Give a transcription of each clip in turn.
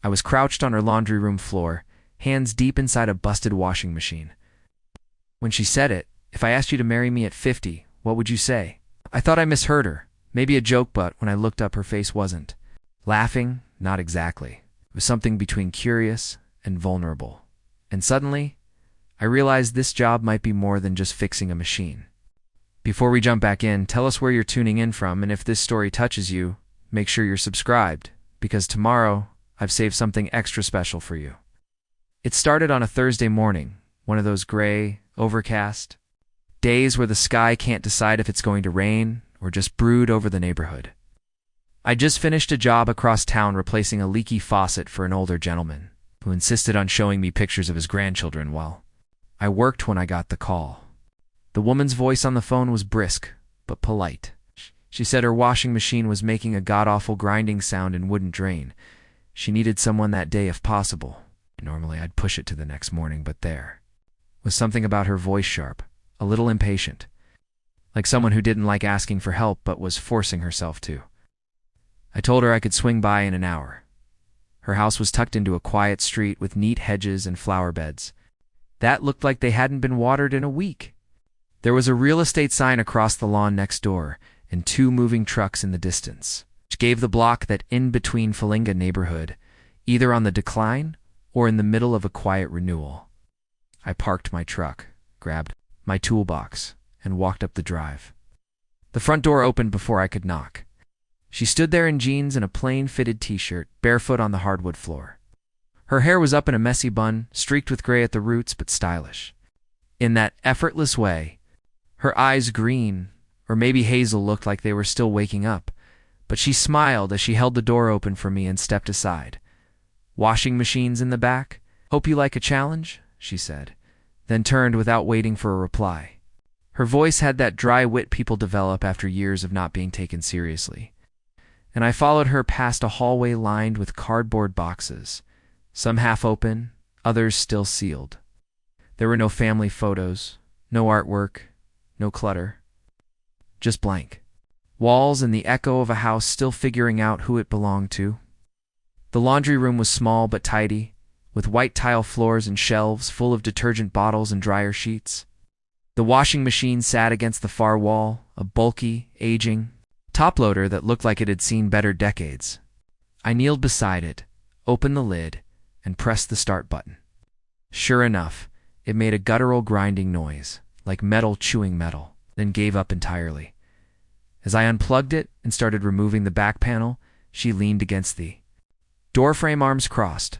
I was crouched on her laundry room floor, hands deep inside a busted washing machine. When she said it, "If I asked you to marry me at 50, what would you say?" I thought I misheard her. Maybe a joke, but when I looked up, her face wasn't. Laughing? Not exactly. It was something between curious and vulnerable. And suddenly, I realized this job might be more than just fixing a machine. Before we jump back in, tell us where you're tuning in from, and if this story touches you, make sure you're subscribed, because tomorrow, I've saved something extra special for you. It started on a Thursday morning, one of those gray, overcast days where the sky can't decide if it's going to rain or just brood over the neighborhood. I just finished a job across town replacing a leaky faucet for an older gentleman who insisted on showing me pictures of his grandchildren while I worked when I got the call. The woman's voice on the phone was brisk, but polite. She said her washing machine was making a god-awful grinding sound and wouldn't drain. She needed someone that day if possible. Normally I'd push it to the next morning, but there was something about her voice sharp, a little impatient, like someone who didn't like asking for help but was forcing herself to. I told her I could swing by in an hour. Her house was tucked into a quiet street with neat hedges and flower beds that looked like they hadn't been watered in a week. There was a real estate sign across the lawn next door and 2 moving trucks in the distance, which gave the block that in-between Falinga neighborhood either on the decline or in the middle of a quiet renewal. I parked my truck, grabbed my toolbox, and walked up the drive. The front door opened before I could knock. She stood there in jeans and a plain fitted t-shirt, barefoot on the hardwood floor. Her hair was up in a messy bun, streaked with gray at the roots, but stylish. In that effortless way, her eyes green, or maybe hazel, looked like they were still waking up, but she smiled as she held the door open for me and stepped aside. "Washing machines in the back? Hope you like a challenge?" she said, then turned without waiting for a reply. Her voice had that dry wit people develop after years of not being taken seriously. And I followed her past a hallway lined with cardboard boxes, some half open, others still sealed. There were no family photos, no artwork, no clutter. Just blank. Walls and the echo of a house still figuring out who it belonged to. The laundry room was small but tidy, with white tile floors and shelves full of detergent bottles and dryer sheets. The washing machine sat against the far wall, a bulky, aging top-loader that looked like it had seen better decades. I kneeled beside it, opened the lid, and pressed the start button. Sure enough, it made a guttural grinding noise, like metal chewing metal, then gave up entirely. As I unplugged it and started removing the back panel, she leaned against the doorframe, arms crossed,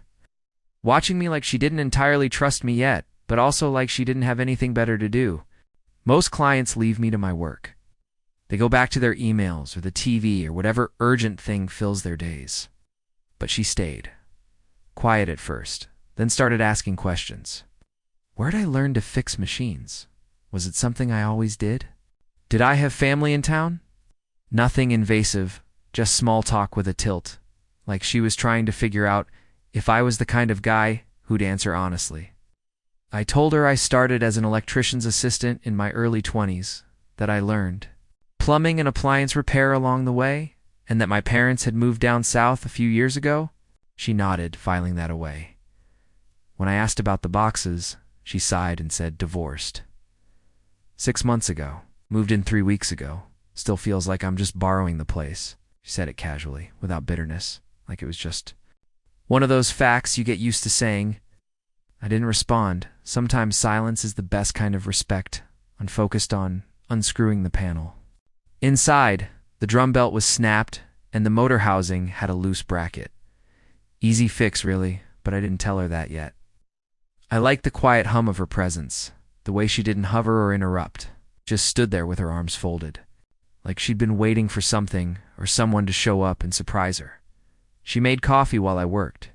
watching me like she didn't entirely trust me yet, but also like she didn't have anything better to do. Most clients leave me to my work. They go back to their emails or the TV or whatever urgent thing fills their days. But she stayed. Quiet at first, then started asking questions. Where'd I learn to fix machines? Was it something I always did? Did I have family in town? Nothing invasive, just small talk with a tilt, like she was trying to figure out if I was the kind of guy who'd answer honestly. I told her I started as an electrician's assistant in my early 20s, that I learned plumbing and appliance repair along the way, and that my parents had moved down south a few years ago. She nodded, filing that away. When I asked about the boxes, she sighed and said, "Divorced. 6 months ago. Moved in 3 weeks ago. Still feels like I'm just borrowing the place." She said it casually, without bitterness, like it was just one of those facts you get used to saying. I didn't respond. Sometimes silence is the best kind of respect, unfocused on unscrewing the panel. Inside, the drum belt was snapped, and the motor housing had a loose bracket. Easy fix, really, but I didn't tell her that yet. I liked the quiet hum of her presence, the way she didn't hover or interrupt, just stood there with her arms folded, like she'd been waiting for something or someone to show up and surprise her. She made coffee while I worked.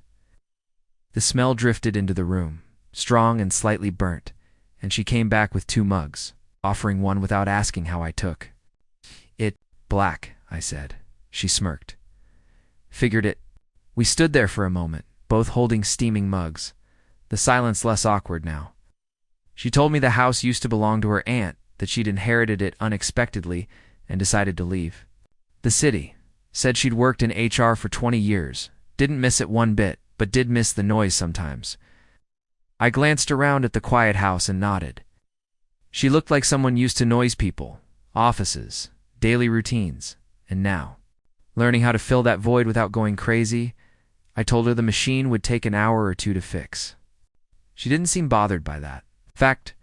The smell drifted into the room, strong and slightly burnt, and she came back with 2 mugs, offering one without asking how I took. "It, black," I said. She smirked. "Figured it." We stood there for a moment, both holding steaming mugs, the silence less awkward now. She told me the house used to belong to her aunt, that she'd inherited it unexpectedly and decided to leave. The city. Said she'd worked in HR for 20 years, didn't miss it one bit, but did miss the noise sometimes. I glanced around at the quiet house and nodded. She looked like someone used to noise people, offices, daily routines, and now, learning how to fill that void without going crazy, I told her the machine would take an hour or two to fix. She didn't seem bothered by that. In fact,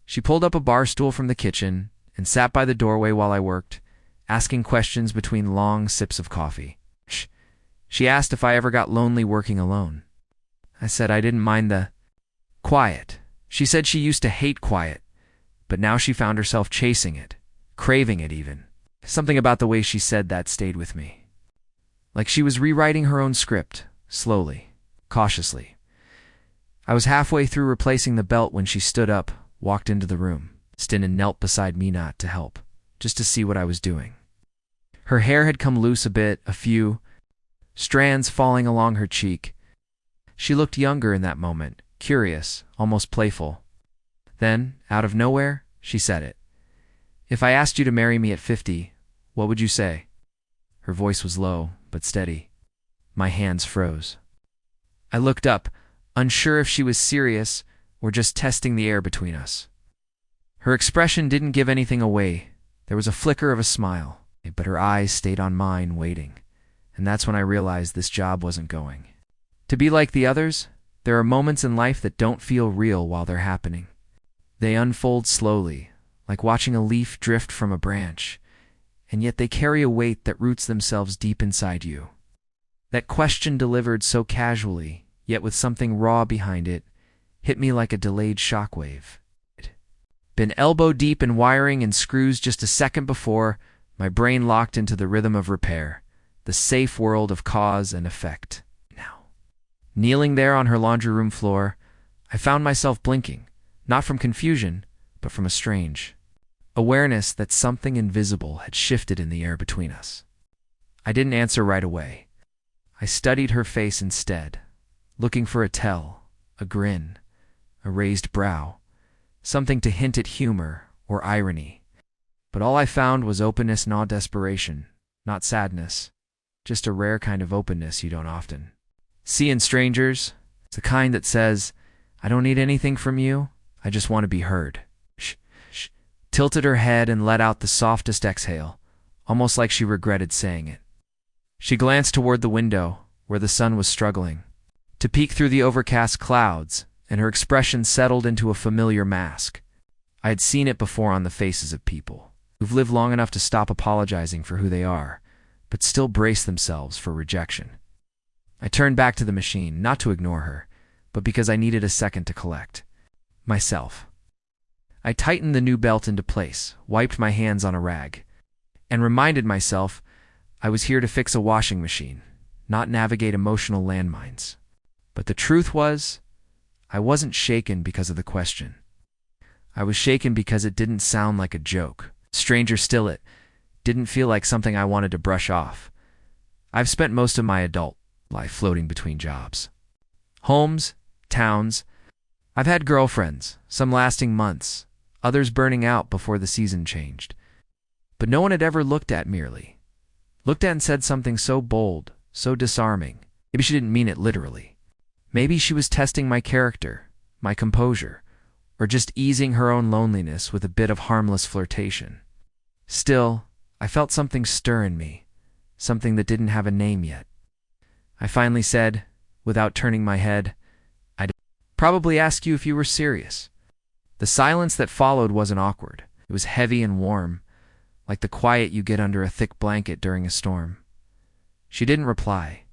she pulled up a bar stool from the kitchen and sat by the doorway while I worked, asking questions between long sips of coffee. She asked if I ever got lonely working alone. I said I didn't mind the quiet. She said she used to hate quiet, but now she found herself chasing it, craving it even. Something about the way she said that stayed with me. Like she was rewriting her own script, slowly, cautiously. I was halfway through replacing the belt when she stood up, walked into the room. Stinnen knelt beside me not to help, just to see what I was doing. Her hair had come loose a bit, a few strands falling along her cheek. She looked younger in that moment, curious, almost playful. Then, out of nowhere, she said it. "If I asked you to marry me at 50, what would you say?" Her voice was low, but steady. My hands froze. I looked up, unsure if she was serious or just testing the air between us. Her expression didn't give anything away. There was a flicker of a smile, but her eyes stayed on mine, waiting. And that's when I realized this job wasn't going. To be like the others, there are moments in life that don't feel real while they're happening. They unfold slowly, like watching a leaf drift from a branch, and yet they carry a weight that roots themselves deep inside you. That question delivered so casually, yet with something raw behind it, hit me like a delayed shockwave. Been elbow deep in wiring and screws just a second before, my brain locked into the rhythm of repair, the safe world of cause and effect. Now, kneeling there on her laundry room floor, I found myself blinking, not from confusion, but from a strange awareness that something invisible had shifted in the air between us. I didn't answer right away. I studied her face instead, looking for a tell, a grin, a raised brow, something to hint at humor or irony. But all I found was openness, not desperation, not sadness, just a rare kind of openness you don't often see in strangers. It's the kind that says, "I don't need anything from you, I just want to be heard." Shh. Tilted her head and let out the softest exhale, almost like she regretted saying it. She glanced toward the window, where the sun was struggling to peek through the overcast clouds, and her expression settled into a familiar mask. I had seen it before on the faces of people who've lived long enough to stop apologizing for who they are, but still brace themselves for rejection. I turned back to the machine, not to ignore her, but because I needed a second to collect myself. I tightened the new belt into place, wiped my hands on a rag, and reminded myself I was here to fix a washing machine, not navigate emotional landmines. But the truth was, I wasn't shaken because of the question. I was shaken because it didn't sound like a joke. Stranger still, it didn't feel like something I wanted to brush off. I've spent most of my adult life floating between jobs. Homes, towns. I've had girlfriends, some lasting months, others burning out before the season changed. But no one had ever looked at and said something so bold, so disarming. Maybe she didn't mean it literally. Maybe she was testing my character, my composure, or just easing her own loneliness with a bit of harmless flirtation. Still, I felt something stir in me, something that didn't have a name yet. I finally said, without turning my head, "I'd probably ask you if you were serious." The silence that followed wasn't awkward. It was heavy and warm, like the quiet you get under a thick blanket during a storm. She didn't reply.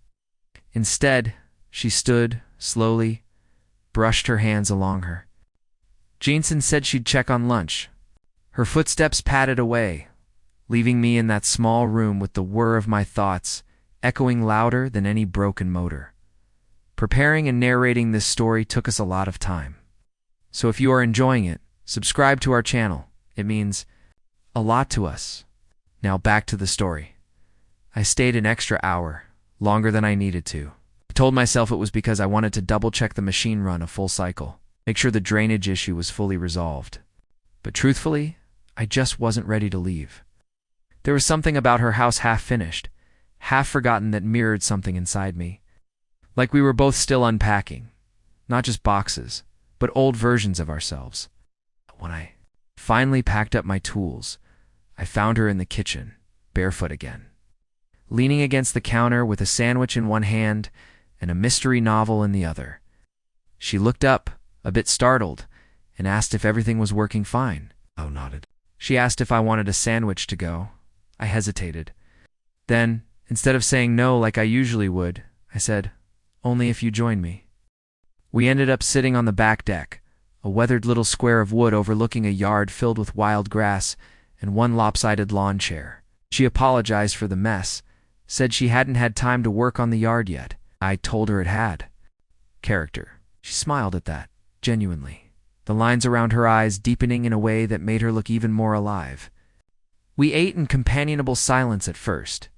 Instead, she stood, slowly, brushed her hands along her. Jansen said she'd check on lunch. Her footsteps padded away, leaving me in that small room with the whir of my thoughts echoing louder than any broken motor. Preparing and narrating this story took us a lot of time. So if you are enjoying it, subscribe to our channel. It means a lot to us. Now back to the story. I stayed an extra hour, longer than I needed to. I told myself it was because I wanted to double-check the machine run a full cycle, make sure the drainage issue was fully resolved. But truthfully, I just wasn't ready to leave. There was something about her house half-finished, half-forgotten that mirrored something inside me. like we were both still unpacking, not just boxes, but old versions of ourselves. When I finally packed up my tools, I found her in the kitchen, barefoot again, leaning against the counter with a sandwich in one hand and a mystery novel in the other. She looked up, a bit startled, and asked if everything was working fine. I nodded. She asked if I wanted a sandwich to go. I hesitated. Then, instead of saying no like I usually would, I said, "Only if you join me." We ended up sitting on the back deck, a weathered little square of wood overlooking a yard filled with wild grass and one lopsided lawn chair. She apologized for the mess, said she hadn't had time to work on the yard yet. I told her it had. Character. She smiled at that, genuinely, the lines around her eyes deepening in a way that made her look even more alive. We ate in companionable silence at first.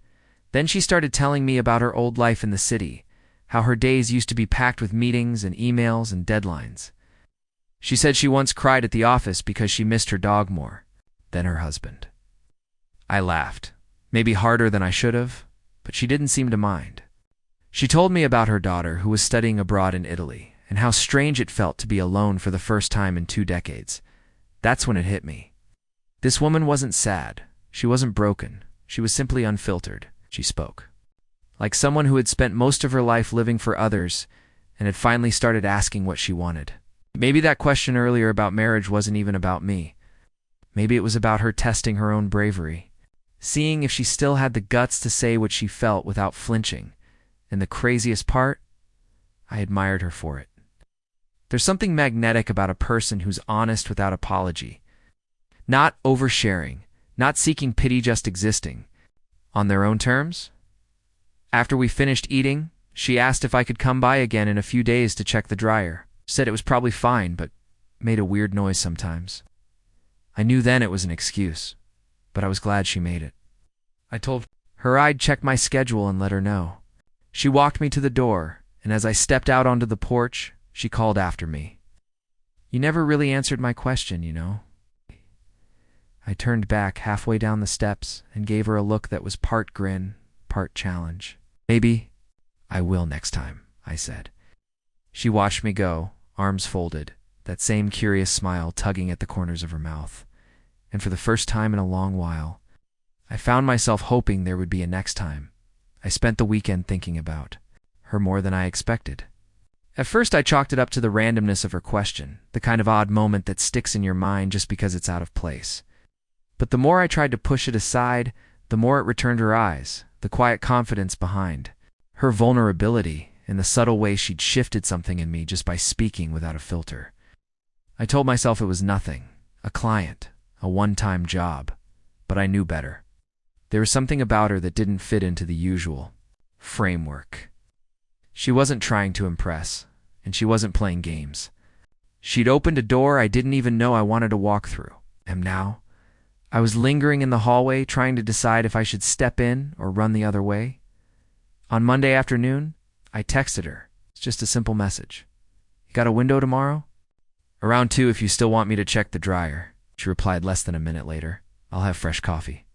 Then she started telling me about her old life in the city, how her days used to be packed with meetings and emails and deadlines. She said she once cried at the office because she missed her dog more than her husband. I laughed, maybe harder than I should have, but she didn't seem to mind. She told me about her daughter who was studying abroad in Italy and how strange it felt to be alone for the first time in 2 decades. That's when it hit me. This woman wasn't sad. She wasn't broken. She was simply unfiltered. She spoke like someone who had spent most of her life living for others and had finally started asking what she wanted. Maybe that question earlier about marriage wasn't even about me. Maybe it was about her testing her own bravery, seeing if she still had the guts to say what she felt without flinching. And the craziest part, I admired her for it. There's something magnetic about a person who's honest without apology, not oversharing, not seeking pity, just existing on their own terms. After we finished eating, she asked if I could come by again in a few days to check the dryer. Said it was probably fine, but made a weird noise sometimes. I knew then it was an excuse, but I was glad she made it. I told her I'd check my schedule and let her know. She walked me to the door, and as I stepped out onto the porch, she called after me. "You never really answered my question, you know." I turned back halfway down the steps and gave her a look that was part grin, part challenge. "Maybe I will next time," I said. She watched me go, arms folded, that same curious smile tugging at the corners of her mouth. And for the first time in a long while, I found myself hoping there would be a next time. I spent the weekend thinking about her more than I expected. At first I chalked it up to the randomness of her question, the kind of odd moment that sticks in your mind just because it's out of place. But the more I tried to push it aside, the more it returned her eyes, the quiet confidence behind, her vulnerability, and the subtle way she'd shifted something in me just by speaking without a filter. I told myself it was nothing, a client, a one-time job, but I knew better. There was something about her that didn't fit into the usual framework. She wasn't trying to impress, and she wasn't playing games. She'd opened a door I didn't even know I wanted to walk through, and now I was lingering in the hallway trying to decide if I should step in or run the other way. On Monday afternoon, I texted her. It's just a simple message. "You got a window tomorrow?" "Around 2 if you still want me to check the dryer," she replied less than a minute later. "I'll have fresh coffee."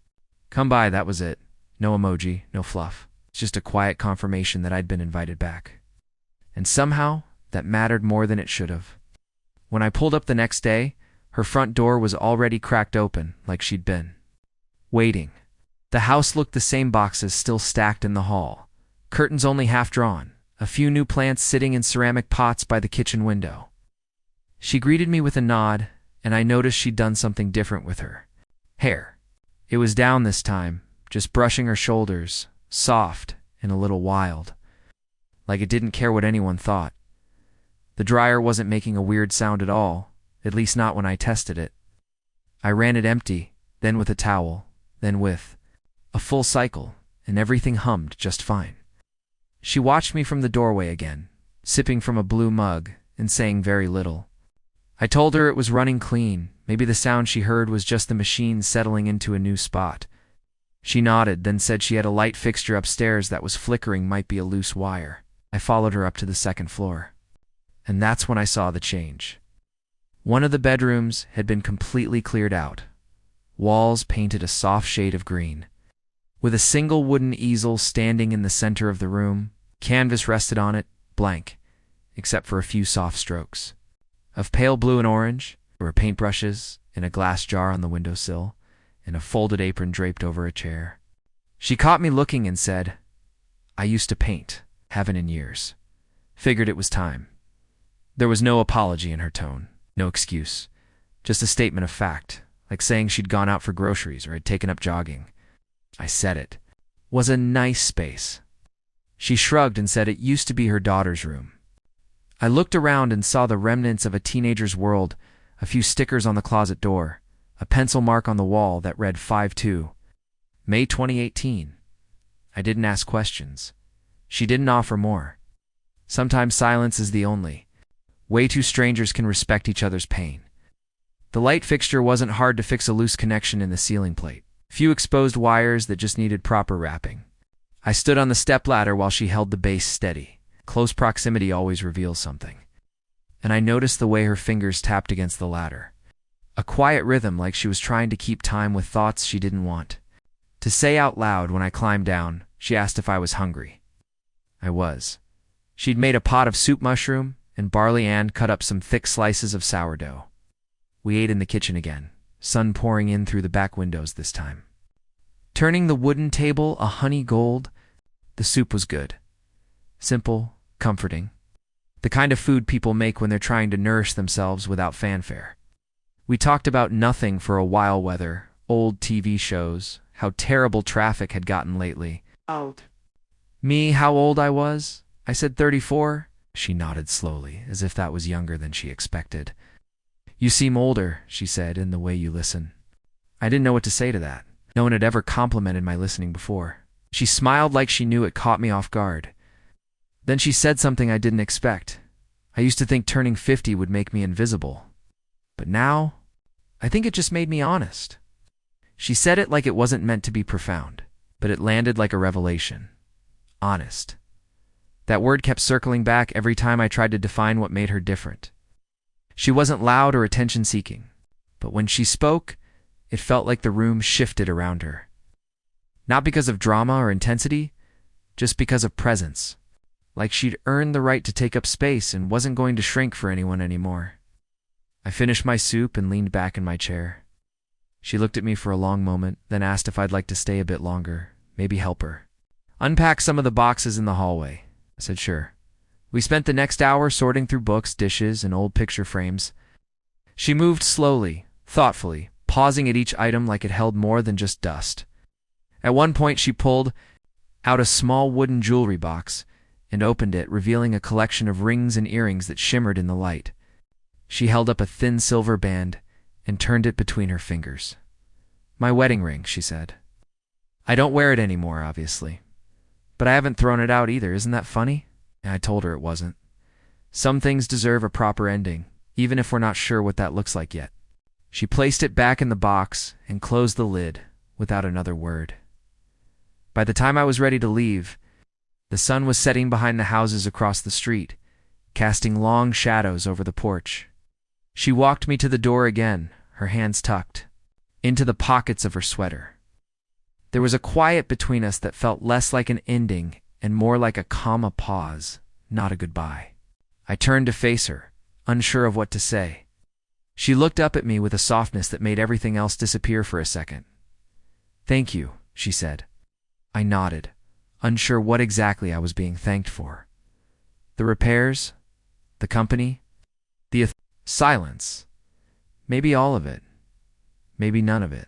Come by, that was it. No emoji, no fluff. It's just a quiet confirmation that I'd been invited back. And somehow, that mattered more than it should have. When I pulled up the next day, her front door was already cracked open, like she'd been waiting. The house looked the same, boxes still stacked in the hall, curtains only half drawn, a few new plants sitting in ceramic pots by the kitchen window. She greeted me with a nod, and I noticed she'd done something different with her hair. It was down this time, just brushing her shoulders, soft and a little wild, like it didn't care what anyone thought. The dryer wasn't making a weird sound at all, at least not when I tested it. I ran it empty, then with a towel, then with a full cycle, and everything hummed just fine. She watched me from the doorway again, sipping from a blue mug and saying very little. I told her it was running clean. Maybe the sound she heard was just the machine settling into a new spot. She nodded, then said she had a light fixture upstairs that was flickering, might be a loose wire. I followed her up to the 2nd floor. And that's when I saw the change. One of the bedrooms had been completely cleared out. Walls painted a soft shade of green. With a single wooden easel standing in the center of the room, canvas rested on it, blank, except for a few soft strokes. Of pale blue and orange, there were paintbrushes in a glass jar on the windowsill, and a folded apron draped over a chair. She caught me looking and said, "I used to paint, haven't in years. Figured it was time." There was no apology in her tone, no excuse, just a statement of fact, like saying she'd gone out for groceries or had taken up jogging. I said it. Was a nice space. She shrugged and said it used to be her daughter's room. I looked around and saw the remnants of a teenager's world, a few stickers on the closet door, a pencil mark on the wall that read 5/2, May 2018. I didn't ask questions. She didn't offer more. Sometimes silence is the only way two strangers can respect each other's pain. The light fixture wasn't hard to fix, a loose connection in the ceiling plate, few exposed wires that just needed proper wrapping. I stood on the stepladder while she held the base steady. Close proximity always reveals something. And I noticed the way her fingers tapped against the ladder. A quiet rhythm, like she was trying to keep time with thoughts she didn't want to say out loud. When I climbed down, she asked if I was hungry. I was. She'd made a pot of soup mushroom and barley and cut up some thick slices of sourdough. We ate in the kitchen again, sun pouring in through the back windows this time. Turning the wooden table a honey gold, the soup was good. Simple, comforting. The kind of food people make when they're trying to nourish themselves without fanfare. We talked about nothing for a while, weather, old TV shows, how terrible traffic had gotten lately. Old. Me, how old I was? I said 34. She nodded slowly, as if that was younger than she expected. You seem older, she said, in the way you listen. I didn't know what to say to that. No one had ever complimented my listening before. She smiled like she knew it caught me off guard. Then she said something I didn't expect. I used to think turning 50 would make me invisible. But now, I think it just made me honest. She said it like it wasn't meant to be profound, but it landed like a revelation. Honest. That word kept circling back every time I tried to define what made her different. She wasn't loud or attention-seeking, but when she spoke, it felt like the room shifted around her. Not because of drama or intensity, just because of presence. Like she'd earned the right to take up space and wasn't going to shrink for anyone anymore. I finished my soup and leaned back in my chair. She looked at me for a long moment, then asked if I'd like to stay a bit longer, maybe help her unpack some of the boxes in the hallway. I said sure. We spent the next hour sorting through books, dishes, and old picture frames. She moved slowly, thoughtfully, pausing at each item like it held more than just dust. At one point she pulled out a small wooden jewelry box and opened it, revealing a collection of rings and earrings that shimmered in the light. She held up a thin silver band and turned it between her fingers. My wedding ring, she said. I don't wear it anymore, obviously. But I haven't thrown it out either, isn't that funny? And I told her it wasn't. Some things deserve a proper ending, even if we're not sure what that looks like yet. She placed it back in the box and closed the lid without another word. By the time I was ready to leave, the sun was setting behind the houses across the street, casting long shadows over the porch. She walked me to the door again, her hands tucked into the pockets of her sweater. There was a quiet between us that felt less like an ending and more like a comma pause, not a goodbye. I turned to face her, unsure of what to say. She looked up at me with a softness that made everything else disappear for a second. Thank you, she said. I nodded, unsure what exactly I was being thanked for. The repairs? The company? The silence? Maybe all of it. Maybe none of it.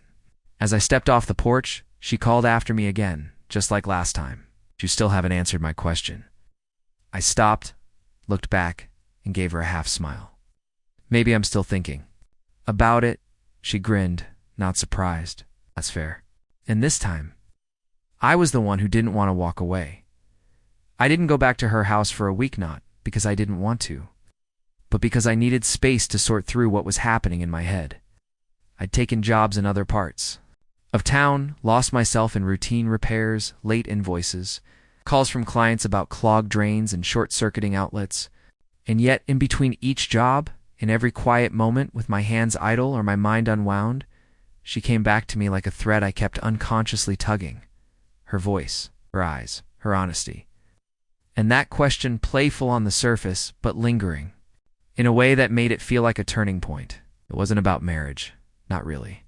As I stepped off the porch, she called after me again, just like last time. You still haven't answered my question. I stopped, looked back, and gave her a half smile. Maybe I'm still thinking. About it, she grinned, not surprised. That's fair. And this time, I was the one who didn't want to walk away. I didn't go back to her house for a week, not because I didn't want to, but because I needed space to sort through what was happening in my head. I'd taken jobs in other parts of town, lost myself in routine repairs, late invoices, calls from clients about clogged drains and short-circuiting outlets. And yet, in between each job, in every quiet moment with my hands idle or my mind unwound, she came back to me like a thread I kept unconsciously tugging. Her voice, her eyes, her honesty. And that question playful on the surface, but lingering, in a way that made it feel like a turning point. It wasn't about marriage, not really.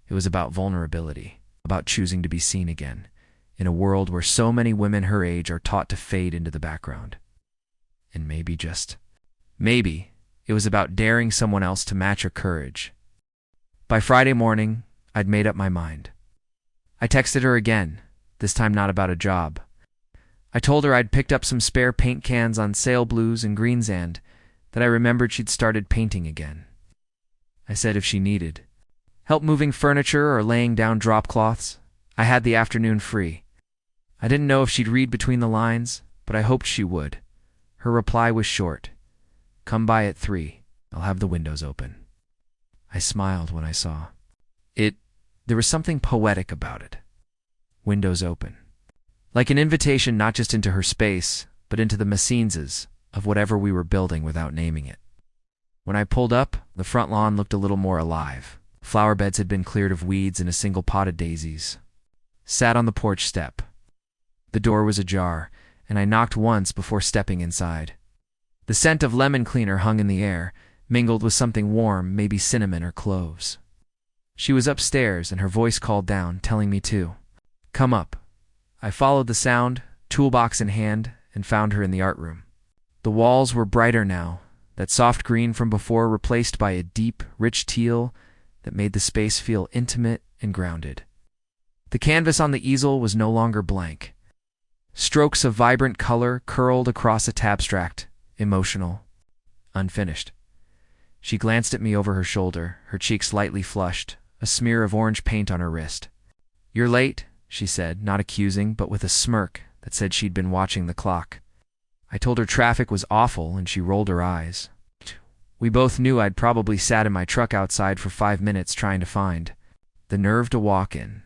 It was about vulnerability, about choosing to be seen again, in a world where so many women her age are taught to fade into the background. And maybe, it was about daring someone else to match her courage. By Friday morning, I'd made up my mind. I texted her again, this time not about a job. I told her I'd picked up some spare paint cans on sale blues and greensand, that I remembered she'd started painting again. I said if she needed help moving furniture or laying down drop cloths, I had the afternoon free. I didn't know if she'd read between the lines, but I hoped she would. Her reply was short. Come by at 3. I'll have the windows open. I smiled when I saw it. There was something poetic about it. Windows open. Like an invitation not just into her space, but into the machines of whatever we were building without naming it. When I pulled up, the front lawn looked a little more alive. Flower beds had been cleared of weeds and a single pot of daisies. Sat on the porch step. The door was ajar, and I knocked once before stepping inside. The scent of lemon cleaner hung in the air, mingled with something warm, maybe cinnamon or cloves. She was upstairs, and her voice called down, telling me to come up. I followed the sound, toolbox in hand, and found her in the art room. The walls were brighter now, that soft green from before replaced by a deep, rich teal that made the space feel intimate and grounded. The canvas on the easel was no longer blank. Strokes of vibrant color curled across a tabstract, emotional, unfinished. She glanced at me over her shoulder, her cheeks lightly flushed, a smear of orange paint on her wrist. You're late, she said, not accusing, but with a smirk that said she'd been watching the clock. I told her traffic was awful, and she rolled her eyes. We both knew I'd probably sat in my truck outside for 5 minutes trying to find the nerve to walk in.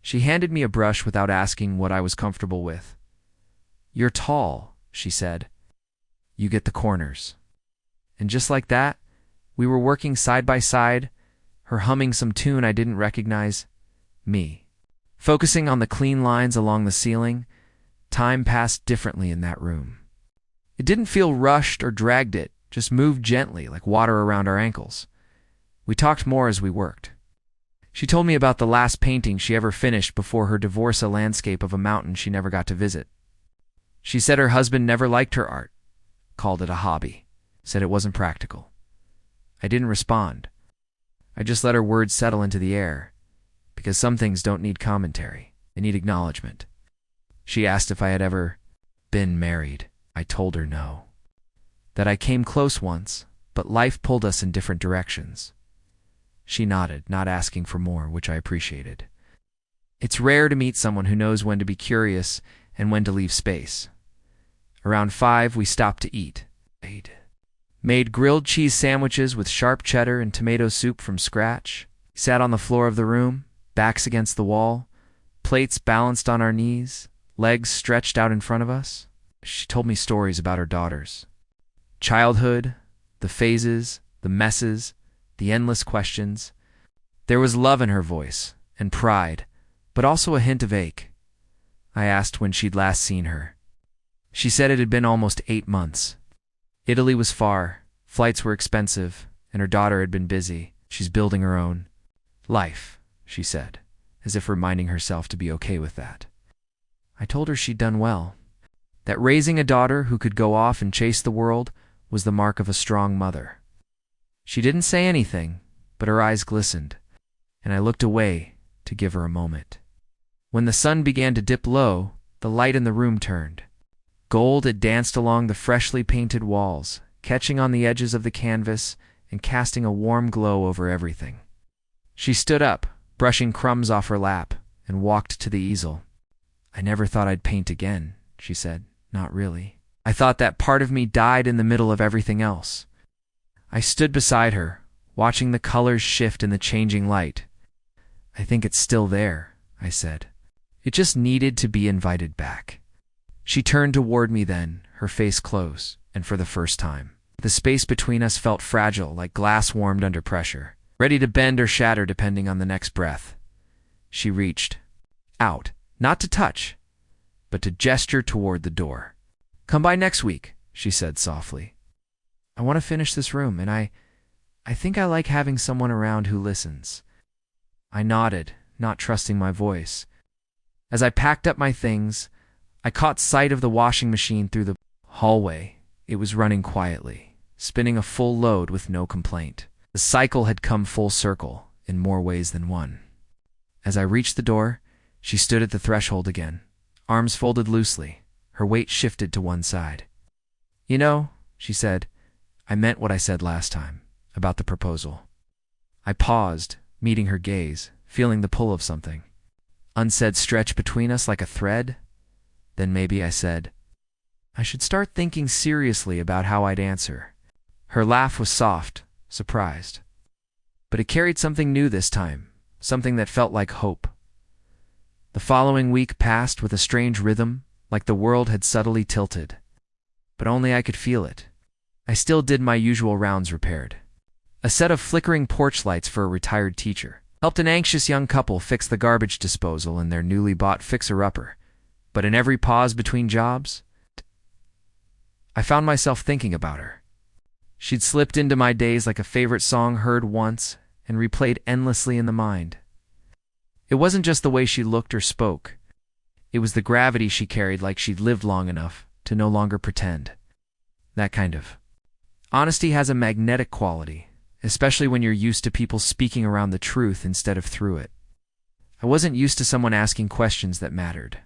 She handed me a brush without asking what I was comfortable with. You're tall, she said. You get the corners. And just like that, we were working side by side, her humming some tune I didn't recognize, me. Focusing on the clean lines along the ceiling, time passed differently in that room. It didn't feel rushed or dragged it, just moved gently like water around our ankles. We talked more as we worked. She told me about the last painting she ever finished before her divorce, a landscape of a mountain she never got to visit. She said her husband never liked her art, called it a hobby, said it wasn't practical. I didn't respond. I just let her words settle into the air, because some things don't need commentary, they need acknowledgement. She asked if I had ever been married. I told her no. That I came close once, but life pulled us in different directions. She nodded, not asking for more, which I appreciated. It's rare to meet someone who knows when to be curious and when to leave space. Around 5, we stopped to eat. Made grilled cheese sandwiches with sharp cheddar and tomato soup from scratch. Sat on the floor of the room, backs against the wall, plates balanced on our knees, legs stretched out in front of us. She told me stories about her daughters. Childhood, the phases, the messes, the endless questions. There was love in her voice, and pride, but also a hint of ache. I asked when she'd last seen her. She said it had been almost 8 months. Italy was far, flights were expensive, and her daughter had been busy. She's building her own life, she said, as if reminding herself to be okay with that. I told her she'd done well, that raising a daughter who could go off and chase the world was the mark of a strong mother. She didn't say anything, but her eyes glistened, and I looked away to give her a moment. When the sun began to dip low, the light in the room turned. Gold had danced along the freshly painted walls, catching on the edges of the canvas and casting a warm glow over everything. She stood up, brushing crumbs off her lap, and walked to the easel. I never thought I'd paint again, she said. Not really. I thought that part of me died in the middle of everything else. I stood beside her, watching the colors shift in the changing light. I think it's still there, I said. It just needed to be invited back. She turned toward me then, her face close, and for the first time. The space between us felt fragile, like glass warmed under pressure, ready to bend or shatter depending on the next breath. She reached out, not to touch, but to gesture toward the door. "Come by next week," she said softly. "I want to finish this room, and I think I like having someone around who listens." I nodded, not trusting my voice. As I packed up my things, I caught sight of the washing machine through the hallway. It was running quietly, spinning a full load with no complaint. The cycle had come full circle in more ways than one. As I reached the door, she stood at the threshold again, arms folded loosely, her weight shifted to one side. "You know," she said, "I meant what I said last time about the proposal." I paused, meeting her gaze, feeling the pull of something unsaid stretch between us like a thread. Then maybe I said, "I should start thinking seriously about how I'd answer." Her laugh was soft, surprised. But it carried something new this time, something that felt like hope. The following week passed with a strange rhythm, like the world had subtly tilted. But only I could feel it. I still did my usual rounds repaired. A set of flickering porch lights for a retired teacher. Helped an anxious young couple fix the garbage disposal in their newly bought fixer-upper. But in every pause between jobs, I found myself thinking about her. She'd slipped into my days like a favorite song heard once and replayed endlessly in the mind. It wasn't just the way she looked or spoke. It was the gravity she carried, like she'd lived long enough to no longer pretend. That kind of honesty has a magnetic quality, especially when you're used to people speaking around the truth instead of through it. I wasn't used to someone asking questions that mattered.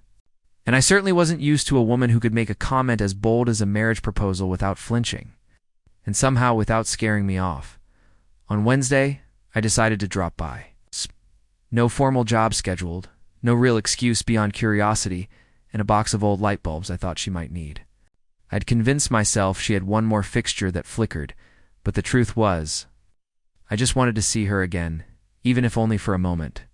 And I certainly wasn't used to a woman who could make a comment as bold as a marriage proposal without flinching, and somehow without scaring me off. On Wednesday, I decided to drop by. No formal job scheduled, no real excuse beyond curiosity, and a box of old light bulbs I thought she might need. I'd convinced myself she had one more fixture that flickered, but the truth was, I just wanted to see her again, even if only for a moment.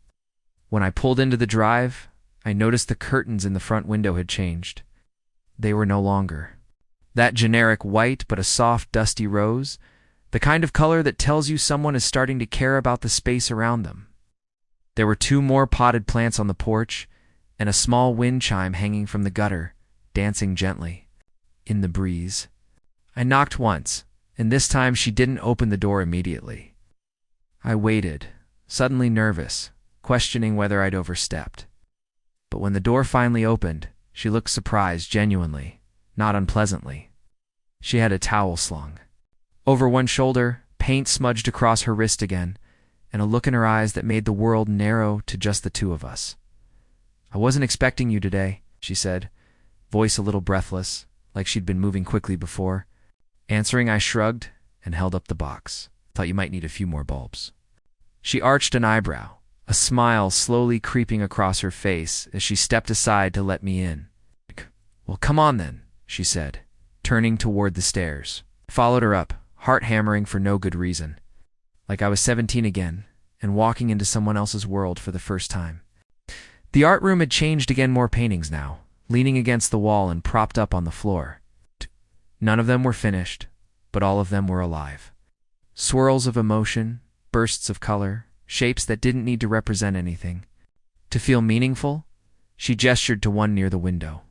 When I pulled into the drive, I noticed the curtains in the front window had changed. They were no longer that generic white, but a soft, dusty rose, the kind of color that tells you someone is starting to care about the space around them. There were 2 more potted plants on the porch, and a small wind chime hanging from the gutter, dancing gently in the breeze. I knocked once, and this time she didn't open the door immediately. I waited, suddenly nervous, questioning whether I'd overstepped. But when the door finally opened, she looked surprised genuinely, not unpleasantly. She had a towel slung over one shoulder, paint smudged across her wrist again, and a look in her eyes that made the world narrow to just the 2 of us. "I wasn't expecting you today," she said, voice a little breathless, like she'd been moving quickly before. Answering, I shrugged and held up the box. "Thought you might need a few more bulbs." She arched an eyebrow, a smile slowly creeping across her face as she stepped aside to let me in. "Well, come on then," she said, turning toward the stairs. I followed her up, heart hammering for no good reason, like I was 17 again and walking into someone else's world for the first time. The art room had changed again, more paintings now, leaning against the wall and propped up on the floor. None of them were finished, but all of them were alive. Swirls of emotion, bursts of color, shapes that didn't need to represent anything. To feel meaningful, she gestured to one near the window.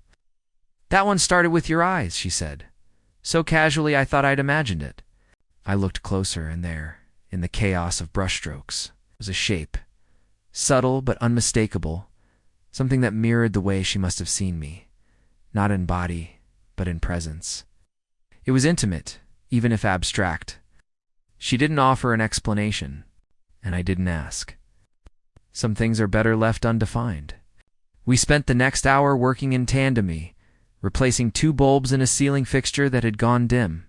"That one started with your eyes," she said. So casually I thought I'd imagined it. I looked closer, and there, in the chaos of brushstrokes, was a shape. Subtle but unmistakable, something that mirrored the way she must have seen me. Not in body, but in presence. It was intimate, even if abstract. She didn't offer an explanation, and I didn't ask. Some things are better left undefined. We spent the next hour working in tandem, replacing 2 bulbs in a ceiling fixture that had gone dim.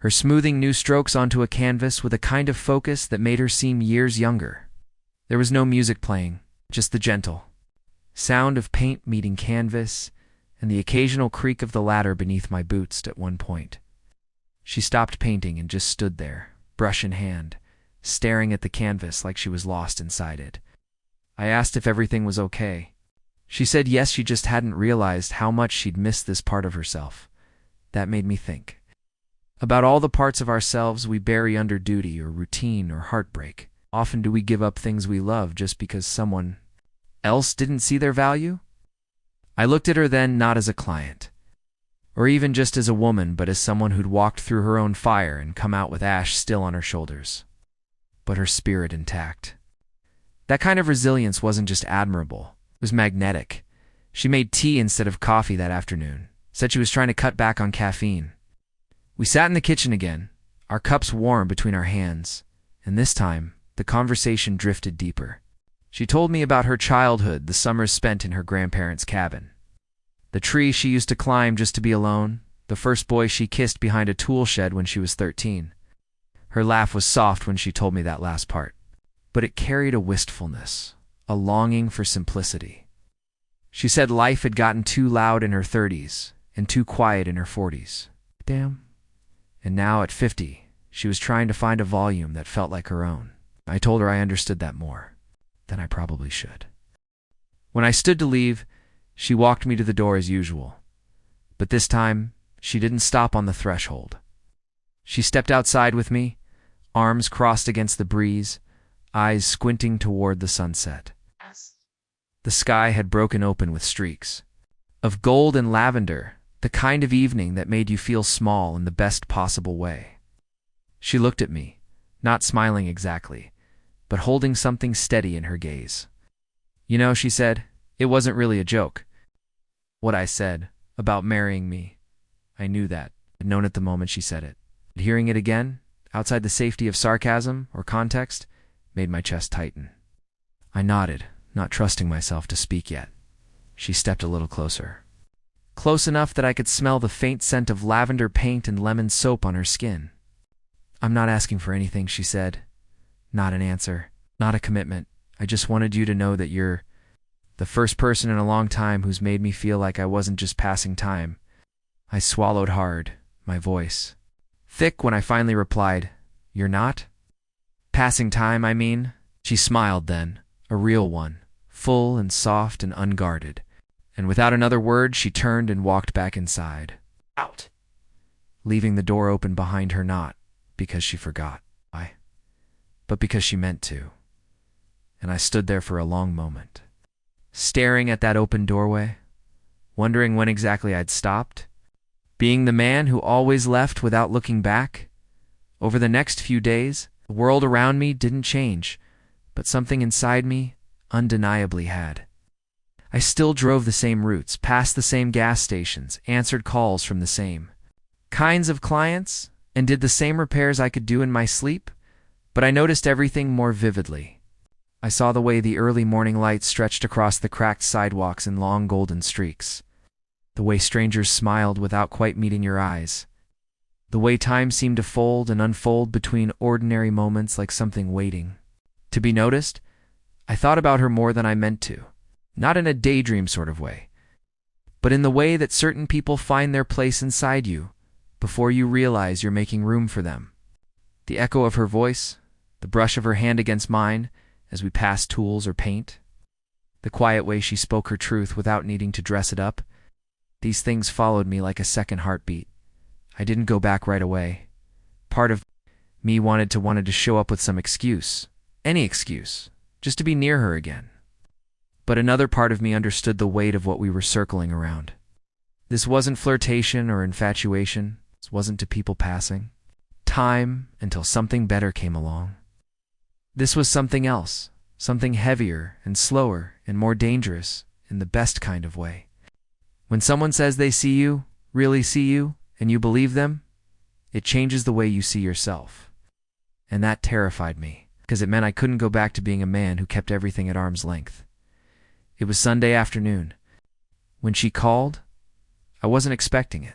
Her smoothing new strokes onto a canvas with a kind of focus that made her seem years younger. There was no music playing, just the gentle sound of paint meeting canvas and the occasional creak of the ladder beneath my boots at one point. She stopped painting and just stood there, brush in hand, staring at the canvas like she was lost inside it. I asked if everything was okay. She said yes, she just hadn't realized how much she'd missed this part of herself. That made me think about all the parts of ourselves we bury under duty or routine or heartbreak. Often do we give up things we love just because someone else didn't see their value? I looked at her then, not as a client or even just as a woman, but as someone who'd walked through her own fire and come out with ash still on her shoulders, but her spirit intact. That kind of resilience wasn't just admirable, it was magnetic. She made tea instead of coffee that afternoon, said she was trying to cut back on caffeine. We sat in the kitchen again, our cups warm between our hands, and this time, the conversation drifted deeper. She told me about her childhood, the summers spent in her grandparents' cabin. The tree she used to climb just to be alone, the first boy she kissed behind a tool shed when she was 13. Her laugh was soft when she told me that last part, but it carried a wistfulness, a longing for simplicity. She said life had gotten too loud in her 30s and too quiet in her 40s. Damn. And now at 50, she was trying to find a volume that felt like her own. I told her I understood that more than I probably should. When I stood to leave, she walked me to the door as usual. But this time, she didn't stop on the threshold. She stepped outside with me, arms crossed against the breeze, eyes squinting toward the sunset. The sky had broken open with streaks of gold and lavender, the kind of evening that made you feel small in the best possible way. She looked at me, not smiling exactly, but holding something steady in her gaze. You know, she said, it wasn't really a joke. What I said about marrying me, I knew that. I'd known it the moment she said it. But hearing it again, outside the safety of sarcasm or context, made my chest tighten. I nodded, not trusting myself to speak yet. She stepped a little closer. Close enough that I could smell the faint scent of lavender paint and lemon soap on her skin. I'm not asking for anything, she said. Not an answer, not a commitment. I just wanted you to know that you're the first person in a long time who's made me feel like I wasn't just passing time. I swallowed hard, my voice thick when I finally replied, You're not? Passing time, I mean? She smiled then, a real one, full and soft and unguarded. And without another word, she turned and walked back inside. Out. Leaving the door open behind her, not because she forgot, but because she meant to. And I stood there for a long moment, staring at that open doorway, wondering when exactly I'd stopped, being the man who always left without looking back. Over the next few days, the world around me didn't change, but something inside me undeniably had. I still drove the same routes, passed the same gas stations, answered calls from the same kinds of clients, and did the same repairs I could do in my sleep, but I noticed everything more vividly. I saw the way the early morning light stretched across the cracked sidewalks in long golden streaks, the way strangers smiled without quite meeting your eyes, the way time seemed to fold and unfold between ordinary moments like something waiting to be noticed. I thought about her more than I meant to, not in a daydream sort of way, but in the way that certain people find their place inside you before you realize you're making room for them. The echo of her voice, the brush of her hand against mine as we passed tools or paint, the quiet way she spoke her truth without needing to dress it up, these things followed me like a second heartbeat. I didn't go back right away. Part of me wanted to show up with some excuse, any excuse, just to be near her again. But another part of me understood the weight of what we were circling around. This wasn't flirtation or infatuation. This wasn't to people passing time until something better came along. This was something else, something heavier and slower and more dangerous in the best kind of way. When someone says they see you, really see you, and you believe them, it changes the way you see yourself. And that terrified me, because it meant I couldn't go back to being a man who kept everything at arm's length. It was Sunday afternoon. When she called, I wasn't expecting it.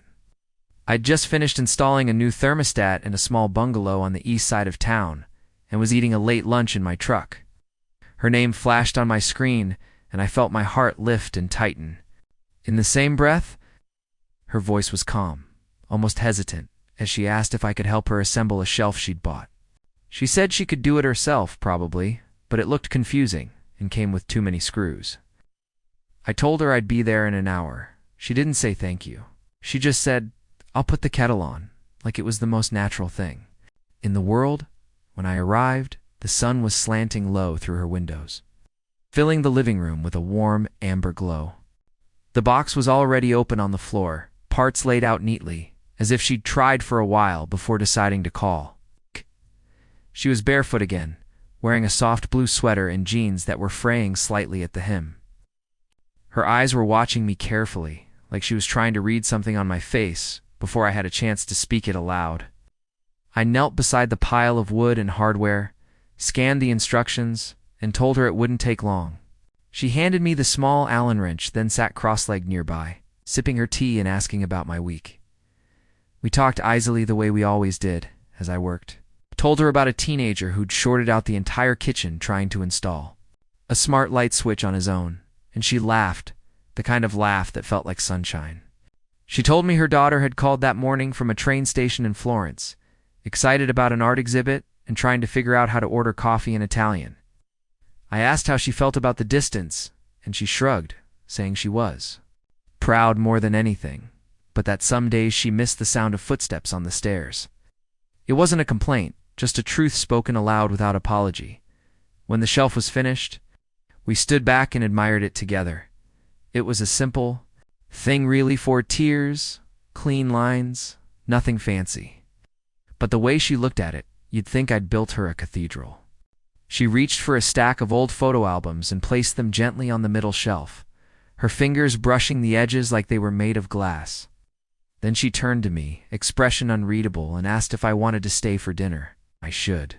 I'd just finished installing a new thermostat in a small bungalow on the east side of town and was eating a late lunch in my truck. Her name flashed on my screen, and I felt my heart lift and tighten. In the same breath, her voice was calm, almost hesitant, as she asked if I could help her assemble a shelf she'd bought. She said she could do it herself, probably, but it looked confusing and came with too many screws. I told her I'd be there in an hour. She didn't say thank you. She just said, I'll put the kettle on, like it was the most natural thing in the world. When I arrived, the sun was slanting low through her windows, filling the living room with a warm amber glow. The box was already open on the floor, parts laid out neatly, as if she'd tried for a while before deciding to call. She was barefoot again, wearing a soft blue sweater and jeans that were fraying slightly at the hem. Her eyes were watching me carefully, like she was trying to read something on my face before I had a chance to speak it aloud. I knelt beside the pile of wood and hardware, scanned the instructions, and told her it wouldn't take long. She handed me the small Allen wrench, then sat cross-legged nearby, sipping her tea and asking about my week. We talked easily the way we always did, as I worked. Told her about a teenager who'd shorted out the entire kitchen trying to install a smart light switch on his own, and she laughed, the kind of laugh that felt like sunshine. She told me her daughter had called that morning from a train station in Florence, excited about an art exhibit and trying to figure out how to order coffee in Italian. I asked how she felt about the distance, and she shrugged, saying she was proud more than anything, but that some days she missed the sound of footsteps on the stairs. It wasn't a complaint, just a truth spoken aloud without apology. When the shelf was finished, we stood back and admired it together. It was a simple thing, really, 4 tiers, clean lines, nothing fancy. But the way she looked at it, you'd think I'd built her a cathedral. She reached for a stack of old photo albums and placed them gently on the middle shelf, her fingers brushing the edges like they were made of glass. Then she turned to me, expression unreadable, and asked if I wanted to stay for dinner. I should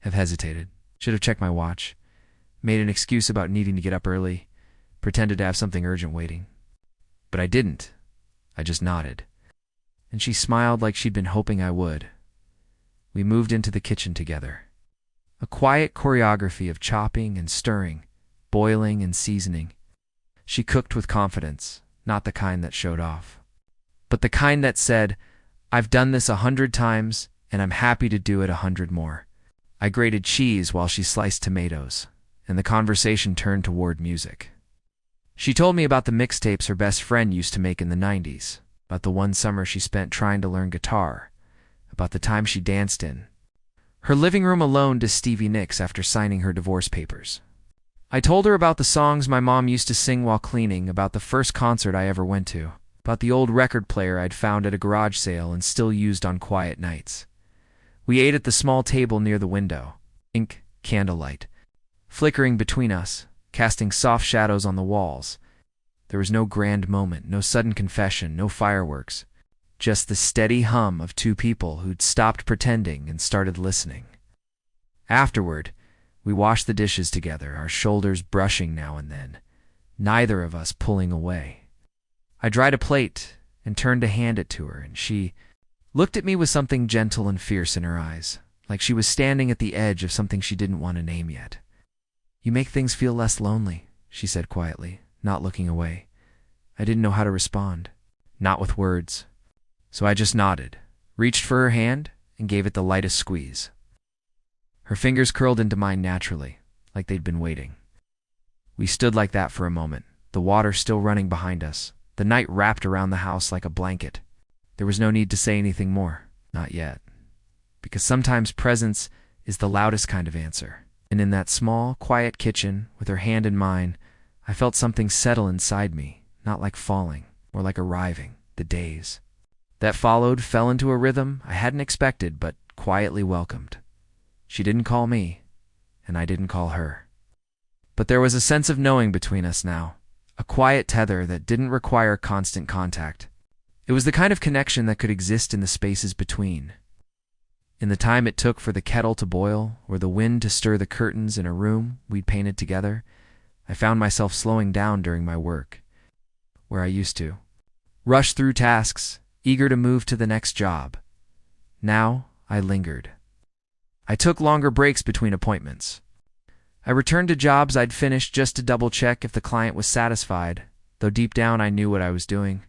have hesitated, should have checked my watch, made an excuse about needing to get up early, pretended to have something urgent waiting. But I didn't. I just nodded. And she smiled like she'd been hoping I would. We moved into the kitchen together. A quiet choreography of chopping and stirring, boiling and seasoning. She cooked with confidence, not the kind that showed off, but the kind that said, "I've done this 100 times, and I'm happy to do it 100 more." I grated cheese while she sliced tomatoes, and the conversation turned toward music. She told me about the mixtapes her best friend used to make in the 90s, about the one summer she spent trying to learn guitar, about the time she danced in her living room alone to Stevie Nicks after signing her divorce papers. I told her about the songs my mom used to sing while cleaning, about the first concert I ever went to, about the old record player I'd found at a garage sale and still used on quiet nights. We ate at the small table near the window, candlelight, flickering between us, casting soft shadows on the walls. There was no grand moment, no sudden confession, no fireworks. Just the steady hum of 2 people who'd stopped pretending and started listening. Afterward, we washed the dishes together, our shoulders brushing now and then, neither of us pulling away. I dried a plate and turned to hand it to her, and she looked at me with something gentle and fierce in her eyes, like she was standing at the edge of something she didn't want to name yet. "You make things feel less lonely," she said quietly, not looking away. I didn't know how to respond, not with words. So I just nodded, reached for her hand, and gave it the lightest squeeze. Her fingers curled into mine naturally, like they'd been waiting. We stood like that for a moment, the water still running behind us, the night wrapped around the house like a blanket. There was no need to say anything more, not yet. Because sometimes presence is the loudest kind of answer. And in that small, quiet kitchen, with her hand in mine, I felt something settle inside me, not like falling, or like arriving, the days that followed fell into a rhythm I hadn't expected but quietly welcomed. She didn't call me, and I didn't call her. But there was a sense of knowing between us now, a quiet tether that didn't require constant contact. It was the kind of connection that could exist in the spaces between. In the time it took for the kettle to boil or the wind to stir the curtains in a room we'd painted together, I found myself slowing down during my work, where I used to rush through tasks, eager to move to the next job. Now I lingered. I took longer breaks between appointments. I returned to jobs I'd finished just to double-check if the client was satisfied, though deep down I knew what I was doing.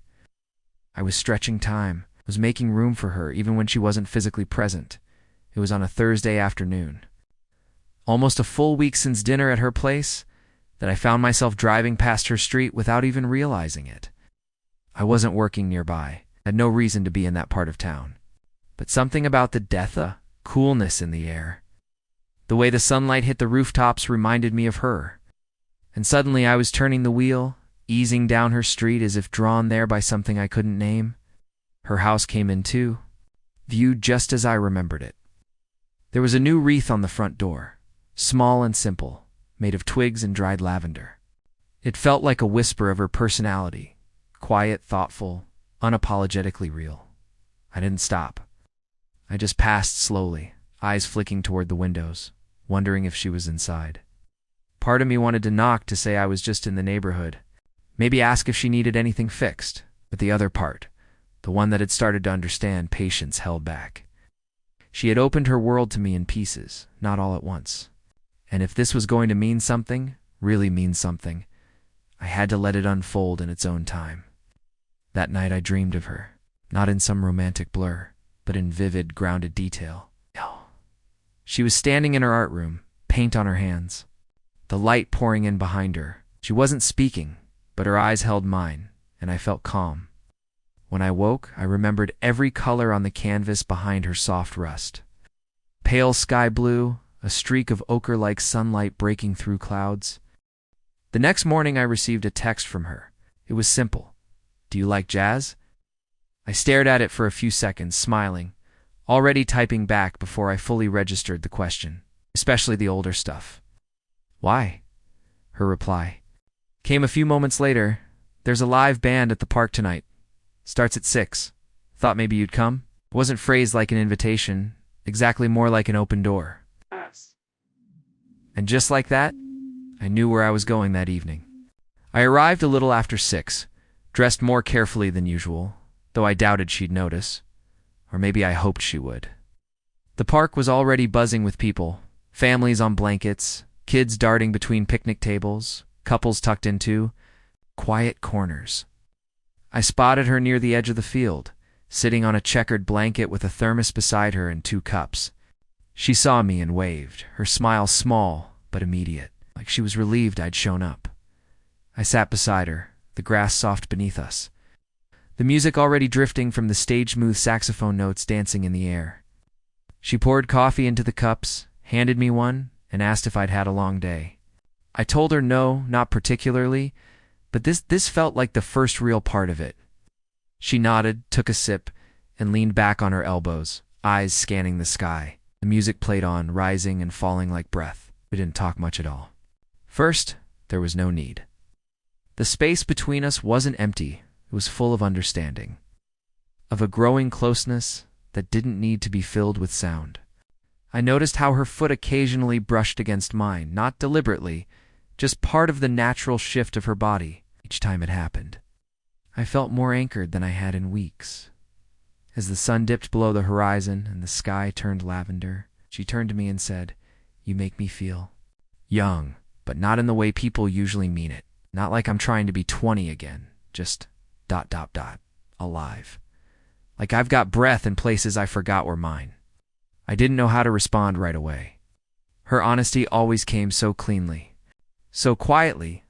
I was stretching time, was making room for her even when she wasn't physically present. It was on a Thursday afternoon, almost a full week since dinner at her place, that I found myself driving past her street without even realizing it. I wasn't working nearby, had no reason to be in that part of town. But something about the coolness in the air, the way the sunlight hit the rooftops reminded me of her. And suddenly I was turning the wheel, easing down her street as if drawn there by something I couldn't name. Her house came in too, viewed just as I remembered it. There was a new wreath on the front door, small and simple, made of twigs and dried lavender. It felt like a whisper of her personality, quiet, thoughtful, unapologetically real. I didn't stop. I just passed slowly, eyes flicking toward the windows, wondering if she was inside. Part of me wanted to knock to say I was just in the neighborhood, maybe ask if she needed anything fixed, but the other part, the one that had started to understand patience, held back. She had opened her world to me in pieces, not all at once. And if this was going to mean something, really mean something, I had to let it unfold in its own time. That night I dreamed of her, not in some romantic blur, but in vivid, grounded detail. She was standing in her art room, paint on her hands, the light pouring in behind her. She wasn't speaking, but her eyes held mine, and I felt calm. When I woke, I remembered every color on the canvas behind her soft rust. Pale sky blue, a streak of ochre-like sunlight breaking through clouds. The next morning I received a text from her. It was simple. "Do you like jazz?" I stared at it for a few seconds, smiling, already typing back before I fully registered the question, especially the older stuff. "Why?" Her reply came a few moments later. "There's a live band at the park tonight. Starts at 6. Thought maybe you'd come." It wasn't phrased like an invitation, exactly more like an open door. And just like that, I knew where I was going that evening. I arrived a little after 6, dressed more carefully than usual, though I doubted she'd notice. Or maybe I hoped she would. The park was already buzzing with people, families on blankets, kids darting between picnic tables, couples tucked into quiet corners. I spotted her near the edge of the field, sitting on a checkered blanket with a thermos beside her and 2 cups. She saw me and waved, her smile small but immediate, like she was relieved I'd shown up. I sat beside her, the grass soft beneath us, the music already drifting from the stage-smooth saxophone notes dancing in the air. She poured coffee into the cups, handed me one, and asked if I'd had a long day. I told her no, not particularly, but this felt like the first real part of it. She nodded, took a sip, and leaned back on her elbows, eyes scanning the sky. The music played on, rising and falling like breath. We didn't talk much at all. First, there was no need. The space between us wasn't empty. It was full of understanding, of a growing closeness that didn't need to be filled with sound. I noticed how her foot occasionally brushed against mine, not deliberately, just part of the natural shift of her body each time it happened. I felt more anchored than I had in weeks. As the sun dipped below the horizon and the sky turned lavender, she turned to me and said, "You make me feel young, but not in the way people usually mean it. Not like I'm trying to be 20 again, just ... alive. Like I've got breath in places I forgot were mine." I didn't know how to respond right away. Her honesty always came so cleanly, so quietly,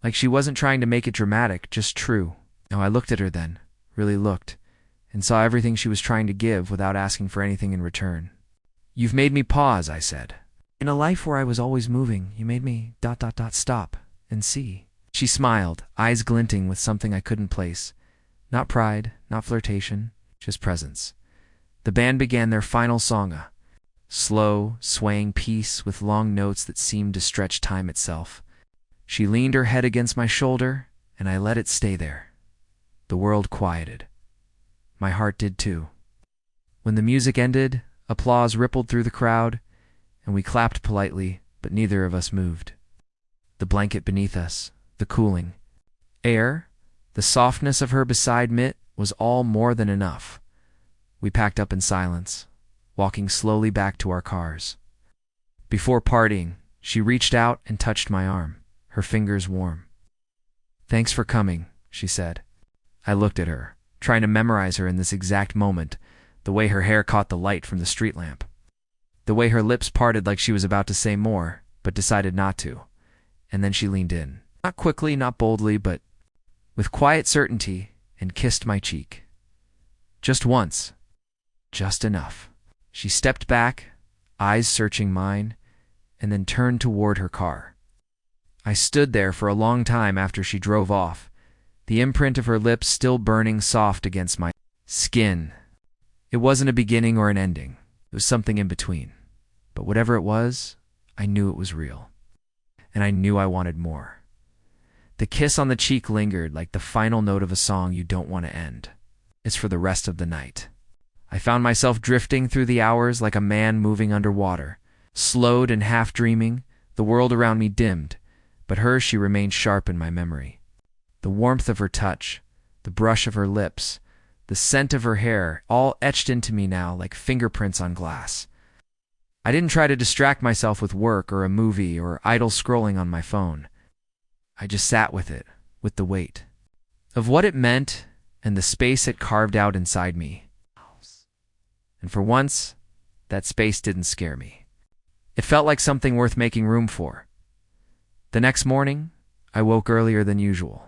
like she wasn't trying to make it dramatic, just true. I looked at her then, really looked, and saw everything she was trying to give without asking for anything in return. "You've made me pause," I said. "In a life where I was always moving, you made me ... stop and see." She smiled, eyes glinting with something I couldn't place. Not pride, not flirtation, just presence. The band began their final song, a slow, swaying piece with long notes that seemed to stretch time itself. She leaned her head against my shoulder, and I let it stay there. The world quieted. My heart did too. When the music ended, applause rippled through the crowd, and we clapped politely, but neither of us moved. The blanket beneath us, the cooling air, the softness of her beside Mitt was all more than enough. We packed up in silence, walking slowly back to our cars. Before parting, she reached out and touched my arm, her fingers warm. "Thanks for coming," she said. I looked at her, trying to memorize her in this exact moment, the way her hair caught the light from the street lamp, the way her lips parted like she was about to say more, but decided not to. And then she leaned in. Not quickly, not boldly, but with quiet certainty, and kissed my cheek. Just once. Just enough. She stepped back, eyes searching mine, and then turned toward her car. I stood there for a long time after she drove off, the imprint of her lips still burning soft against my skin. It wasn't a beginning or an ending. It was something in between. But whatever it was, I knew it was real. And I knew I wanted more. The kiss on the cheek lingered like the final note of a song you don't want to end. It's for the rest of the night. I found myself drifting through the hours like a man moving underwater, slowed and half dreaming. The world around me dimmed, but she remained sharp in my memory. The warmth of her touch, the brush of her lips, the scent of her hair, all etched into me now like fingerprints on glass. I didn't try to distract myself with work or a movie or idle scrolling on my phone. I just sat with it, with the weight of what it meant and the space it carved out inside me. And for once, that space didn't scare me. It felt like something worth making room for. The next morning, I woke earlier than usual.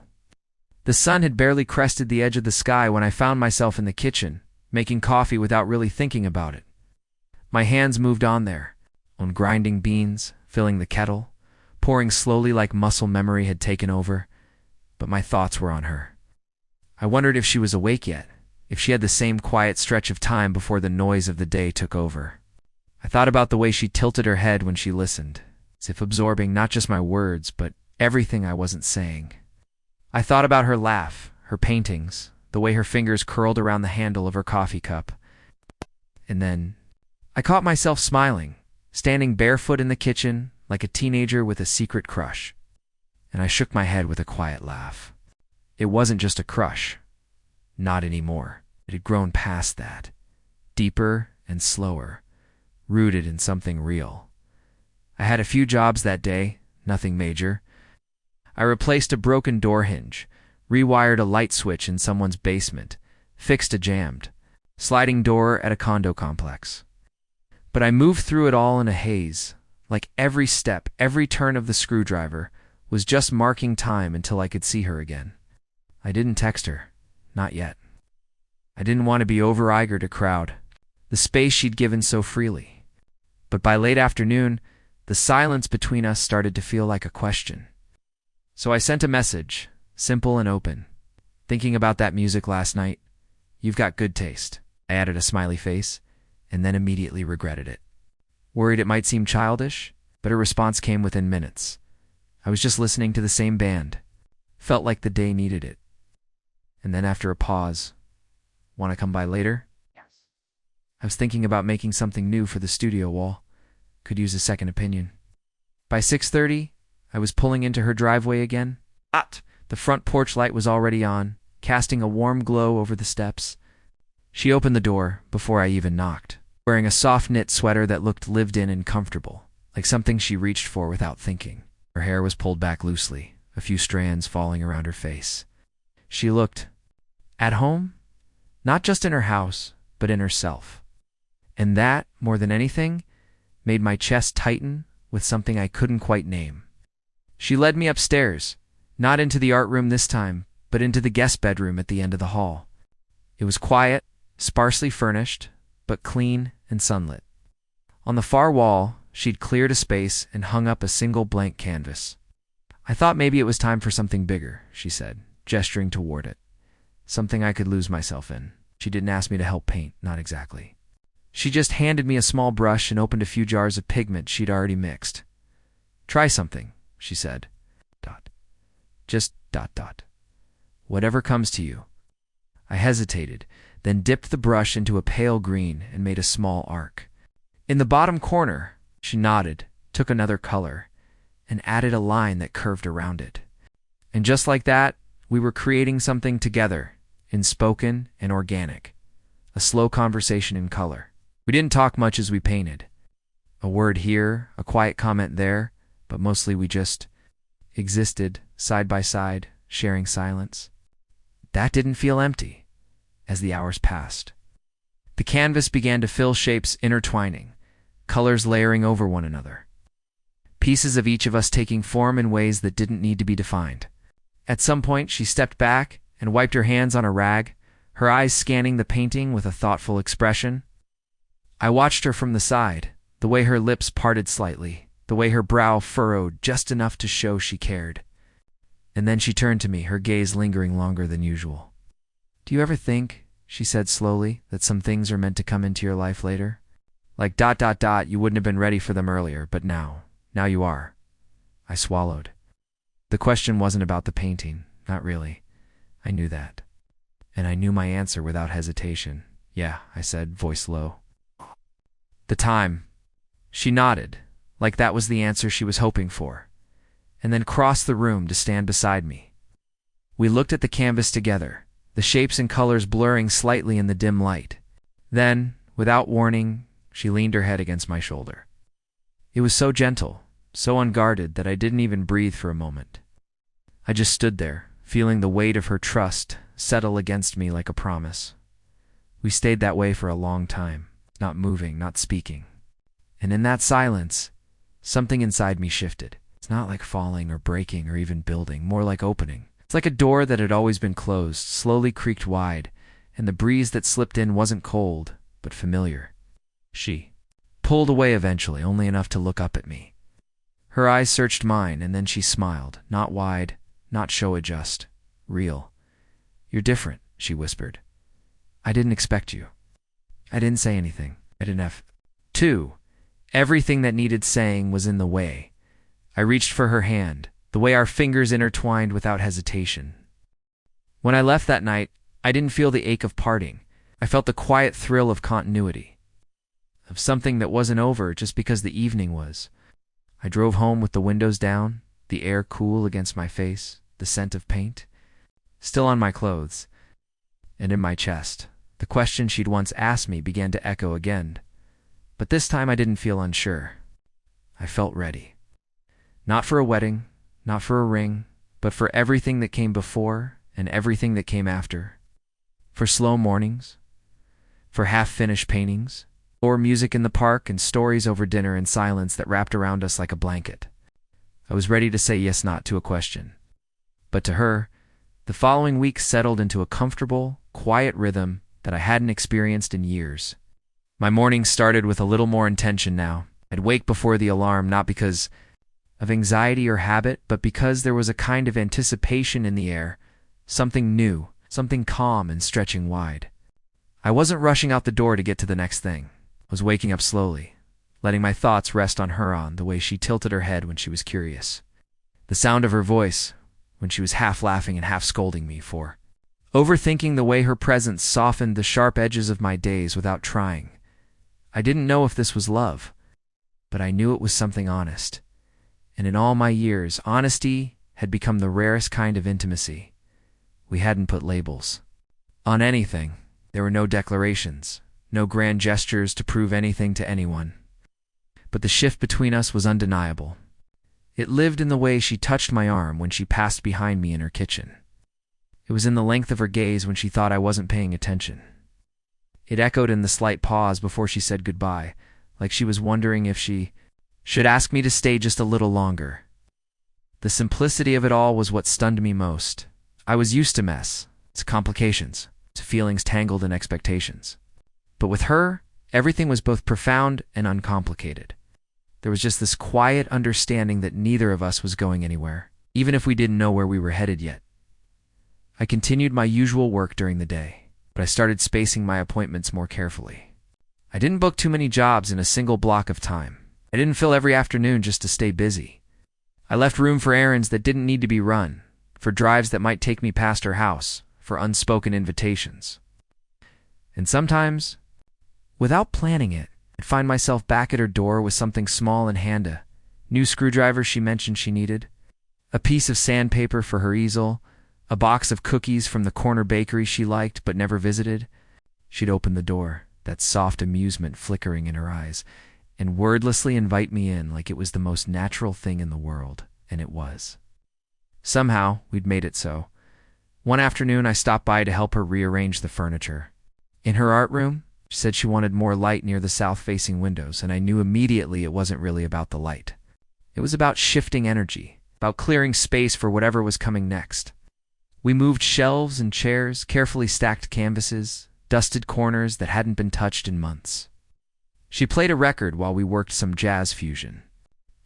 The sun had barely crested the edge of the sky when I found myself in the kitchen, making coffee without really thinking about it. My hands moved on grinding beans, filling the kettle, pouring slowly like muscle memory had taken over, but my thoughts were on her. I wondered if she was awake yet, if she had the same quiet stretch of time before the noise of the day took over. I thought about the way she tilted her head when she listened, as if absorbing not just my words, but everything I wasn't saying. I thought about her laugh, her paintings, the way her fingers curled around the handle of her coffee cup. And then I caught myself smiling, standing barefoot in the kitchen like a teenager with a secret crush. And I shook my head with a quiet laugh. It wasn't just a crush. Not anymore. It had grown past that. Deeper and slower. Rooted in something real. I had a few jobs that day, nothing major. I replaced a broken door hinge, rewired a light switch in someone's basement, fixed a jammed sliding door at a condo complex. But I moved through it all in a haze, like every step, every turn of the screwdriver was just marking time until I could see her again. I didn't text her, not yet. I didn't want to be over-eager to crowd the space she'd given so freely. But by late afternoon, the silence between us started to feel like a question. So I sent a message, simple and open. Thinking about that music last night? You've got good taste. I added a smiley face, and then immediately regretted it. Worried it might seem childish, but a response came within minutes. I was just listening to the same band. Felt like the day needed it. And then after a pause, want to come by later? Yes. I was thinking about making something new for the studio wall. Could use a second opinion. By 6:30, I was pulling into her driveway again. The front porch light was already on, casting a warm glow over the steps. She opened the door before I even knocked, wearing a soft knit sweater that looked lived in and comfortable, like something she reached for without thinking. Her hair was pulled back loosely, a few strands falling around her face. She looked at home, not just in her house, but in herself. And that, more than anything, made my chest tighten with something I couldn't quite name. She led me upstairs, not into the art room this time, but into the guest bedroom at the end of the hall. It was quiet, sparsely furnished, but clean and sunlit. On the far wall, she'd cleared a space and hung up a single blank canvas. I thought maybe it was time for something bigger, she said, gesturing toward it. Something I could lose myself in. She didn't ask me to help paint, not exactly. She just handed me a small brush and opened a few jars of pigment she'd already mixed. Try something, she said. Just ... Whatever comes to you. I hesitated, then dipped the brush into a pale green and made a small arc. In the bottom corner, she nodded, took another color, and added a line that curved around it. And just like that, we were creating something together, inspoken and organic. A slow conversation in color. We didn't talk much as we painted. A word here, a quiet comment there, but mostly we just existed, side by side, sharing silence. That didn't feel empty as the hours passed. The canvas began to fill shapes intertwining, colors layering over one another. Pieces of each of us taking form in ways that didn't need to be defined. At some point, she stepped back and wiped her hands on a rag, her eyes scanning the painting with a thoughtful expression. I watched her from the side, the way her lips parted slightly, the way her brow furrowed just enough to show she cared. And then she turned to me, her gaze lingering longer than usual. "Do you ever think," she said slowly, "that some things are meant to come into your life later? Like ... you wouldn't have been ready for them earlier, but now you are." I swallowed. The question wasn't about the painting, not really. I knew that. And I knew my answer without hesitation. "Yeah," I said, voice low. "The time." She nodded, like that was the answer she was hoping for, and then crossed the room to stand beside me. We looked at the canvas together, the shapes and colors blurring slightly in the dim light. Then, without warning, she leaned her head against my shoulder. It was so gentle, so unguarded that I didn't even breathe for a moment. I just stood there, feeling the weight of her trust settle against me like a promise. We stayed that way for a long time, not moving, not speaking. And in that silence, something inside me shifted. It's not like falling or breaking or even building, more like opening. It's like a door that had always been closed, slowly creaked wide, and the breeze that slipped in wasn't cold, but familiar. She pulled away eventually, only enough to look up at me. Her eyes searched mine, and then she smiled, not wide, not show-adjust, real. "You're different," she whispered. "I didn't expect you." I didn't say anything. I didn't have to. Everything that needed saying was in the way. I reached for her hand, the way our fingers intertwined without hesitation. When I left that night, I didn't feel the ache of parting. I felt the quiet thrill of continuity, of something that wasn't over just because the evening was. I drove home with the windows down, the air cool against my face, the scent of paint still on my clothes, and in my chest. The question she'd once asked me began to echo again, but this time I didn't feel unsure. I felt ready. Not for a wedding, not for a ring, but for everything that came before and everything that came after. For slow mornings, for half-finished paintings, or music in the park and stories over dinner in silence that wrapped around us like a blanket. I was ready to say yes not to a question. But to her, the following week settled into a comfortable, quiet rhythm that I hadn't experienced in years. My mornings started with a little more intention now. I'd wake before the alarm, not because of anxiety or habit, but because there was a kind of anticipation in the air, something new, something calm and stretching wide. I wasn't rushing out the door to get to the next thing. I was waking up slowly, letting my thoughts rest on her, the way she tilted her head when she was curious. The sound of her voice, when she was half laughing and half scolding me for overthinking, the way her presence softened the sharp edges of my days without trying. I didn't know if this was love, but I knew it was something honest. And in all my years, honesty had become the rarest kind of intimacy. We hadn't put labels on anything. There were no declarations, no grand gestures to prove anything to anyone. But the shift between us was undeniable. It lived in the way she touched my arm when she passed behind me in her kitchen. It was in the length of her gaze when she thought I wasn't paying attention. It echoed in the slight pause before she said goodbye, like she was wondering if she should ask me to stay just a little longer. The simplicity of it all was what stunned me most. I was used to mess, to complications, to feelings tangled in expectations. But with her, everything was both profound and uncomplicated. There was just this quiet understanding that neither of us was going anywhere, even if we didn't know where we were headed yet. I continued my usual work during the day, but I started spacing my appointments more carefully. I didn't book too many jobs in a single block of time. I didn't fill every afternoon just to stay busy. I left room for errands that didn't need to be run, for drives that might take me past her house, for unspoken invitations. And sometimes, without planning it, I'd find myself back at her door with something small in hand, a new screwdriver she mentioned she needed, a piece of sandpaper for her easel, a box of cookies from the corner bakery she liked but never visited. She'd open the door, that soft amusement flickering in her eyes, and wordlessly invite me in like it was the most natural thing in the world, and it was. Somehow, we'd made it so. One afternoon, I stopped by to help her rearrange the furniture. In her art room, she said she wanted more light near the south-facing windows, and I knew immediately it wasn't really about the light. It was about shifting energy, about clearing space for whatever was coming next. We moved shelves and chairs, carefully stacked canvases, dusted corners that hadn't been touched in months. She played a record while we worked some jazz fusion.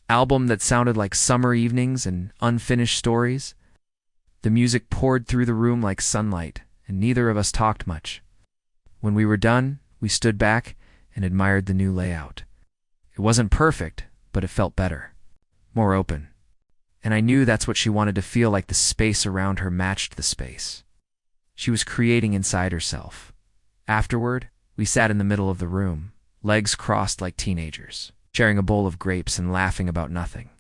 album that sounded like summer evenings and unfinished stories. The music poured through the room like sunlight, and neither of us talked much. When we were done, we stood back and admired the new layout. It wasn't perfect, but it felt better, more open. And I knew that's what she wanted to feel like. The space around her matched the space she was creating inside herself. Afterward, we sat in the middle of the room, legs crossed like teenagers, sharing a bowl of grapes and laughing about nothing.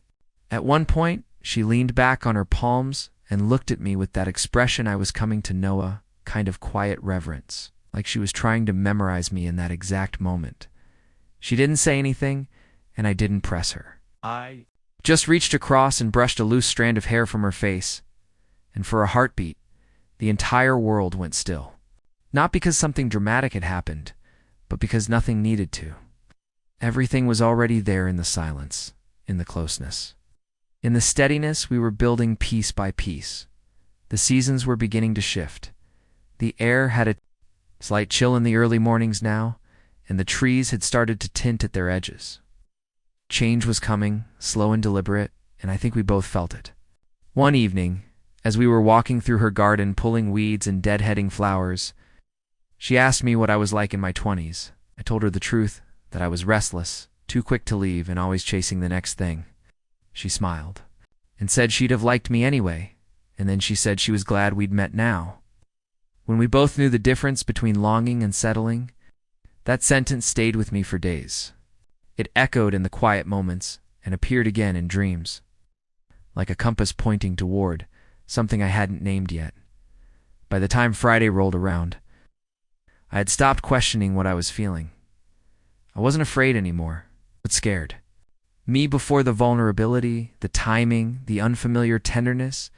At one point, she leaned back on her palms and looked at me with that expression I was coming to know, a kind of quiet reverence, like she was trying to memorize me in that exact moment. She didn't say anything, and I didn't press her. I just reached across and brushed a loose strand of hair from her face, and for a heartbeat, the entire world went still. Not because something dramatic had happened, but because nothing needed to. Everything was already there in the silence, in the closeness. In the steadiness, we were building piece by piece. The seasons were beginning to shift. The air had a slight chill in the early mornings now, and the trees had started to tint at their edges. Change was coming, slow and deliberate, and I think we both felt it. One evening, as we were walking through her garden pulling weeds and deadheading flowers, she asked me what I was like in my 20s. I told her the truth, that I was restless, too quick to leave, and always chasing the next thing. She smiled and said she'd have liked me anyway, and then she said she was glad we'd met now. When we both knew the difference between longing and settling, that sentence stayed with me for days. It echoed in the quiet moments and appeared again in dreams, like a compass pointing toward something I hadn't named yet. By the time Friday rolled around, I had stopped questioning what I was feeling. I wasn't afraid anymore, but scared. Me before the vulnerability, the timing, the unfamiliar tenderness,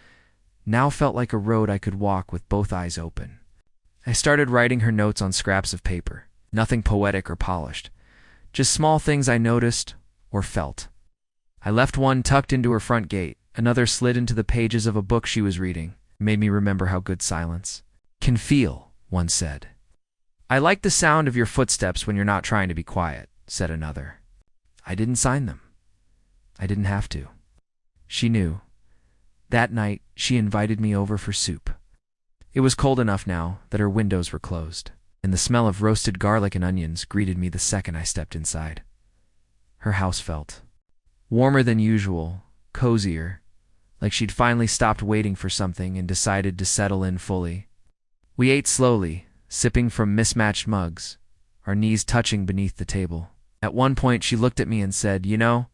now felt like a road I could walk with both eyes open. I started writing her notes on scraps of paper, nothing poetic or polished, just small things I noticed or felt. I left one tucked into her front gate, another slid into the pages of a book she was reading. It made me remember how good silence can feel, one said. I like the sound of your footsteps when you're not trying to be quiet, said another. I didn't sign them. I didn't have to. She knew. That night, she invited me over for soup. It was cold enough now that her windows were closed, and the smell of roasted garlic and onions greeted me the second I stepped inside. Her house felt warmer than usual, cozier, like she'd finally stopped waiting for something and decided to settle in fully. We ate slowly, sipping from mismatched mugs, our knees touching beneath the table. At one point, she looked at me and said, "You know,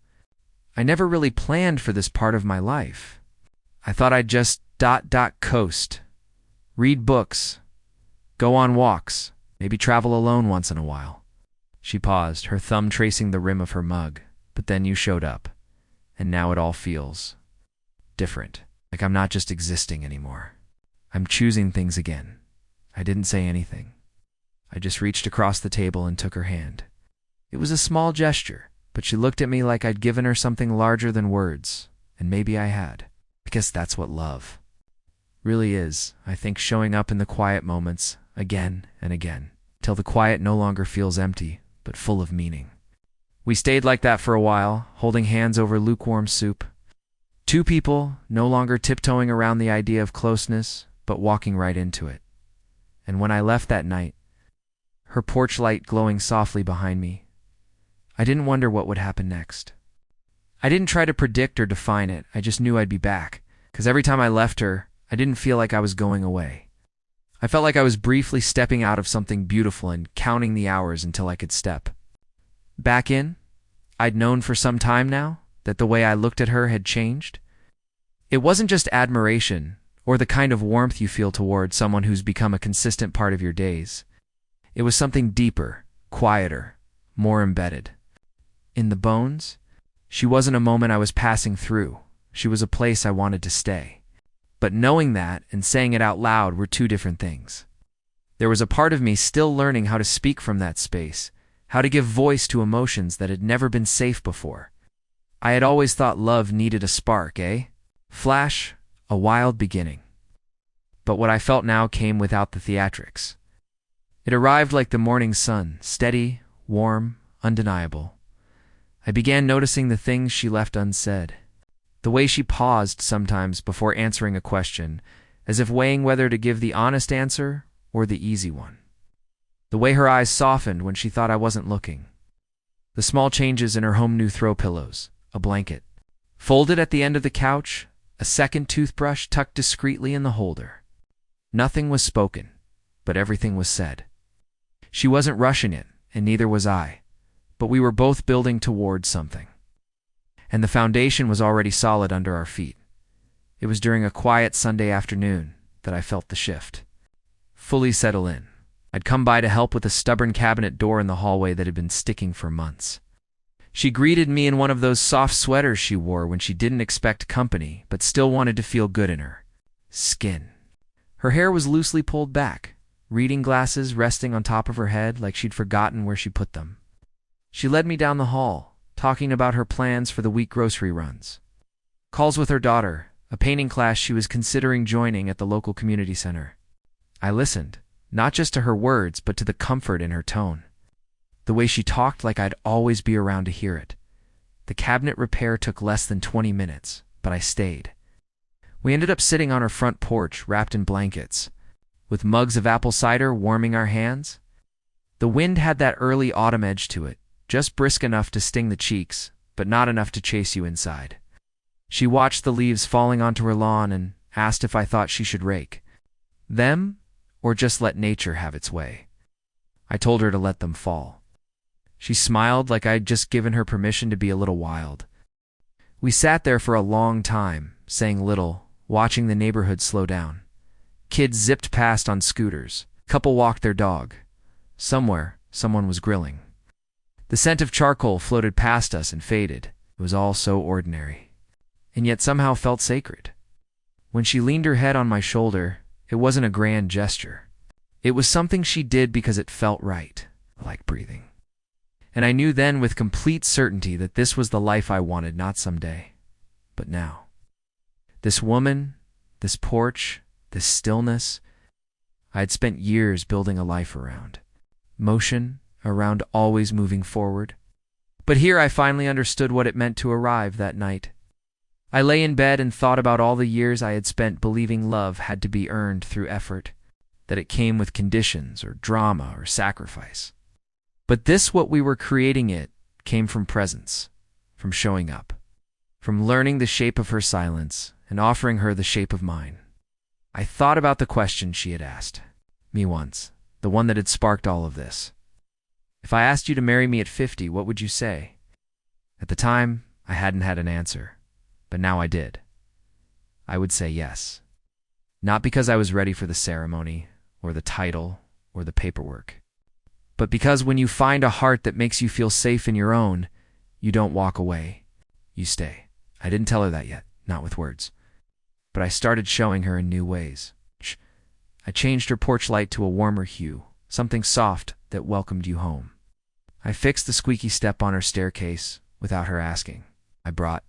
I never really planned for this part of my life. I thought I'd just coast, read books, go on walks, maybe travel alone once in a while." She paused, her thumb tracing the rim of her mug. But then you showed up, and now it all feels different. Like I'm not just existing anymore. I'm choosing things again. I didn't say anything. I just reached across the table and took her hand. It was a small gesture, but she looked at me like I'd given her something larger than words, and maybe I had. Because that's what love really is, I think, showing up in the quiet moments again and again, till the quiet no longer feels empty, but full of meaning. We stayed like that for a while, holding hands over lukewarm soup. Two people, no longer tiptoeing around the idea of closeness, but walking right into it. And when I left that night, her porch light glowing softly behind me, I didn't wonder what would happen next. I didn't try to predict or define it, I just knew I'd be back, because every time I left her, I didn't feel like I was going away. I felt like I was briefly stepping out of something beautiful and counting the hours until I could step back in. I'd known for some time now that the way I looked at her had changed. It wasn't just admiration or the kind of warmth you feel toward someone who's become a consistent part of your days. It was something deeper, quieter, more embedded. In the bones, she wasn't a moment I was passing through. She was a place I wanted to stay. But knowing that and saying it out loud were two different things. There was a part of me still learning how to speak from that space, how to give voice to emotions that had never been safe before. I had always thought love needed a spark, flash, a wild beginning. But what I felt now came without the theatrics. It arrived like the morning sun, steady, warm, undeniable. I began noticing the things she left unsaid. The way she paused sometimes before answering a question, as if weighing whether to give the honest answer or the easy one. The way her eyes softened when she thought I wasn't looking. The small changes in her home new throw pillows, a blanket folded at the end of the couch, a second toothbrush tucked discreetly in the holder. Nothing was spoken, but everything was said. She wasn't rushing it, and neither was I, but we were both building towards something. And the foundation was already solid under our feet. It was during a quiet Sunday afternoon that I felt the shift fully settle in. I'd come by to help with a stubborn cabinet door in the hallway that had been sticking for months. She greeted me in one of those soft sweaters she wore when she didn't expect company but still wanted to feel good in her skin. Her hair was loosely pulled back, reading glasses resting on top of her head like she'd forgotten where she put them. She led me down the hall, talking about her plans for the week grocery runs. Calls with her daughter, a painting class she was considering joining at the local community center. I listened, not just to her words, but to the comfort in her tone. The way she talked like I'd always be around to hear it. The cabinet repair took less than 20 minutes, but I stayed. We ended up sitting on her front porch, wrapped in blankets, with mugs of apple cider warming our hands. The wind had that early autumn edge to it, just brisk enough to sting the cheeks, but not enough to chase you inside. She watched the leaves falling onto her lawn and asked if I thought she should rake them or just let nature have its way. I told her to let them fall. She smiled like I'd just given her permission to be a little wild. We sat there for a long time, saying little, watching the neighborhood slow down. Kids zipped past on scooters. A couple walked their dog. Somewhere, someone was grilling. The scent of charcoal floated past us and faded. It was all so ordinary, and yet somehow felt sacred. When she leaned her head on my shoulder, it wasn't a grand gesture. It was something she did because it felt right, like breathing. And I knew then with complete certainty that this was the life I wanted, not someday, but now. This woman, this porch, this stillness, I had spent years building a life around. Motion, around always moving forward. But here I finally understood what it meant to arrive that night. I lay in bed and thought about all the years I had spent believing love had to be earned through effort, that it came with conditions or drama or sacrifice. But this, what we were creating it, came from presence, from showing up, from learning the shape of her silence and offering her the shape of mine. I thought about the question she had asked me once, the one that had sparked all of this. If I asked you to marry me at 50, what would you say? At the time, I hadn't had an answer, but now I did. I would say yes. Not because I was ready for the ceremony, or the title, or the paperwork, but because when you find a heart that makes you feel safe in your own, you don't walk away, you stay. I didn't tell her that yet, not with words, but I started showing her in new ways. I changed her porch light to a warmer hue, something soft that welcomed you home. I fixed the squeaky step on her staircase without her asking. I brought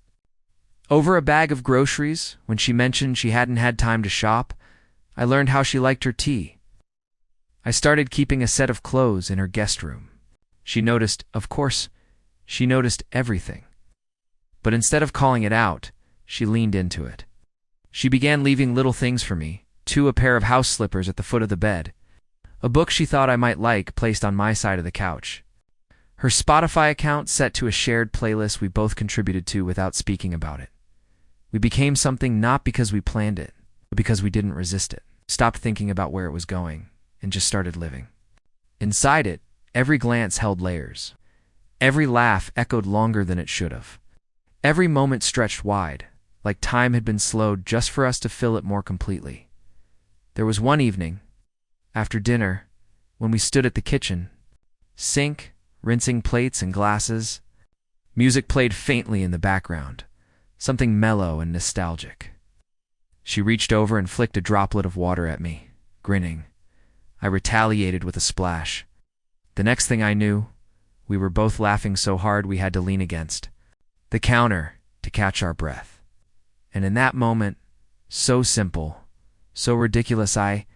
over a bag of groceries. When she mentioned she hadn't had time to shop, I learned how she liked her tea. I started keeping a set of clothes in her guest room. She noticed, of course, she noticed everything. But instead of calling it out, she leaned into it. She began leaving little things for me, a pair of house slippers at the foot of the bed, a book she thought I might like placed on my side of the couch, her Spotify account set to a shared playlist we both contributed to without speaking about it. We became something not because we planned it, but because we didn't resist it, stopped thinking about where it was going, and just started living. Inside it, every glance held layers. Every laugh echoed longer than it should have. Every moment stretched wide, like time had been slowed just for us to fill it more completely. There was one evening, after dinner, when we stood at the kitchen sink, rinsing plates and glasses. Music played faintly in the background, something mellow and nostalgic. She reached over and flicked a droplet of water at me, grinning. I retaliated with a splash. The next thing I knew, we were both laughing so hard we had to lean against the counter to catch our breath. And in that moment, so simple, so ridiculous, I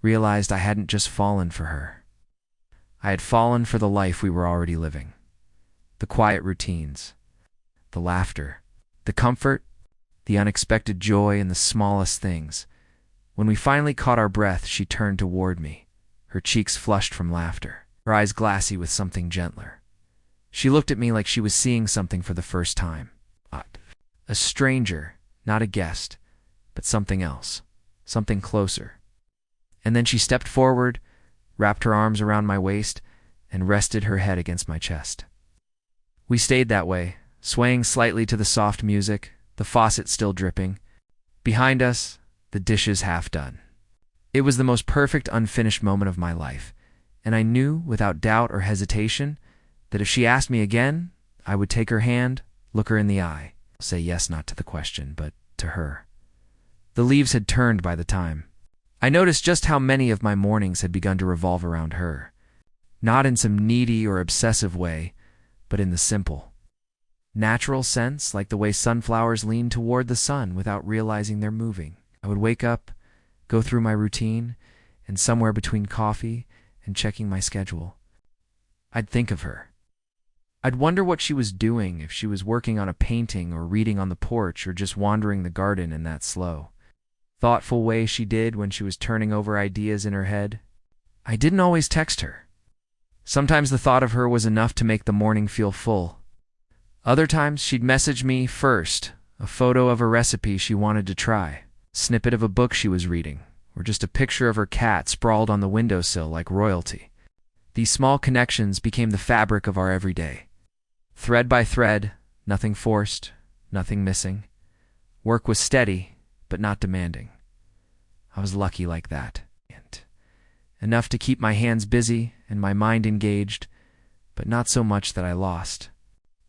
realized I hadn't just fallen for her. I had fallen for the life we were already living. the quiet routines, the laughter, the comfort, the unexpected joy in the smallest things. When we finally caught our breath, she turned toward me, her cheeks flushed from laughter, her eyes glassy with something gentler. She looked at me like she was seeing something for the first time. A stranger, not a guest, but something else, something closer. And then she stepped forward, wrapped her arms around my waist, and rested her head against my chest. We stayed that way, swaying slightly to the soft music, the faucet still dripping. Behind us, the dishes half done. It was the most perfect unfinished moment of my life, and I knew, without doubt or hesitation, that if she asked me again, I would take her hand, look her in the eye, say yes not to the question, but to her. The leaves had turned by the time. I noticed just how many of my mornings had begun to revolve around her, not in some needy or obsessive way, but in the simple, natural sense, like the way sunflowers lean toward the sun without realizing they're moving. I would wake up, go through my routine, and somewhere between coffee and checking my schedule, I'd think of her. I'd wonder what she was doing, if she was working on a painting or reading on the porch or just wandering the garden in that slow, thoughtful way she did when she was turning over ideas in her head. I didn't always text her. Sometimes the thought of her was enough to make the morning feel full. Other times she'd message me first, a photo of a recipe she wanted to try, snippet of a book she was reading, or just a picture of her cat sprawled on the windowsill like royalty. These small connections became the fabric of our everyday. Thread by thread, nothing forced, nothing missing. Work was steady, but not demanding. I was lucky like that. Enough to keep my hands busy and my mind engaged, but not so much that I lost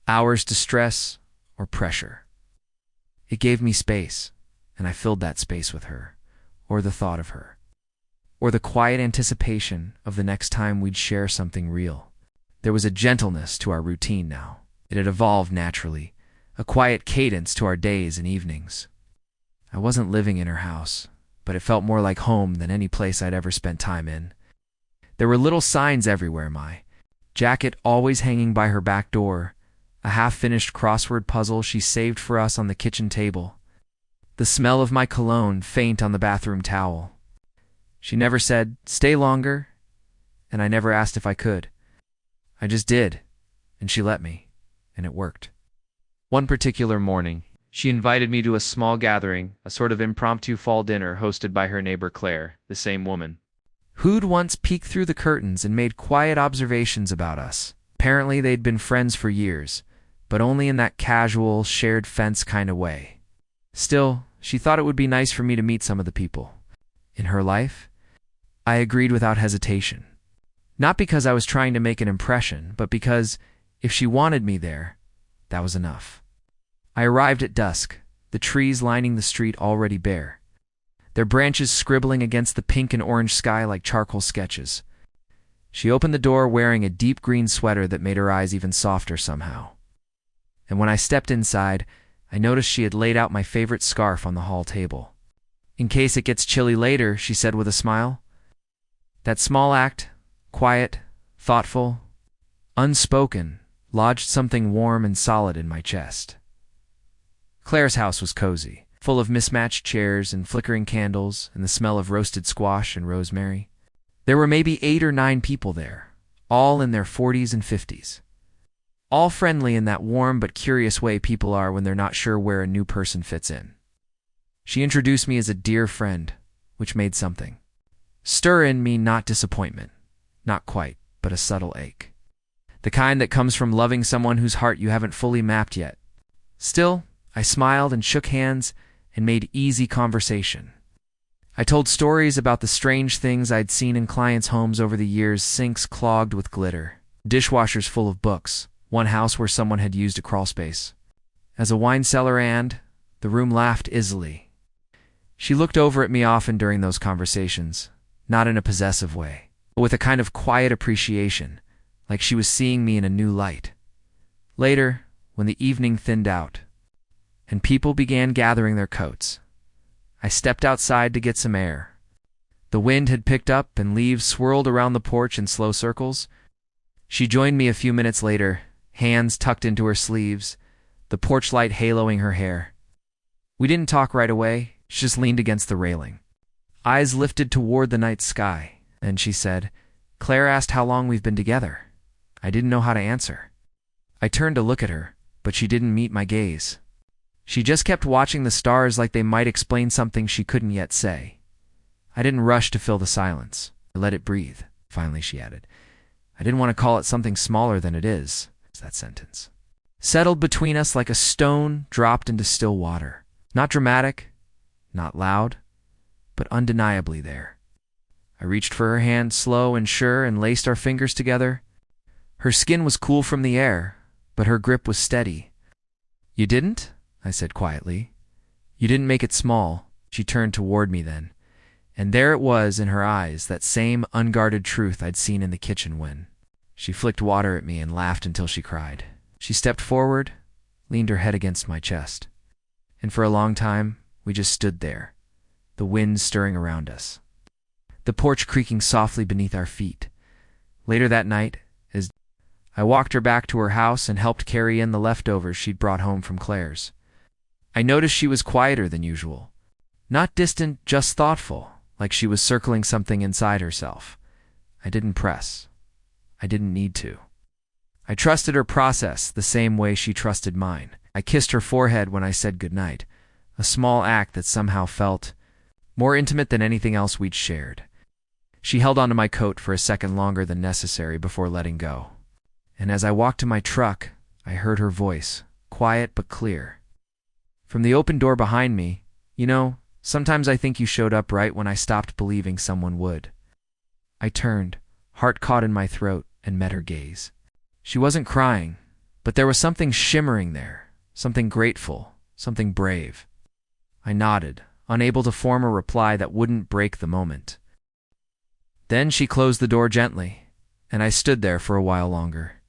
hours to stress or pressure. It gave me space, and I filled that space with her, or the thought of her, or the quiet anticipation of the next time we'd share something real. There was a gentleness to our routine now. It had evolved naturally, a quiet cadence to our days and evenings. I wasn't living in her house, but it felt more like home than any place I'd ever spent time in. There were little signs everywhere, my jacket always hanging by her back door, a half-finished crossword puzzle she saved for us on the kitchen table, the smell of my cologne faint on the bathroom towel. She never said, "Stay longer," and I never asked if I could. I just did, and she let me, and it worked. One particular morning, she invited me to a small gathering, a sort of impromptu fall dinner hosted by her neighbor Claire, the same woman who'd once peeked through the curtains and made quiet observations about us. Apparently they'd been friends for years, but only in that casual, shared fence kind of way. Still, she thought it would be nice for me to meet some of the people in her life. I agreed without hesitation. Not because I was trying to make an impression, but because, if she wanted me there, that was enough. I arrived at dusk, the trees lining the street already bare, their branches scribbling against the pink and orange sky like charcoal sketches. She opened the door wearing a deep green sweater that made her eyes even softer somehow. And when I stepped inside, I noticed she had laid out my favorite scarf on the hall table. "In case it gets chilly later," she said with a smile. That small act, quiet, thoughtful, unspoken, lodged something warm and solid in my chest. Claire's house was cozy, full of mismatched chairs and flickering candles and the smell of roasted squash and rosemary. There were maybe 8 or 9 people there, all in their 40s and 50s. All friendly in that warm but curious way people are when they're not sure where a new person fits in. She introduced me as a dear friend, which made something stir in me, not disappointment, not quite, but a subtle ache. The kind that comes from loving someone whose heart you haven't fully mapped yet. Still, I smiled and shook hands and made easy conversation. I told stories about the strange things I'd seen in clients' homes over the years: sinks clogged with glitter, dishwashers full of books, one house where someone had used a crawlspace. As a wine cellar, and the room laughed easily. She looked over at me often during those conversations, not in a possessive way, but with a kind of quiet appreciation, like she was seeing me in a new light. Later, when the evening thinned out, and people began gathering their coats, I stepped outside to get some air. The wind had picked up and leaves swirled around the porch in slow circles. She joined me a few minutes later, hands tucked into her sleeves, the porch light haloing her hair. We didn't talk right away. She just leaned against the railing, eyes lifted toward the night sky. Then she said, "Claire asked how long we've been together." I didn't know how to answer. I turned to look at her, but she didn't meet my gaze. She just kept watching the stars like they might explain something she couldn't yet say. I didn't rush to fill the silence. I let it breathe. Finally, she added, "I didn't want to call it something smaller than it is." That sentence settled between us like a stone dropped into still water. Not dramatic, not loud, but undeniably there. I reached for her hand, slow and sure, and laced our fingers together. Her skin was cool from the air, but her grip was steady. "You didn't?" I said quietly. "You didn't make it small." She turned toward me then, and there it was in her eyes, that same unguarded truth I'd seen in the kitchen when. She flicked water at me and laughed until she cried. She stepped forward, leaned her head against my chest, and for a long time we just stood there, the wind stirring around us, the porch creaking softly beneath our feet. Later that night, as I walked her back to her house and helped carry in the leftovers she'd brought home from Claire's, I noticed she was quieter than usual. Not distant, just thoughtful, like she was circling something inside herself. I didn't press. I didn't need to. I trusted her process the same way she trusted mine. I kissed her forehead when I said goodnight, a small act that somehow felt more intimate than anything else we'd shared. She held onto my coat for a second longer than necessary before letting go. And as I walked to my truck, I heard her voice, quiet but clear. From the open door behind me, "You know, sometimes I think you showed up right when I stopped believing someone would." I turned, heart caught in my throat, and met her gaze. She wasn't crying, but there was something shimmering there, something grateful, something brave. I nodded, unable to form a reply that wouldn't break the moment. Then she closed the door gently, and I stood there for a while longer,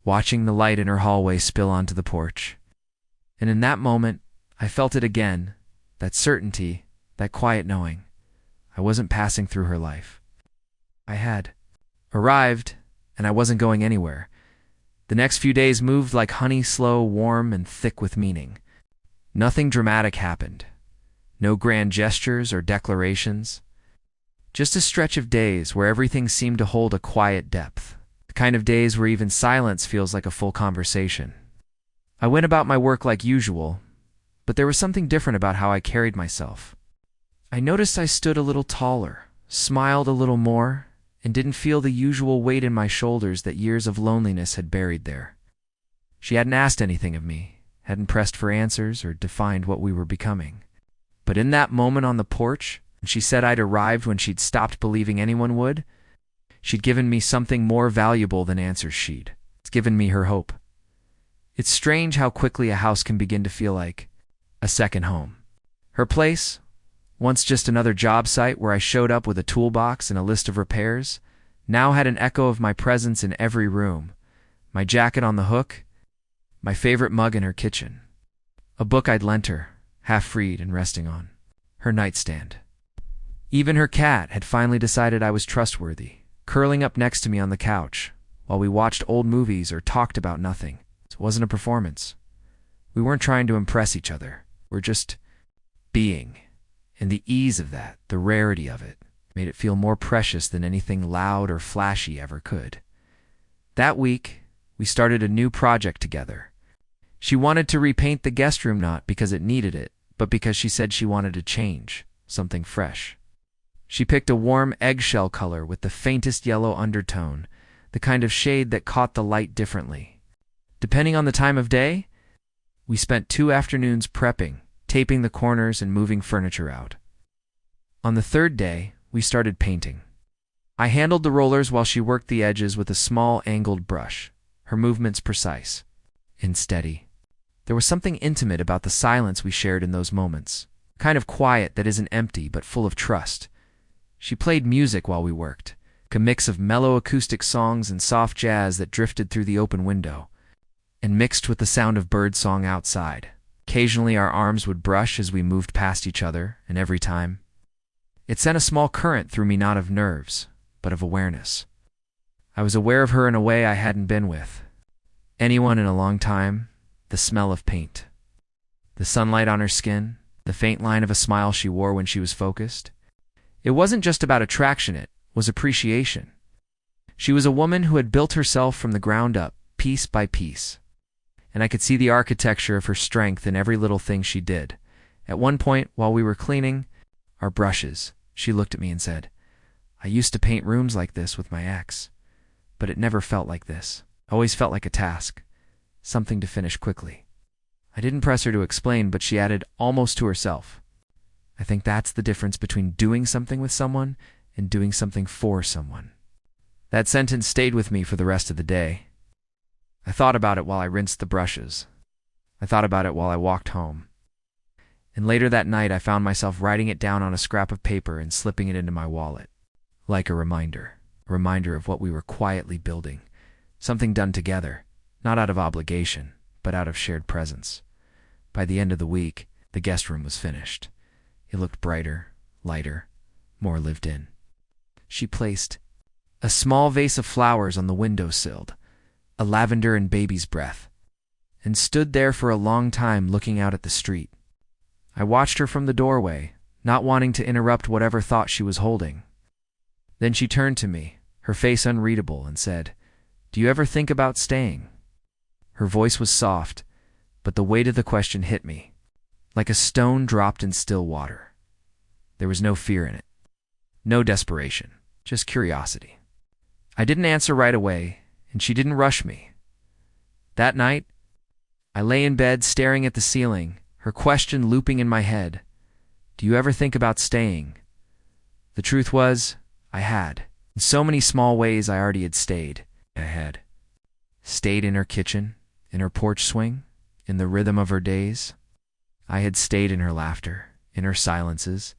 watching the light in her hallway spill onto the porch. And in that moment, I felt it again, that certainty, that quiet knowing. I wasn't passing through her life. I had arrived, and I wasn't going anywhere. The next few days moved like honey, slow, warm, and thick with meaning. Nothing dramatic happened. No grand gestures or declarations. Just a stretch of days where everything seemed to hold a quiet depth. The kind of days where even silence feels like a full conversation. I went about my work like usual, but there was something different about how I carried myself. I noticed I stood a little taller, smiled a little more, and didn't feel the usual weight in my shoulders that years of loneliness had buried there. She hadn't asked anything of me, hadn't pressed for answers or defined what we were becoming. But in that moment on the porch, when she said I'd arrived when she'd stopped believing anyone would, she'd given me something more valuable than answers she'd. It's given me her hope. It's strange how quickly a house can begin to feel like a second home. Her place, once just another job site where I showed up with a toolbox and a list of repairs, now had an echo of my presence in every room. My jacket on the hook, my favorite mug in her kitchen, a book I'd lent her, half freed and resting on her nightstand. Even her cat had finally decided I was trustworthy, curling up next to me on the couch while we watched old movies or talked about nothing. It wasn't a performance. We weren't trying to impress each other. We're just being. And the ease of that, the rarity of it, made it feel more precious than anything loud or flashy ever could. That week, we started a new project together. She wanted to repaint the guest room not because it needed it, but because she said she wanted to change, something fresh. She picked a warm eggshell color with the faintest yellow undertone, the kind of shade that caught the light differently. Depending on the time of day, we spent 2 afternoons prepping, taping the corners and moving furniture out. On the 3rd day, we started painting. I handled the rollers while she worked the edges with a small angled brush, her movements precise and steady. There was something intimate about the silence we shared in those moments, kind of quiet that isn't empty but full of trust. She played music while we worked, a mix of mellow acoustic songs and soft jazz that drifted through the open window, and mixed with the sound of birdsong outside. Occasionally our arms would brush as we moved past each other, and every time, it sent a small current through me, not of nerves, but of awareness. I was aware of her in a way I hadn't been with. anyone in a long time, the smell of paint. The sunlight on her skin, the faint line of a smile she wore when she was focused. It wasn't just about attraction, it was appreciation. She was a woman who had built herself from the ground up, piece by piece. And I could see the architecture of her strength in every little thing she did. At one point, while we were cleaning our brushes, she looked at me and said, "I used to paint rooms like this with my ex, but it never felt like this. It always felt like a task, something to finish quickly." I didn't press her to explain, but she added, almost to herself, "I think that's the difference between doing something with someone and doing something for someone." That sentence stayed with me for the rest of the day. I thought about it while I rinsed the brushes. I thought about it while I walked home. And later that night, I found myself writing it down on a scrap of paper and slipping it into my wallet. Like a reminder of what we were quietly building. Something done together, not out of obligation, but out of shared presence. By the end of the week, the guest room was finished. It looked brighter, lighter, more lived in. She placed a small vase of flowers on the windowsill, a lavender and baby's breath, and stood there for a long time looking out at the street. I watched her from the doorway, not wanting to interrupt whatever thought she was holding. Then she turned to me, her face unreadable, and said, "Do you ever think about staying?" Her voice was soft, but the weight of the question hit me, like a stone dropped in still water. There was no fear in it, no desperation, just curiosity. I didn't answer right away, and she didn't rush me. That night, I lay in bed staring at the ceiling, her question looping in my head. "Do you ever think about staying?" The truth was, I had. In so many small ways I already had stayed. I had stayed in her kitchen, in her porch swing, in the rhythm of her days. I had stayed in her laughter, in her silences,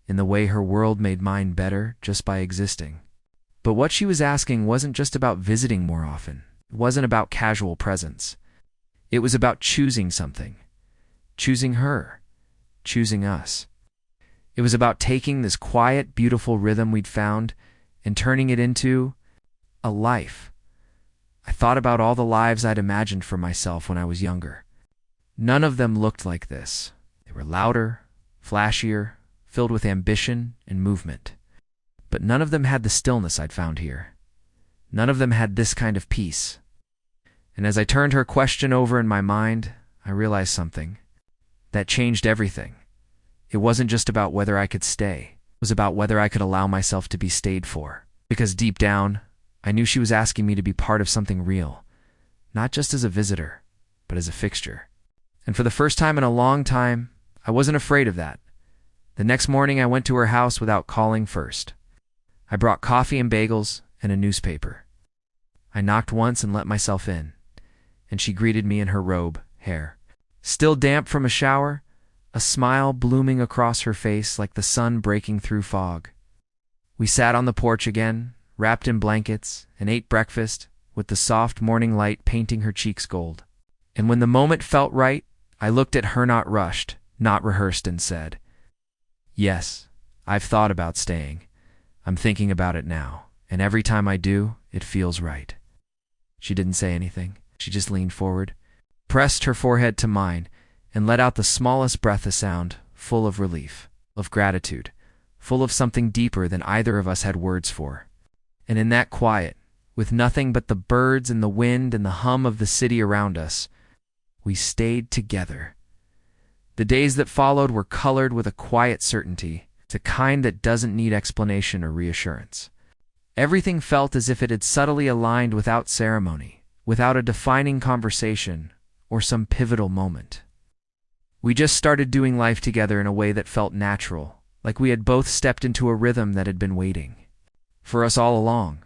in the way her world made mine better just by existing. But what she was asking wasn't just about visiting more often. It wasn't about casual presence. It was about choosing something. Choosing her. Choosing us. It was about taking this quiet, beautiful rhythm we'd found and turning it into a life. I thought about all the lives I'd imagined for myself when I was younger. None of them looked like this. They were louder, flashier, filled with ambition and movement. But none of them had the stillness I'd found here. None of them had this kind of peace. And as I turned her question over in my mind, I realized something. That changed everything. It wasn't just about whether I could stay. It was about whether I could allow myself to be stayed for. Because deep down, I knew she was asking me to be part of something real. Not just as a visitor, but as a fixture. And for the first time in a long time, I wasn't afraid of that. The next morning, I went to her house without calling first. I brought coffee and bagels and a newspaper. I knocked once and let myself in, and she greeted me in her robe, hair still damp from a shower, a smile blooming across her face like the sun breaking through fog. We sat on the porch again, wrapped in blankets, and ate breakfast, with the soft morning light painting her cheeks gold. And when the moment felt right, I looked at her, not rushed, not rehearsed, and said, "Yes, I've thought about staying. I'm thinking about it now, and every time I do, it feels right." She didn't say anything. She just leaned forward, pressed her forehead to mine, and let out the smallest breath, a sound full of relief, of gratitude, full of something deeper than either of us had words for. And in that quiet, with nothing but the birds and the wind and the hum of the city around us, we stayed together. The days that followed were colored with a quiet certainty, the kind that doesn't need explanation or reassurance. Everything felt as if it had subtly aligned without ceremony, without a defining conversation or some pivotal moment. We just started doing life together in a way that felt natural, like we had both stepped into a rhythm that had been waiting for us all along.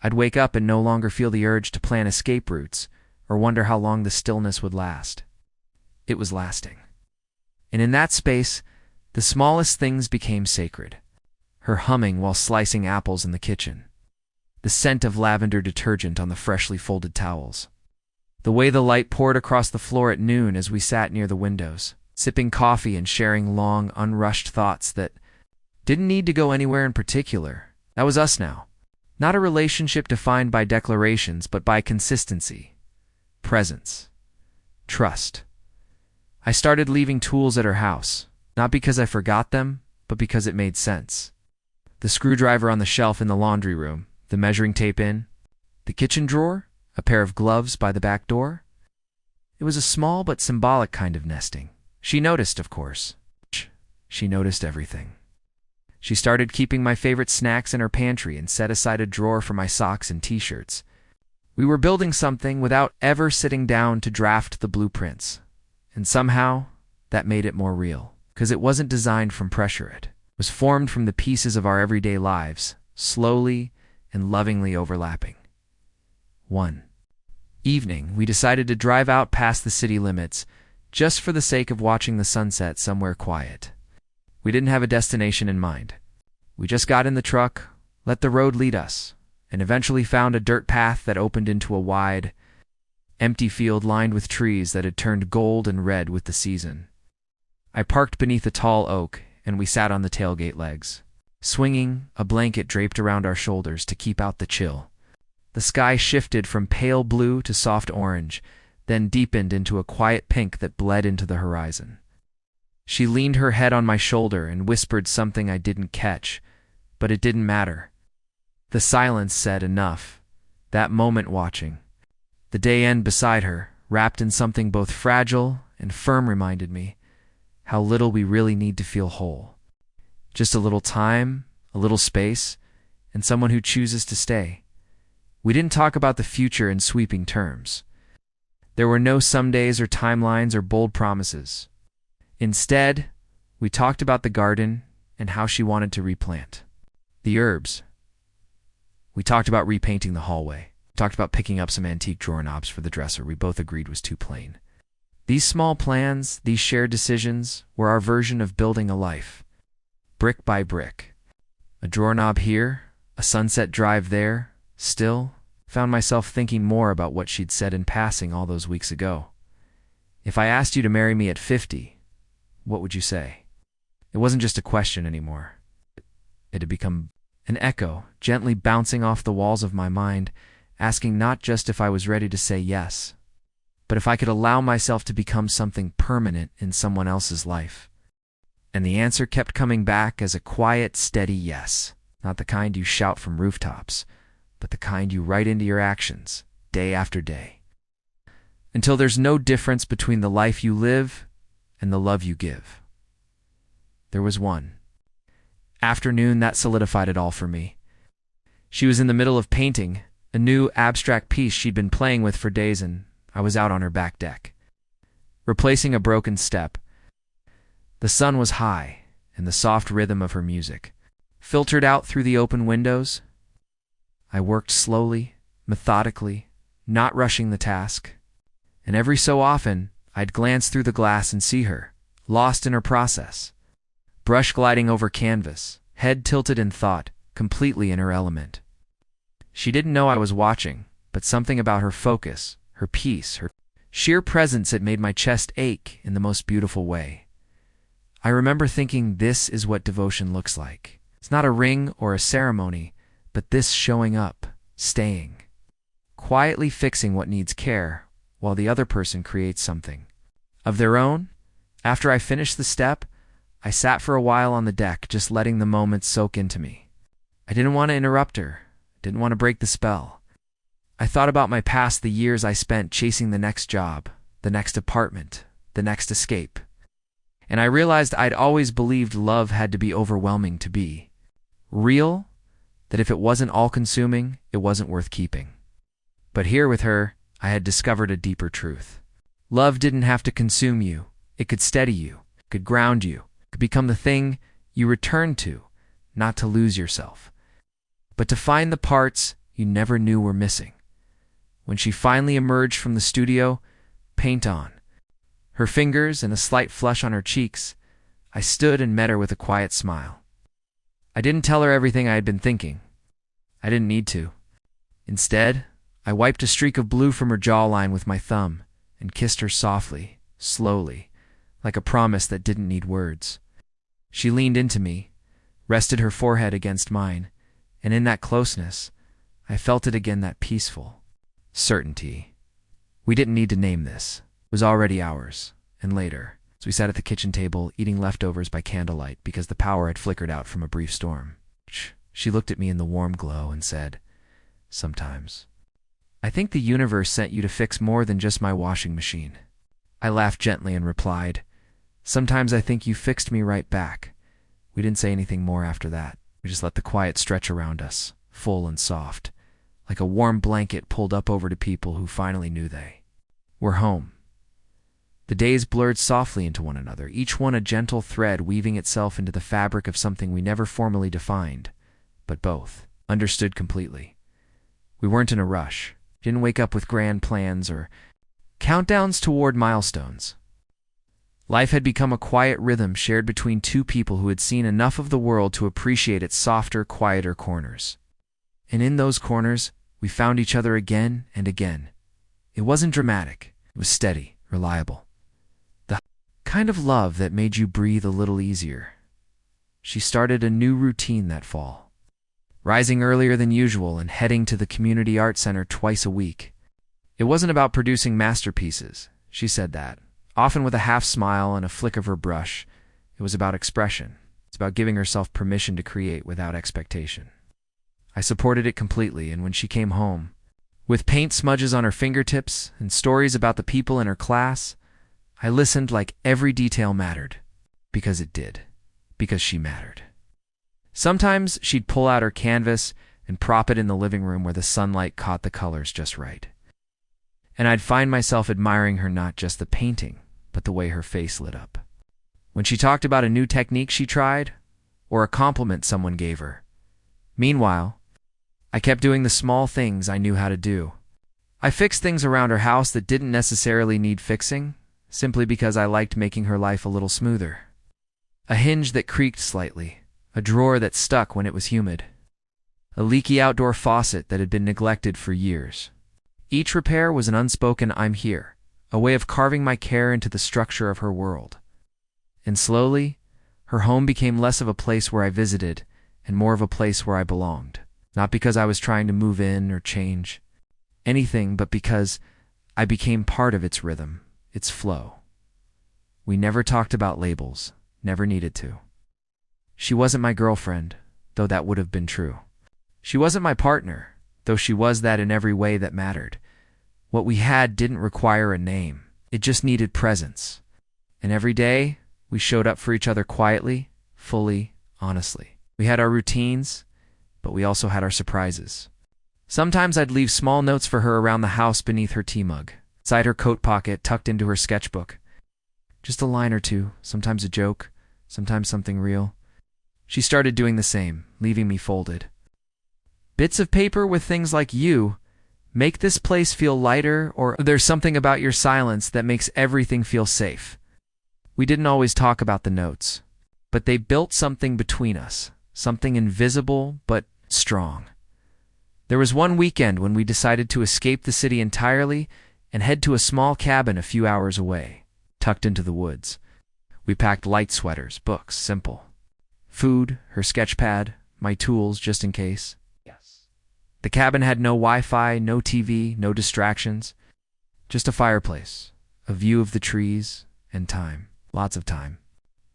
I'd wake up and no longer feel the urge to plan escape routes or wonder how long the stillness would last. It was lasting. And in that space, the smallest things became sacred. Her humming while slicing apples in the kitchen. The scent of lavender detergent on the freshly folded towels. The way the light poured across the floor at noon as we sat near the windows, sipping coffee and sharing long, unrushed thoughts that didn't need to go anywhere in particular. That was us now. Not a relationship defined by declarations, but by consistency. presence, trust. I started leaving tools at her house, not because I forgot them, but because it made sense. The screwdriver on the shelf in the laundry room, the measuring tape in, the kitchen drawer, a pair of gloves by the back door. It was a small but symbolic kind of nesting. She noticed, of course. She noticed everything. She started keeping my favorite snacks in her pantry and set aside a drawer for my socks and t-shirts. We were building something without ever sitting down to draft the blueprints. And somehow, that made it more real, because it wasn't designed from pressure. It was formed from the pieces of our everyday lives, slowly and lovingly overlapping. One evening, we decided to drive out past the city limits, just for the sake of watching the sunset somewhere quiet. We didn't have a destination in mind. We just got in the truck, let the road lead us, and eventually found a dirt path that opened into a wide, empty field lined with trees that had turned gold and red with the season. I parked beneath a tall oak, and we sat on the tailgate legs, swinging a blanket draped around our shoulders to keep out the chill. The sky shifted from pale blue to soft orange, then deepened into a quiet pink that bled into the horizon. She leaned her head on my shoulder and whispered something I didn't catch, but it didn't matter. The silence said enough. That moment watching, the day end beside her, wrapped in something both fragile and firm, reminded me how little we really need to feel whole. Just a little time, a little space, and someone who chooses to stay. We didn't talk about the future in sweeping terms. There were no somedays or timelines or bold promises. Instead, we talked about the garden and how she wanted to replant the herbs. We talked about repainting the hallway. We talked about picking up some antique drawer knobs for the dresser we both agreed was too plain. These small plans, these shared decisions, were our version of building a life, brick by brick. A drawer knob here, a sunset drive there. Still, found myself thinking more about what she'd said in passing all those weeks ago. If I asked you to marry me at 50, what would you say? It wasn't just a question anymore. It had become an echo, gently bouncing off the walls of my mind, asking not just if I was ready to say yes, but if I could allow myself to become something permanent in someone else's life. And the answer kept coming back as a quiet, steady yes, not the kind you shout from rooftops, but the kind you write into your actions, day after day. Until there's no difference between the life you live and the love you give. There was one afternoon that solidified it all for me. She was in the middle of painting a new abstract piece she'd been playing with for days, and I was out on her back deck, replacing a broken step. The sun was high, and the soft rhythm of her music filtered out through the open windows. I worked slowly, methodically, not rushing the task, and every so often I'd glance through the glass and see her, lost in her process, brush gliding over canvas, head tilted in thought, completely in her element. She didn't know I was watching, but something about her focus, her peace, her sheer presence, it made my chest ache in the most beautiful way. I remember thinking, this is what devotion looks like. It's not a ring or a ceremony, but this showing up, staying, quietly fixing what needs care while the other person creates something of their own. After I finished the step, I sat for a while on the deck, just letting the moment soak into me. I didn't want to interrupt her, didn't want to break the spell. I thought about my past, the years I spent chasing the next job, the next apartment, the next escape. And I realized I'd always believed love had to be overwhelming to be real, that if it wasn't all-consuming, it wasn't worth keeping. But here with her, I had discovered a deeper truth. Love didn't have to consume you. It could steady you, could ground you, could become the thing you returned to, not to lose yourself, but to find the parts you never knew were missing. When she finally emerged from the studio, paint on, her fingers and a slight flush on her cheeks, I stood and met her with a quiet smile. I didn't tell her everything I had been thinking. I didn't need to. Instead, I wiped a streak of blue from her jawline with my thumb and kissed her softly, slowly, like a promise that didn't need words. She leaned into me, rested her forehead against mine, and in that closeness, I felt it again, that peaceful certainty. We didn't need to name this. It was already ours. And later, as we sat at the kitchen table eating leftovers by candlelight because the power had flickered out from a brief storm, she looked at me in the warm glow and said, "Sometimes I think the universe sent you to fix more than just my washing machine." I laughed gently and replied, "Sometimes I think you fixed me right back." We didn't say anything more after that. We just let the quiet stretch around us, full and soft, like a warm blanket pulled up over to people who finally knew they were home. The days blurred softly into one another, each one a gentle thread weaving itself into the fabric of something we never formally defined, but both understood completely. We weren't in a rush, didn't wake up with grand plans or countdowns toward milestones. Life had become a quiet rhythm shared between two people who had seen enough of the world to appreciate its softer, quieter corners. And in those corners, we found each other again and again. It wasn't dramatic. It was steady, reliable. The kind of love that made you breathe a little easier. She started a new routine that fall, rising earlier than usual and heading to the community art center twice a week. It wasn't about producing masterpieces. She said that, often with a half smile and a flick of her brush. It was about expression. It's about giving herself permission to create without expectation. I supported it completely, and when she came home, with paint smudges on her fingertips and stories about the people in her class, I listened like every detail mattered. Because it did. Because she mattered. Sometimes she'd pull out her canvas and prop it in the living room where the sunlight caught the colors just right. And I'd find myself admiring her not just the painting, but the way her face lit up. When she talked about a new technique she tried, or a compliment someone gave her. Meanwhile, I kept doing the small things I knew how to do. I fixed things around her house that didn't necessarily need fixing, simply because I liked making her life a little smoother. A hinge that creaked slightly, a drawer that stuck when it was humid, a leaky outdoor faucet that had been neglected for years. Each repair was an unspoken "I'm here," a way of carving my care into the structure of her world. And slowly, her home became less of a place where I visited and more of a place where I belonged. Not because I was trying to move in or change anything, but because I became part of its rhythm, its flow. We never talked about labels, never needed to. She wasn't my girlfriend, though that would have been true. She wasn't my partner, though she was that in every way that mattered. What we had didn't require a name. It just needed presence. And every day, we showed up for each other quietly, fully, honestly. We had our routines, but we also had our surprises. Sometimes I'd leave small notes for her around the house beneath her tea mug, inside her coat pocket tucked into her sketchbook. Just a line or two, sometimes a joke, sometimes something real. She started doing the same, leaving me folded. Bits of paper with things like "you make this place feel lighter," or "there's something about your silence that makes everything feel safe." We didn't always talk about the notes, but they built something between us, something invisible but strong. There was one weekend when we decided to escape the city entirely and head to a small cabin a few hours away, tucked into the woods. We packed light sweaters, books, simple. Food, her sketch pad, my tools just in case. The cabin had no Wi-Fi, no TV, no distractions. Just a fireplace, a view of the trees, and time. Lots of time.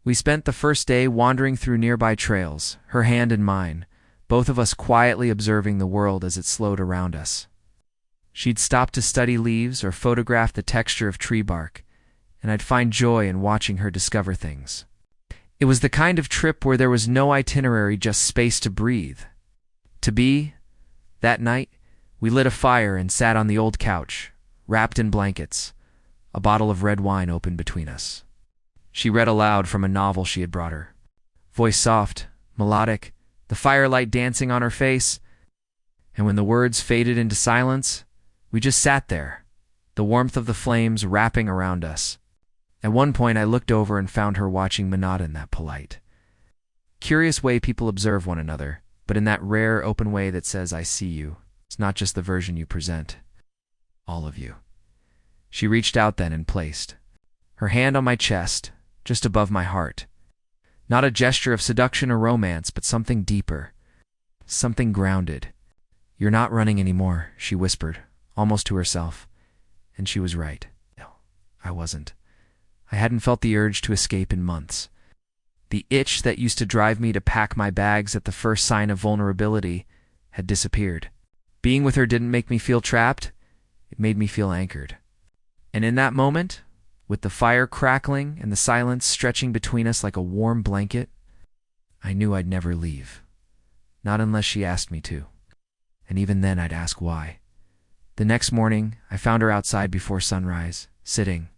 We spent the first day wandering through nearby trails, her hand in mine, both of us quietly observing the world as it slowed around us. She'd stop to study leaves or photograph the texture of tree bark, and I'd find joy in watching her discover things. It was the kind of trip where there was no itinerary, just space to breathe. That night, we lit a fire and sat on the old couch, wrapped in blankets, a bottle of red wine open between us. She read aloud from a novel she had brought her. Voice soft, melodic, the firelight dancing on her face. And when the words faded into silence, we just sat there, the warmth of the flames wrapping around us. At one point I looked over and found her watching Manada in that polite, curious way people observe one another, but in that rare, open way that says, "I see you. It's not just the version you present. All of you." She reached out then and placed her hand on my chest, just above my heart. Not a gesture of seduction or romance, but something deeper, something grounded. "You're not running anymore," she whispered, almost to herself. And she was right. No, I wasn't. I hadn't felt the urge to escape in months. The itch that used to drive me to pack my bags at the first sign of vulnerability had disappeared. Being with her didn't make me feel trapped, it made me feel anchored. And in that moment, with the fire crackling and the silence stretching between us like a warm blanket, I knew I'd never leave. Not unless she asked me to. And even then I'd ask why. The next morning, I found her outside before sunrise, sitting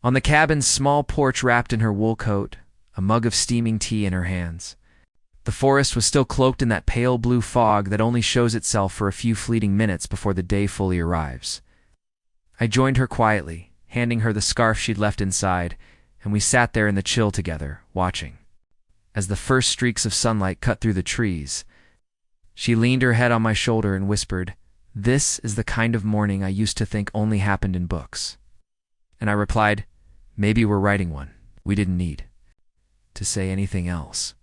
on the cabin's small porch wrapped in her wool coat, a mug of steaming tea in her hands. The forest was still cloaked in that pale blue fog that only shows itself for a few fleeting minutes before the day fully arrives. I joined her quietly, handing her the scarf she'd left inside, and we sat there in the chill together, watching. As the first streaks of sunlight cut through the trees, she leaned her head on my shoulder and whispered, "This is the kind of morning I used to think only happened in books." And I replied, "Maybe we're writing one." We didn't need to say anything else.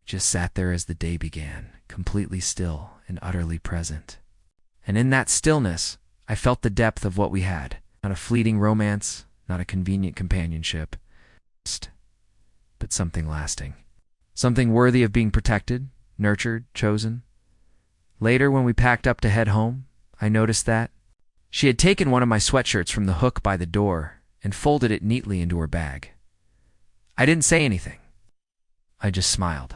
Just sat there as the day began, completely still and utterly present. And in that stillness, I felt the depth of what we had. Not a fleeting romance, not a convenient companionship, but something lasting. Something worthy of being protected, nurtured, chosen. Later, when we packed up to head home, I noticed that she had taken one of my sweatshirts from the hook by the door and folded it neatly into her bag. I didn't say anything. I just smiled.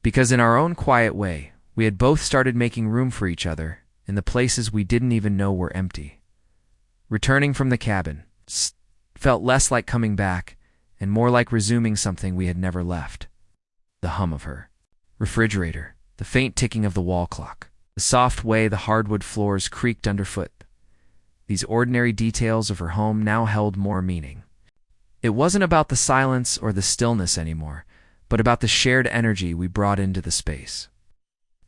Because in our own quiet way, we had both started making room for each other in the places we didn't even know were empty. Returning from the cabin felt less like coming back and more like resuming something we had never left. The hum of her refrigerator, the faint ticking of the wall clock, the soft way the hardwood floors creaked underfoot. These ordinary details of her home now held more meaning. It wasn't about the silence or the stillness anymore, but about the shared energy we brought into the space.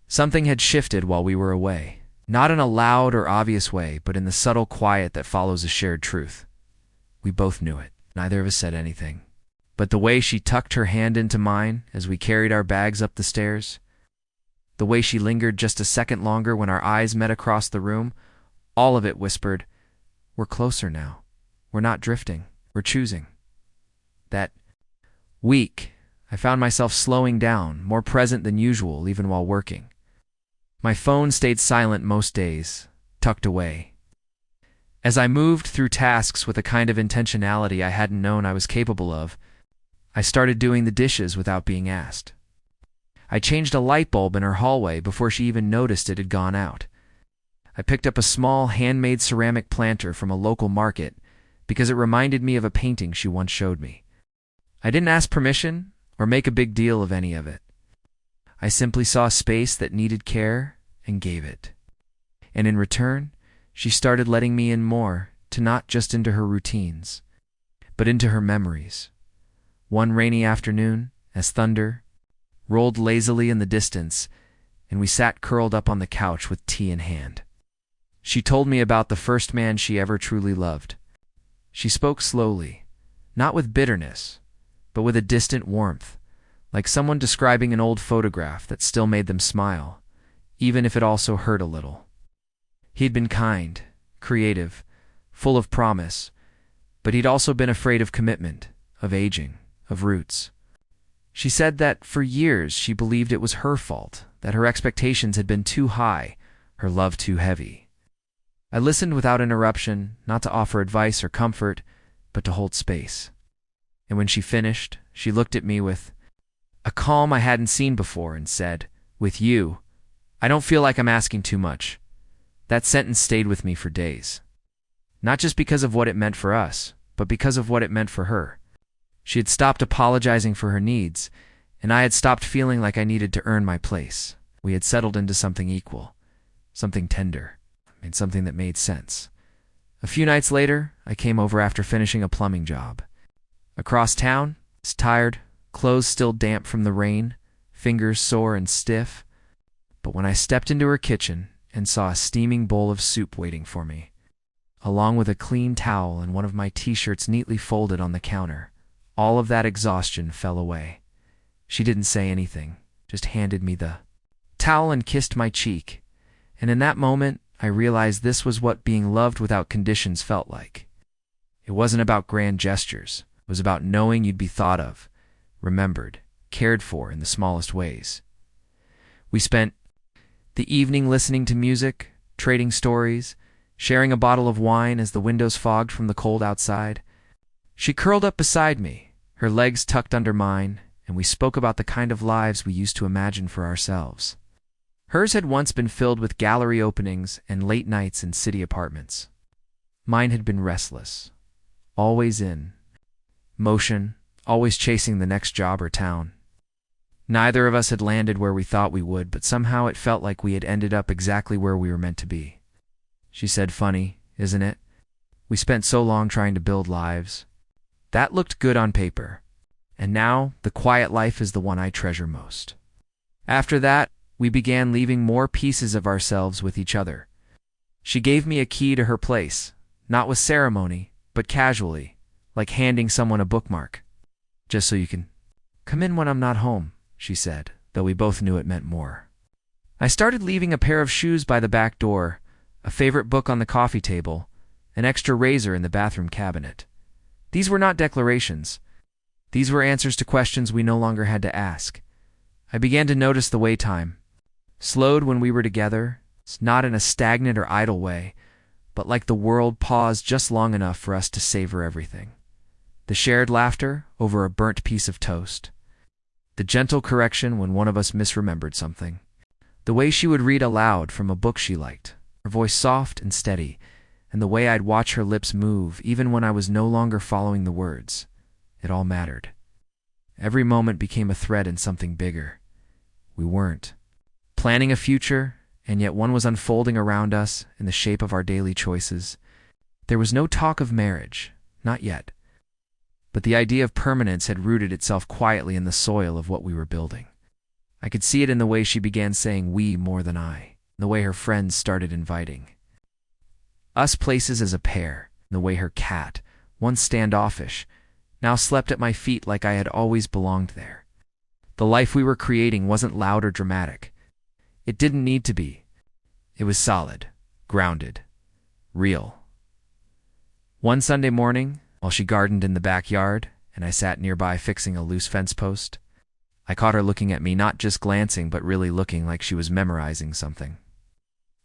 Something had shifted while we were away, not in a loud or obvious way, but in the subtle quiet that follows a shared truth. We both knew it. Neither of us said anything. But the way she tucked her hand into mine as we carried our bags up the stairs, the way she lingered just a second longer when our eyes met across the room, all of it whispered, "We're closer now. We're not drifting. We're choosing." That week, I found myself slowing down, more present than usual even while working. My phone stayed silent most days, tucked away. As I moved through tasks with a kind of intentionality I hadn't known I was capable of, I started doing the dishes without being asked. I changed a light bulb in her hallway before she even noticed it had gone out. I picked up a small handmade ceramic planter from a local market because it reminded me of a painting she once showed me. I didn't ask permission or make a big deal of any of it. I simply saw a space that needed care and gave it. And in return, she started letting me in more, to not just into her routines, but into her memories. One rainy afternoon, as thunder rolled lazily in the distance, and we sat curled up on the couch with tea in hand, she told me about the first man she ever truly loved. She spoke slowly, not with bitterness, but with a distant warmth, like someone describing an old photograph that still made them smile, even if it also hurt a little. He'd been kind, creative, full of promise, but he'd also been afraid of commitment, of aging, of roots. She said that for years she believed it was her fault, that her expectations had been too high, her love too heavy. I listened without interruption, not to offer advice or comfort, but to hold space. And when she finished, she looked at me with a calm I hadn't seen before and said, "With you, I don't feel like I'm asking too much." That sentence stayed with me for days. Not just because of what it meant for us, but because of what it meant for her. She had stopped apologizing for her needs, and I had stopped feeling like I needed to earn my place. We had settled into something equal, something tender, and something that made sense. A few nights later, I came over after finishing a plumbing job. Across town, I was tired, clothes still damp from the rain, fingers sore and stiff. But when I stepped into her kitchen and saw a steaming bowl of soup waiting for me, along with a clean towel and one of my t-shirts neatly folded on the counter, all of that exhaustion fell away. She didn't say anything, just handed me the towel and kissed my cheek, and in that moment, I realized this was what being loved without conditions felt like. It wasn't about grand gestures. It was about knowing you'd be thought of, remembered, cared for in the smallest ways. We spent the evening listening to music, trading stories, sharing a bottle of wine as the windows fogged from the cold outside. She curled up beside me, her legs tucked under mine, and we spoke about the kind of lives we used to imagine for ourselves. Hers had once been filled with gallery openings and late nights in city apartments. Mine had been restless, always in motion, always chasing the next job or town. Neither of us had landed where we thought we would, but somehow it felt like we had ended up exactly where we were meant to be. She said, "Funny, isn't it? We spent so long trying to build lives. That looked good on paper. And now, the quiet life is the one I treasure most." After that, we began leaving more pieces of ourselves with each other. She gave me a key to her place, not with ceremony, but casually, like handing someone a bookmark. "Just so you can come in when I'm not home," she said, though we both knew it meant more. I started leaving a pair of shoes by the back door, a favorite book on the coffee table, an extra razor in the bathroom cabinet. These were not declarations. These were answers to questions we no longer had to ask. I began to notice the way time slowed when we were together, not in a stagnant or idle way, but like the world paused just long enough for us to savor everything. The shared laughter over a burnt piece of toast. The gentle correction when one of us misremembered something. The way she would read aloud from a book she liked, her voice soft and steady, and the way I'd watch her lips move even when I was no longer following the words. It all mattered. Every moment became a thread in something bigger. We weren't planning a future, and yet one was unfolding around us in the shape of our daily choices. There was no talk of marriage, not yet, but the idea of permanence had rooted itself quietly in the soil of what we were building. I could see it in the way she began saying "we" more than I, the way her friends started inviting us places as a pair, the way her cat, once standoffish, now slept at my feet like I had always belonged there. The life we were creating wasn't loud or dramatic. It didn't need to be. It was solid, grounded, real. One Sunday morning, while she gardened in the backyard and I sat nearby fixing a loose fence post, I caught her looking at me, not just glancing but really looking like she was memorizing something.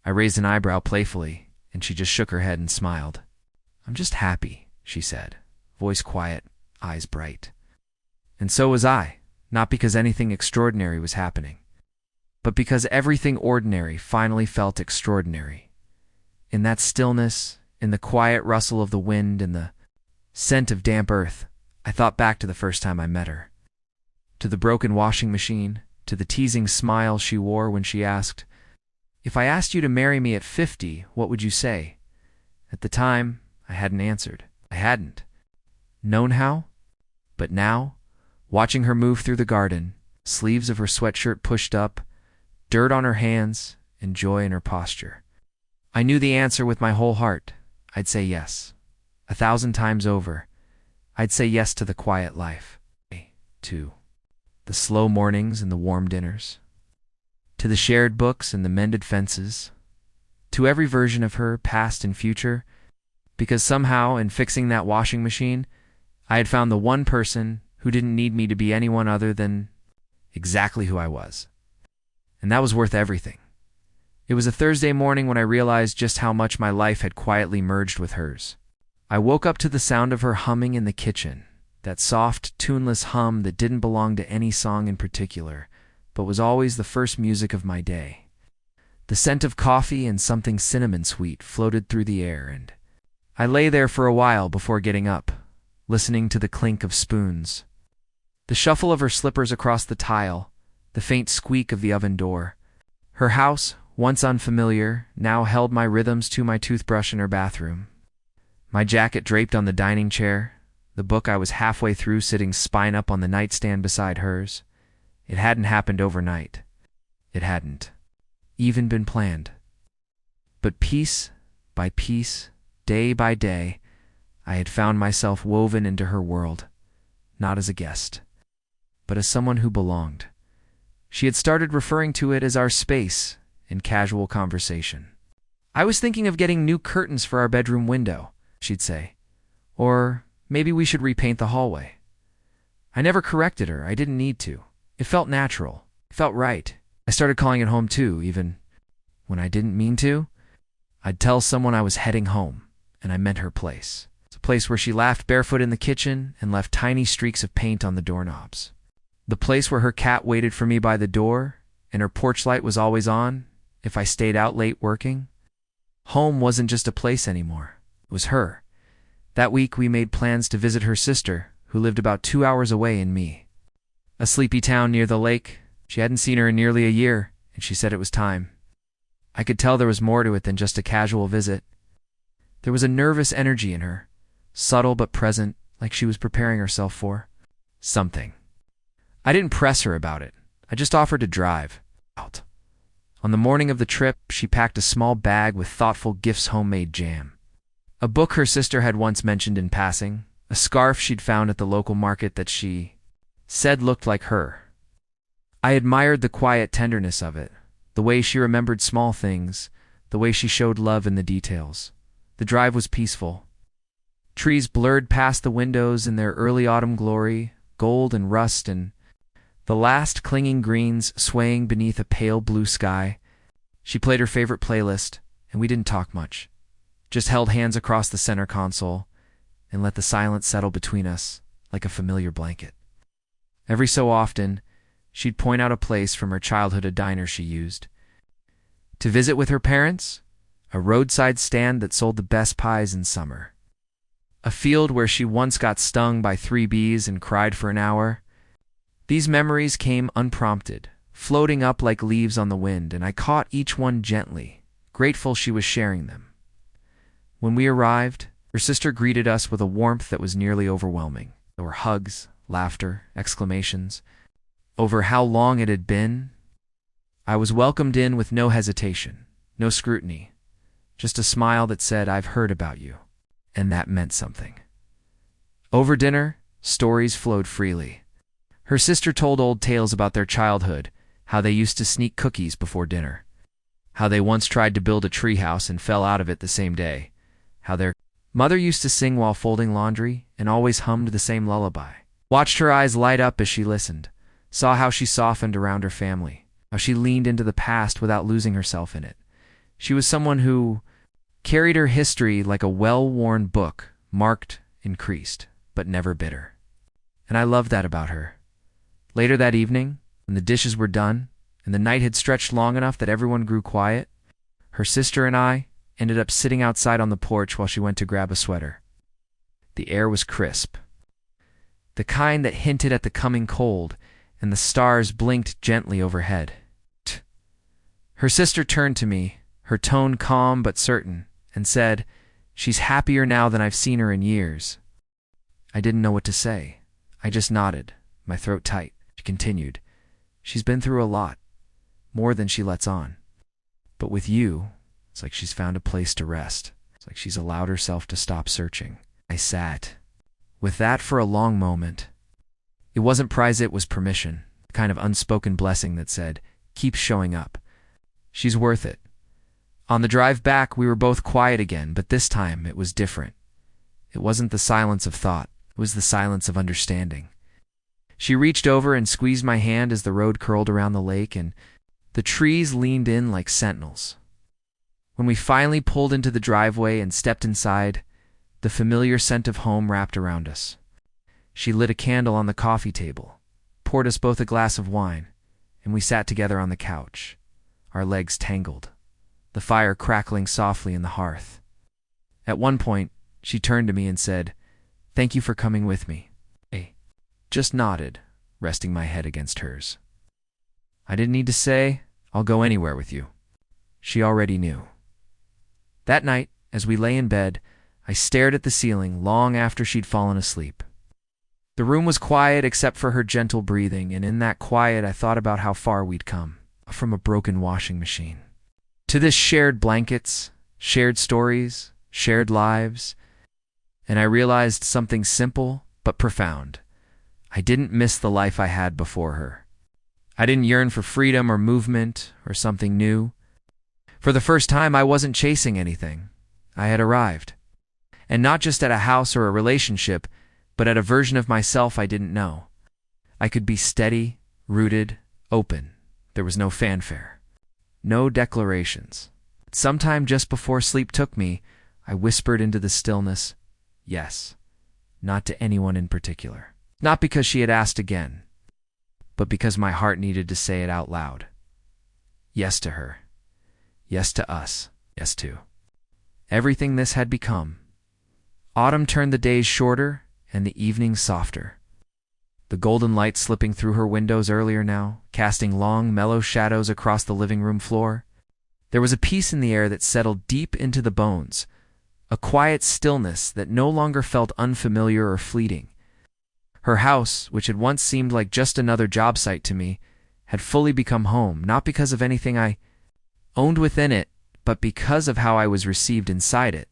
I raised an eyebrow playfully, and she just shook her head and smiled. "I'm just happy," she said, voice quiet, eyes bright. And so was I, not because anything extraordinary was happening, but because everything ordinary finally felt extraordinary. In that stillness, in the quiet rustle of the wind and the scent of damp earth, I thought back to the first time I met her. To the broken washing machine, to the teasing smile she wore when she asked, "If I asked you to marry me at 50, what would you say?" At the time, I hadn't answered. I hadn't known how. But now, watching her move through the garden, sleeves of her sweatshirt pushed up, dirt on her hands, and joy in her posture, I knew the answer with my whole heart. I'd say yes. 1,000 times over. I'd say yes to the quiet life. To the slow mornings and the warm dinners. To the shared books and the mended fences. To every version of her, past and future. Because somehow, in fixing that washing machine, I had found the one person who didn't need me to be anyone other than exactly who I was. And that was worth everything. It was a Thursday morning when I realized just how much my life had quietly merged with hers. I woke up to the sound of her humming in the kitchen, that soft, tuneless hum that didn't belong to any song in particular, but was always the first music of my day. The scent of coffee and something cinnamon sweet floated through the air, and I lay there for a while before getting up, listening to the clink of spoons, the shuffle of her slippers across the tile, the faint squeak of the oven door. Her house, once unfamiliar, now held my rhythms to my toothbrush in her bathroom. My jacket draped on the dining chair, the book I was halfway through sitting spine up on the nightstand beside hers. It hadn't happened overnight. It hadn't even been planned. But piece by piece, day by day, I had found myself woven into her world, not as a guest, but as someone who belonged. She had started referring to it as our space in casual conversation. "I was thinking of getting new curtains for our bedroom window," she'd say. Or, "Maybe we should repaint the hallway." I never corrected her. I didn't need to. It felt natural. It felt right. I started calling it home too, even when I didn't mean to. I'd tell someone I was heading home, and I meant her place. It's a place where she laughed barefoot in the kitchen and left tiny streaks of paint on the doorknobs. The place where her cat waited for me by the door, and her porch light was always on if I stayed out late working. Home wasn't just a place anymore. It was her. That week we made plans to visit her sister, who lived about 2 hours away in me. A sleepy town near the lake. She hadn't seen her in nearly a year, and she said it was time. I could tell there was more to it than just a casual visit. There was a nervous energy in her, subtle but present, like she was preparing herself for something. I didn't press her about it. I just offered to drive out. On the morning of the trip, she packed a small bag with thoughtful Gifts homemade jam, a book her sister had once mentioned in passing, a scarf she'd found at the local market that she said looked like her. I admired the quiet tenderness of it, the way she remembered small things, the way she showed love in the details. The drive was peaceful. Trees blurred past the windows in their early autumn glory, gold and rust, and the last clinging greens swaying beneath a pale blue sky. She played her favorite playlist, and we didn't talk much. Just held hands across the center console and let the silence settle between us like a familiar blanket. Every so often, she'd point out a place from her childhood, a diner she used to visit with her parents, a roadside stand that sold the best pies in summer, a field where she once got stung by 3 bees and cried for an hour. These memories came unprompted, floating up like leaves on the wind, and I caught each one gently, grateful she was sharing them. When we arrived, her sister greeted us with a warmth that was nearly overwhelming. There were hugs, laughter, exclamations. Over how long it had been, I was welcomed in with no hesitation, no scrutiny, just a smile that said, "I've heard about you," and that meant something. Over dinner, stories flowed freely. Her sister told old tales about their childhood, how they used to sneak cookies before dinner, how they once tried to build a treehouse and fell out of it the same day, how their mother used to sing while folding laundry and always hummed the same lullaby. Watched her eyes light up as she listened, saw how she softened around her family, how she leaned into the past without losing herself in it. She was someone who carried her history like a well-worn book, marked, increased, but never bitter. And I loved that about her. Later that evening, when the dishes were done, and the night had stretched long enough that everyone grew quiet, her sister and I ended up sitting outside on the porch while she went to grab a sweater. The air was crisp, the kind that hinted at the coming cold, and the stars blinked gently overhead. Her sister turned to me, her tone calm but certain, and said, "She's happier now than I've seen her in years." I didn't know what to say. I just nodded, my throat tight. She continued, "She's been through a lot, more than she lets on. But with you, it's like she's found a place to rest. It's like she's allowed herself to stop searching." I sat with that for a long moment. It wasn't prize, it was permission, a kind of unspoken blessing that said, "Keep showing up. She's worth it." On the drive back, we were both quiet again, but this time it was different. It wasn't the silence of thought. It was the silence of understanding. She reached over and squeezed my hand as the road curled around the lake, and the trees leaned in like sentinels. When we finally pulled into the driveway and stepped inside, the familiar scent of home wrapped around us. She lit a candle on the coffee table, poured us both a glass of wine, and we sat together on the couch, our legs tangled, the fire crackling softly in the hearth. At one point, she turned to me and said, "Thank you for coming with me." I just nodded, resting my head against hers. I didn't need to say, "I'll go anywhere with you." She already knew. That night, as we lay in bed, I stared at the ceiling long after she'd fallen asleep. The room was quiet except for her gentle breathing, and in that quiet I thought about how far we'd come, from a broken washing machine to this shared blankets, shared stories, shared lives, and I realized something simple but profound. I didn't miss the life I had before her. I didn't yearn for freedom or movement or something new, For the first time, I wasn't chasing anything. I had arrived. And not just at a house or a relationship, but at a version of myself I didn't know. I could be steady, rooted, open. There was no fanfare. No declarations. Sometime just before sleep took me, I whispered into the stillness, yes. Not to anyone in particular. Not because she had asked again, but because my heart needed to say it out loud. Yes to her. Yes to us. Yes to everything this had become. Autumn turned the days shorter and the evenings softer. The golden light slipping through her windows earlier now, casting long, mellow shadows across the living room floor. There was a peace in the air that settled deep into the bones, a quiet stillness that no longer felt unfamiliar or fleeting. Her house, which had once seemed like just another job site to me, had fully become home, not because of anything I owned within it, but because of how I was received inside it.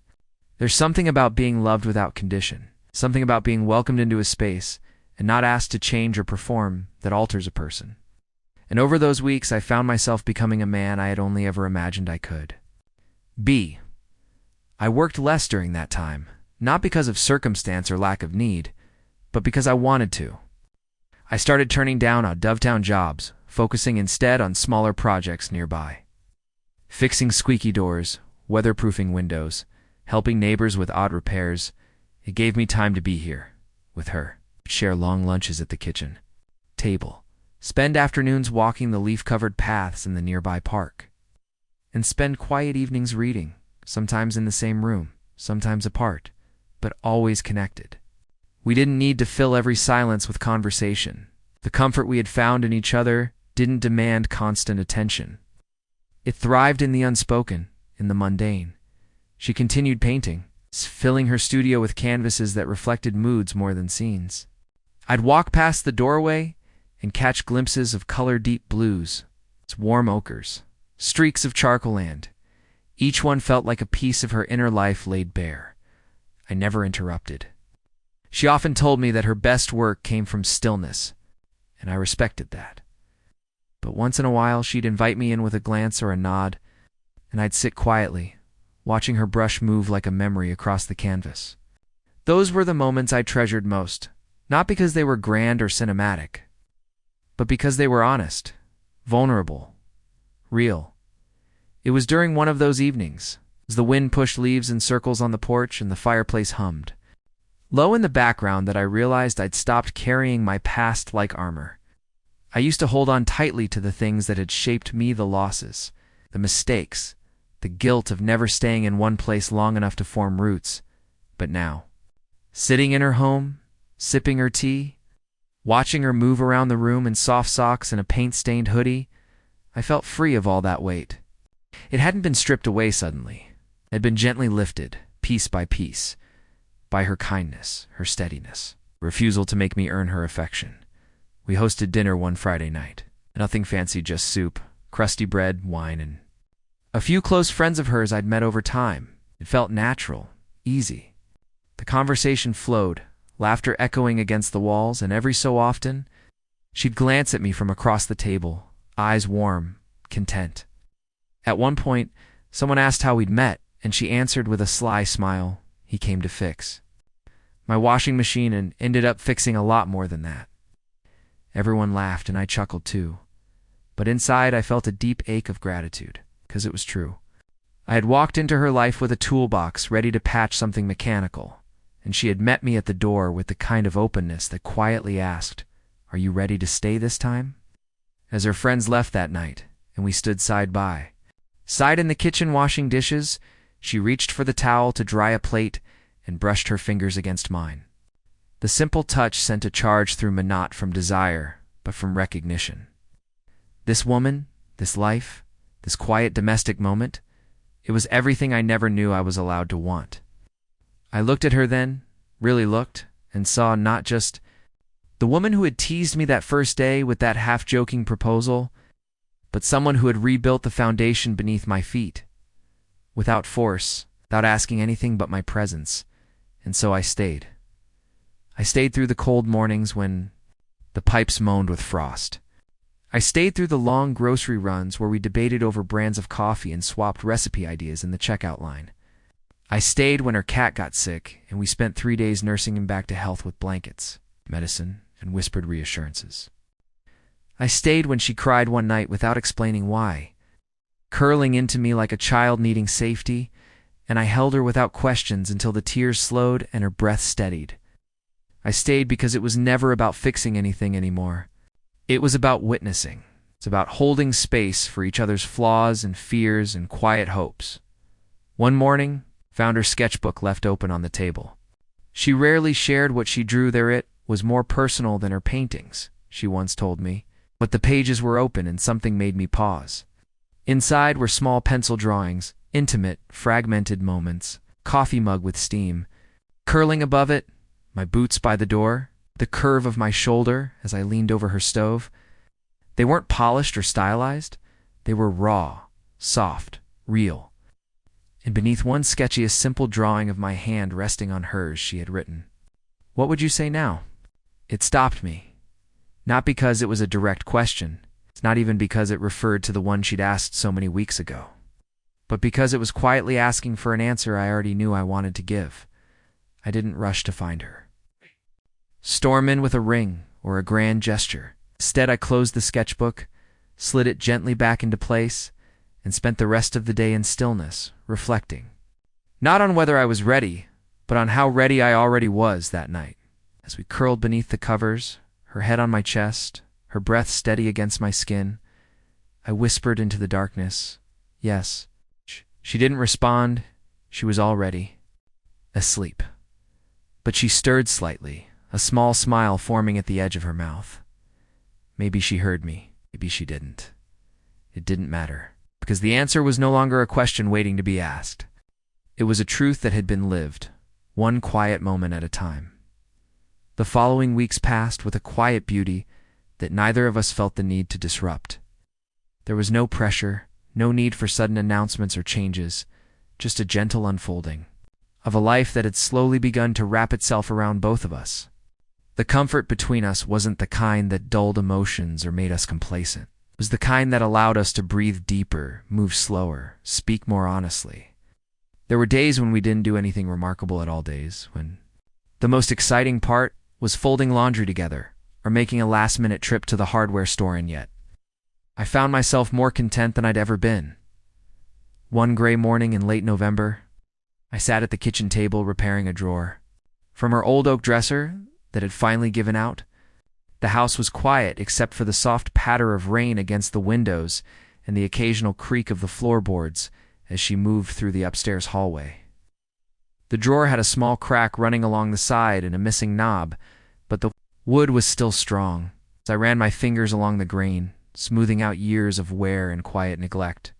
There's something about being loved without condition, something about being welcomed into a space and not asked to change or perform that alters a person. And over those weeks, I found myself becoming a man I had only ever imagined I could be. I worked less during that time, not because of circumstance or lack of need, but because I wanted to. I started turning down out-of-town jobs, focusing instead on smaller projects nearby. Fixing squeaky doors, weatherproofing windows, helping neighbors with odd repairs. It gave me time to be here, with her, share long lunches at the kitchen table, spend afternoons walking the leaf-covered paths in the nearby park, and spend quiet evenings reading, sometimes in the same room, sometimes apart, but always connected. We didn't need to fill every silence with conversation. The comfort we had found in each other didn't demand constant attention. It thrived in the unspoken, in the mundane. She continued painting, filling her studio with canvases that reflected moods more than scenes. I'd walk past the doorway and catch glimpses of color-deep blues, warm ochres, streaks of charcoal land. Each one felt like a piece of her inner life laid bare. I never interrupted. She often told me that her best work came from stillness, and I respected that. But once in a while, she'd invite me in with a glance or a nod, and I'd sit quietly, watching her brush move like a memory across the canvas. Those were the moments I treasured most, not because they were grand or cinematic, but because they were honest, vulnerable, real. It was during one of those evenings, as the wind pushed leaves in circles on the porch and the fireplace hummed, low in the background, that I realized I'd stopped carrying my past like armor. I used to hold on tightly to the things that had shaped me, the losses, the mistakes, the guilt of never staying in one place long enough to form roots. But now, sitting in her home, sipping her tea, watching her move around the room in soft socks and a paint-stained hoodie, I felt free of all that weight. It hadn't been stripped away suddenly. It had been gently lifted, piece by piece, by her kindness, her steadiness, refusal to make me earn her affection. We hosted dinner one Friday night. Nothing fancy, just soup, crusty bread, wine, and a few close friends of hers I'd met over time. It felt natural, easy. The conversation flowed, laughter echoing against the walls, and every so often, she'd glance at me from across the table, eyes warm, content. At one point, someone asked how we'd met, and she answered with a sly smile, "He came to fix my washing machine," and ended up fixing a lot more than that. Everyone laughed, and I chuckled too. But inside, I felt a deep ache of gratitude, because it was true. I had walked into her life with a toolbox ready to patch something mechanical, and she had met me at the door with the kind of openness that quietly asked, "Are you ready to stay this time?" As her friends left that night, and we stood side by side in the kitchen washing dishes, she reached for the towel to dry a plate and brushed her fingers against mine. The simple touch sent a charge through me, not from desire, but from recognition. This woman, this life, this quiet domestic moment, it was everything I never knew I was allowed to want. I looked at her then, really looked, and saw not just the woman who had teased me that first day with that half-joking proposal, but someone who had rebuilt the foundation beneath my feet, without force, without asking anything but my presence. And so I stayed. I stayed through the cold mornings when the pipes moaned with frost. I stayed through the long grocery runs where we debated over brands of coffee and swapped recipe ideas in the checkout line. I stayed when her cat got sick, and we spent 3 days nursing him back to health with blankets, medicine, and whispered reassurances. I stayed when she cried one night without explaining why, curling into me like a child needing safety, and I held her without questions until the tears slowed and her breath steadied. I stayed because it was never about fixing anything anymore. It was about witnessing. It's about holding space for each other's flaws and fears and quiet hopes. One morning, found her sketchbook left open on the table. She rarely shared what she drew there. It was more personal than her paintings, she once told me. But the pages were open and something made me pause. Inside were small pencil drawings, intimate, fragmented moments, coffee mug with steam. Curling above it, my boots by the door, the curve of my shoulder as I leaned over her stove. They weren't polished or stylized. They were raw, soft, real. And beneath one sketchy, a simple drawing of my hand resting on hers, she had written, "What would you say now?" It stopped me. Not because it was a direct question, not even because it referred to the one she'd asked so many weeks ago, but because it was quietly asking for an answer I already knew I wanted to give. I didn't rush to find her, storm in with a ring or a grand gesture. Instead, I closed the sketchbook, slid it gently back into place, and spent the rest of the day in stillness, reflecting. Not on whether I was ready, but on how ready I already was that night. As we curled beneath the covers, her head on my chest, her breath steady against my skin, I whispered into the darkness, "Yes." She didn't respond. She was already asleep. But she stirred slightly, a small smile forming at the edge of her mouth. Maybe she heard me. Maybe she didn't. It didn't matter, because the answer was no longer a question waiting to be asked. It was a truth that had been lived, one quiet moment at a time. The following weeks passed with a quiet beauty that neither of us felt the need to disrupt. There was no pressure, no need for sudden announcements or changes, just a gentle unfolding of a life that had slowly begun to wrap itself around both of us. The comfort between us wasn't the kind that dulled emotions or made us complacent. It was the kind that allowed us to breathe deeper, move slower, speak more honestly. There were days when we didn't do anything remarkable at all, days when the most exciting part was folding laundry together or making a last-minute trip to the hardware store, and yet I found myself more content than I'd ever been. One gray morning in late November, I sat at the kitchen table repairing a drawer. From her old oak dresser that had finally given out, the house was quiet except for the soft patter of rain against the windows and the occasional creak of the floorboards as she moved through the upstairs hallway. The drawer had a small crack running along the side and a missing knob, but the wood was still strong. As I ran my fingers along the grain, smoothing out years of wear and quiet neglect,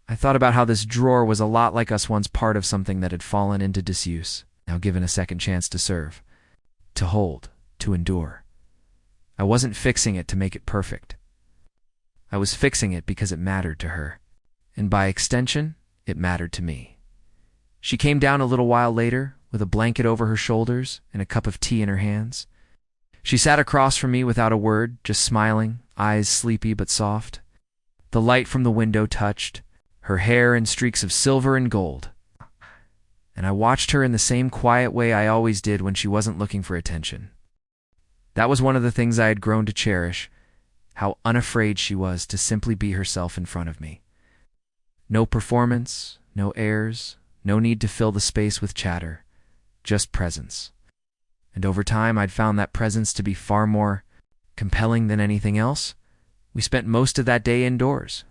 I thought about how this drawer was a lot like us, once part of something that had fallen into disuse, now given a second chance to serve, to hold, to endure. I wasn't fixing it to make it perfect. I was fixing it because it mattered to her, and by extension, it mattered to me. She came down a little while later, with a blanket over her shoulders and a cup of tea in her hands. She sat across from me without a word, just smiling, eyes sleepy but soft. The light from the window touched her hair in streaks of silver and gold, and I watched her in the same quiet way I always did when she wasn't looking for attention. That was one of the things I had grown to cherish, how unafraid she was to simply be herself in front of me. No performance, no airs, no need to fill the space with chatter, just presence. And over time, I'd found that presence to be far more compelling than anything else. We spent most of that day indoors.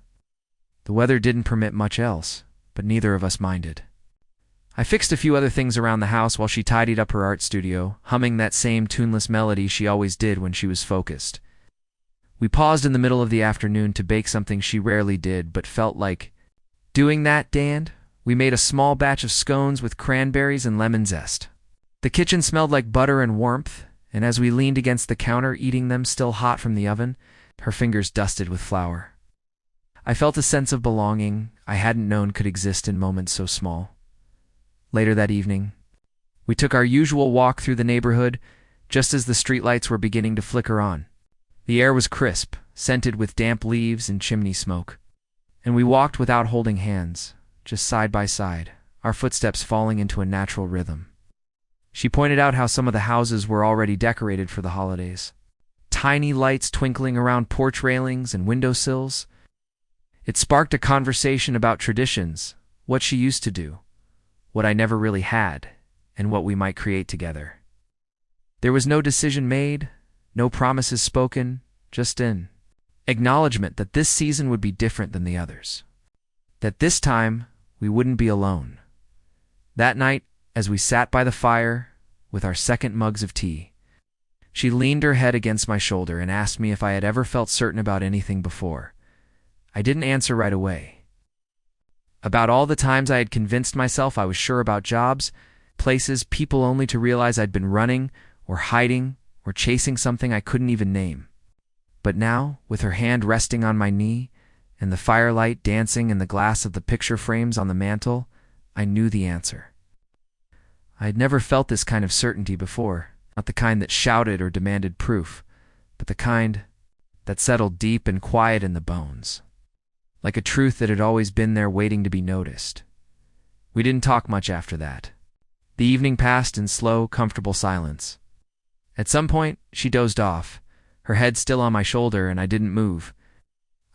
The weather didn't permit much else, but neither of us minded. I fixed a few other things around the house while she tidied up her art studio, humming that same tuneless melody she always did when she was focused. We paused in the middle of the afternoon to bake something she rarely did but felt like doing that day, and we made a small batch of scones with cranberries and lemon zest. The kitchen smelled like butter and warmth, and as we leaned against the counter eating them still hot from the oven, her fingers dusted with flour. I felt a sense of belonging I hadn't known could exist in moments so small. Later that evening, we took our usual walk through the neighborhood just as the streetlights were beginning to flicker on. The air was crisp, scented with damp leaves and chimney smoke. And we walked without holding hands, just side by side, our footsteps falling into a natural rhythm. She pointed out how some of the houses were already decorated for the holidays. Tiny lights twinkling around porch railings and windowsills. It sparked a conversation about traditions, what she used to do, what I never really had, and what we might create together. There was no decision made, no promises spoken, just an acknowledgement that this season would be different than the others. That this time, we wouldn't be alone. That night, as we sat by the fire, with our second mugs of tea, she leaned her head against my shoulder and asked me if I had ever felt certain about anything before. I didn't answer right away. About all the times I had convinced myself I was sure about jobs, places, people, only to realize I'd been running, or hiding, or chasing something I couldn't even name. But now, with her hand resting on my knee, and the firelight dancing in the glass of the picture frames on the mantel, I knew the answer. I had never felt this kind of certainty before, not the kind that shouted or demanded proof, but the kind that settled deep and quiet in the bones, like a truth that had always been there waiting to be noticed. We didn't talk much after that. The evening passed in slow, comfortable silence. At some point, she dozed off, her head still on my shoulder, and I didn't move.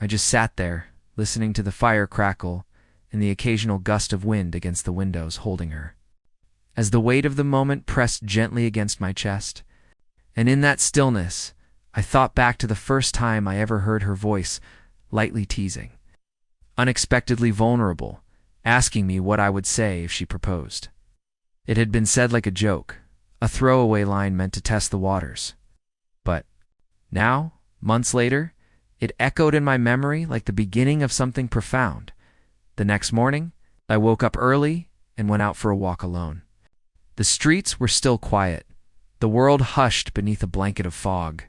I just sat there, listening to the fire crackle and the occasional gust of wind against the windows, holding her. As the weight of the moment pressed gently against my chest, and in that stillness, I thought back to the first time I ever heard her voice, lightly teasing, unexpectedly vulnerable, asking me what I would say if she proposed. It had been said like a joke, a throwaway line meant to test the waters. But now, months later, it echoed in my memory like the beginning of something profound. The next morning, I woke up early and went out for a walk alone. The streets were still quiet, the world hushed beneath a blanket of fog.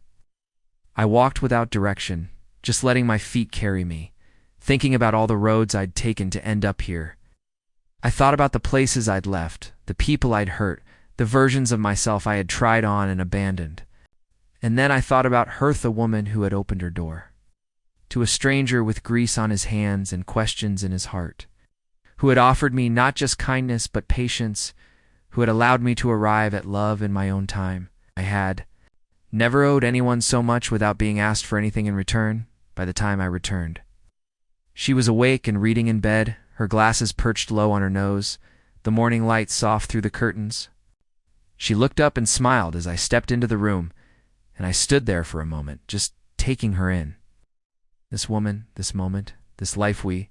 I walked without direction, just letting my feet carry me, thinking about all the roads I'd taken to end up here. I thought about the places I'd left, the people I'd hurt, the versions of myself I had tried on and abandoned. And then I thought about Herth, the woman who had opened her door to a stranger with grease on his hands and questions in his heart, who had offered me not just kindness but patience, who had allowed me to arrive at love in my own time. I had never owed anyone so much without being asked for anything in return by the time I returned. She was awake and reading in bed, her glasses perched low on her nose, the morning light soft through the curtains. She looked up and smiled as I stepped into the room, and I stood there for a moment, just taking her in. This woman, this moment, this life we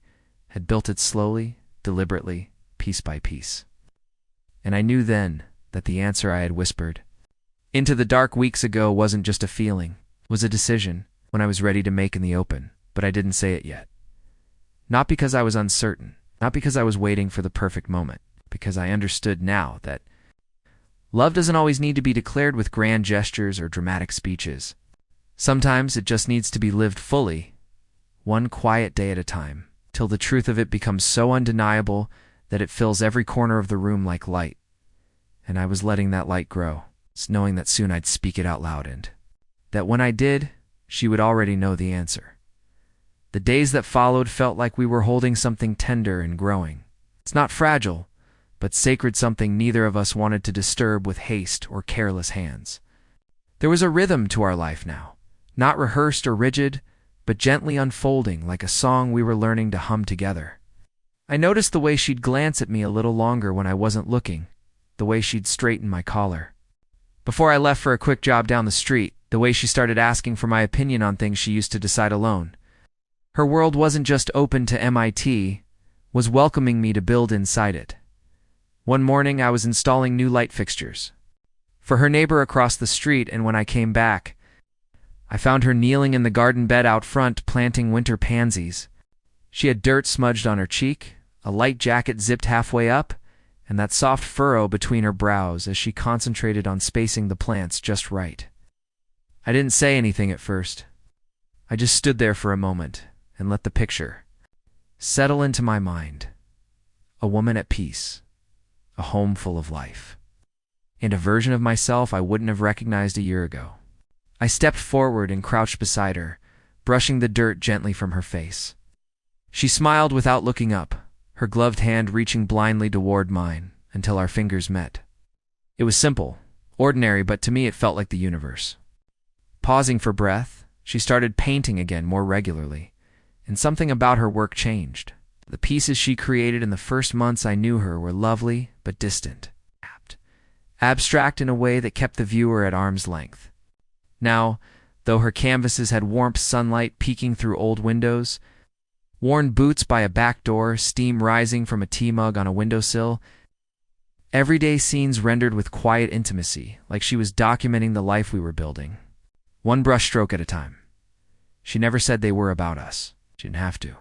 had built it slowly, deliberately, piece by piece. And I knew then that the answer I had whispered into the dark weeks ago wasn't just a feeling, was a decision when I was ready to make in the open, but I didn't say it yet. Not because I was uncertain, not because I was waiting for the perfect moment, because I understood now that love doesn't always need to be declared with grand gestures or dramatic speeches. Sometimes it just needs to be lived fully, one quiet day at a time, till the truth of it becomes so undeniable that it fills every corner of the room like light. And I was letting that light grow, knowing that soon I'd speak it out loud, and that when I did, she would already know the answer. The days that followed felt like we were holding something tender and growing. It's not fragile, but sacred, something neither of us wanted to disturb with haste or careless hands. There was a rhythm to our life now, not rehearsed or rigid, but gently unfolding like a song we were learning to hum together. I noticed the way she'd glance at me a little longer when I wasn't looking, the way she'd straighten my collar. Before I left for a quick job down the street, the way she started asking for my opinion on things she used to decide alone. Her world wasn't just open to MIT, was welcoming me to build inside it. One morning I was installing new light fixtures for her neighbor across the street, and when I came back, I found her kneeling in the garden bed out front planting winter pansies. She had dirt smudged on her cheek, a light jacket zipped halfway up, and that soft furrow between her brows as she concentrated on spacing the plants just right. I didn't say anything at first. I just stood there for a moment and let the picture settle into my mind. A woman at peace, a home full of life, and a version of myself I wouldn't have recognized a year ago. I stepped forward and crouched beside her, brushing the dirt gently from her face. She smiled without looking up, her gloved hand reaching blindly toward mine until our fingers met. It was simple, ordinary, but to me it felt like the universe. Pausing for breath, she started painting again more regularly, and something about her work changed. The pieces she created in the first months I knew her were lovely but distant, abstract in a way that kept the viewer at arm's length. Now, though her canvases had warm sunlight peeking through old windows, worn boots by a back door, steam rising from a tea mug on a windowsill, everyday scenes rendered with quiet intimacy, like she was documenting the life we were building, one brushstroke at a time. She never said they were about us. She didn't have to.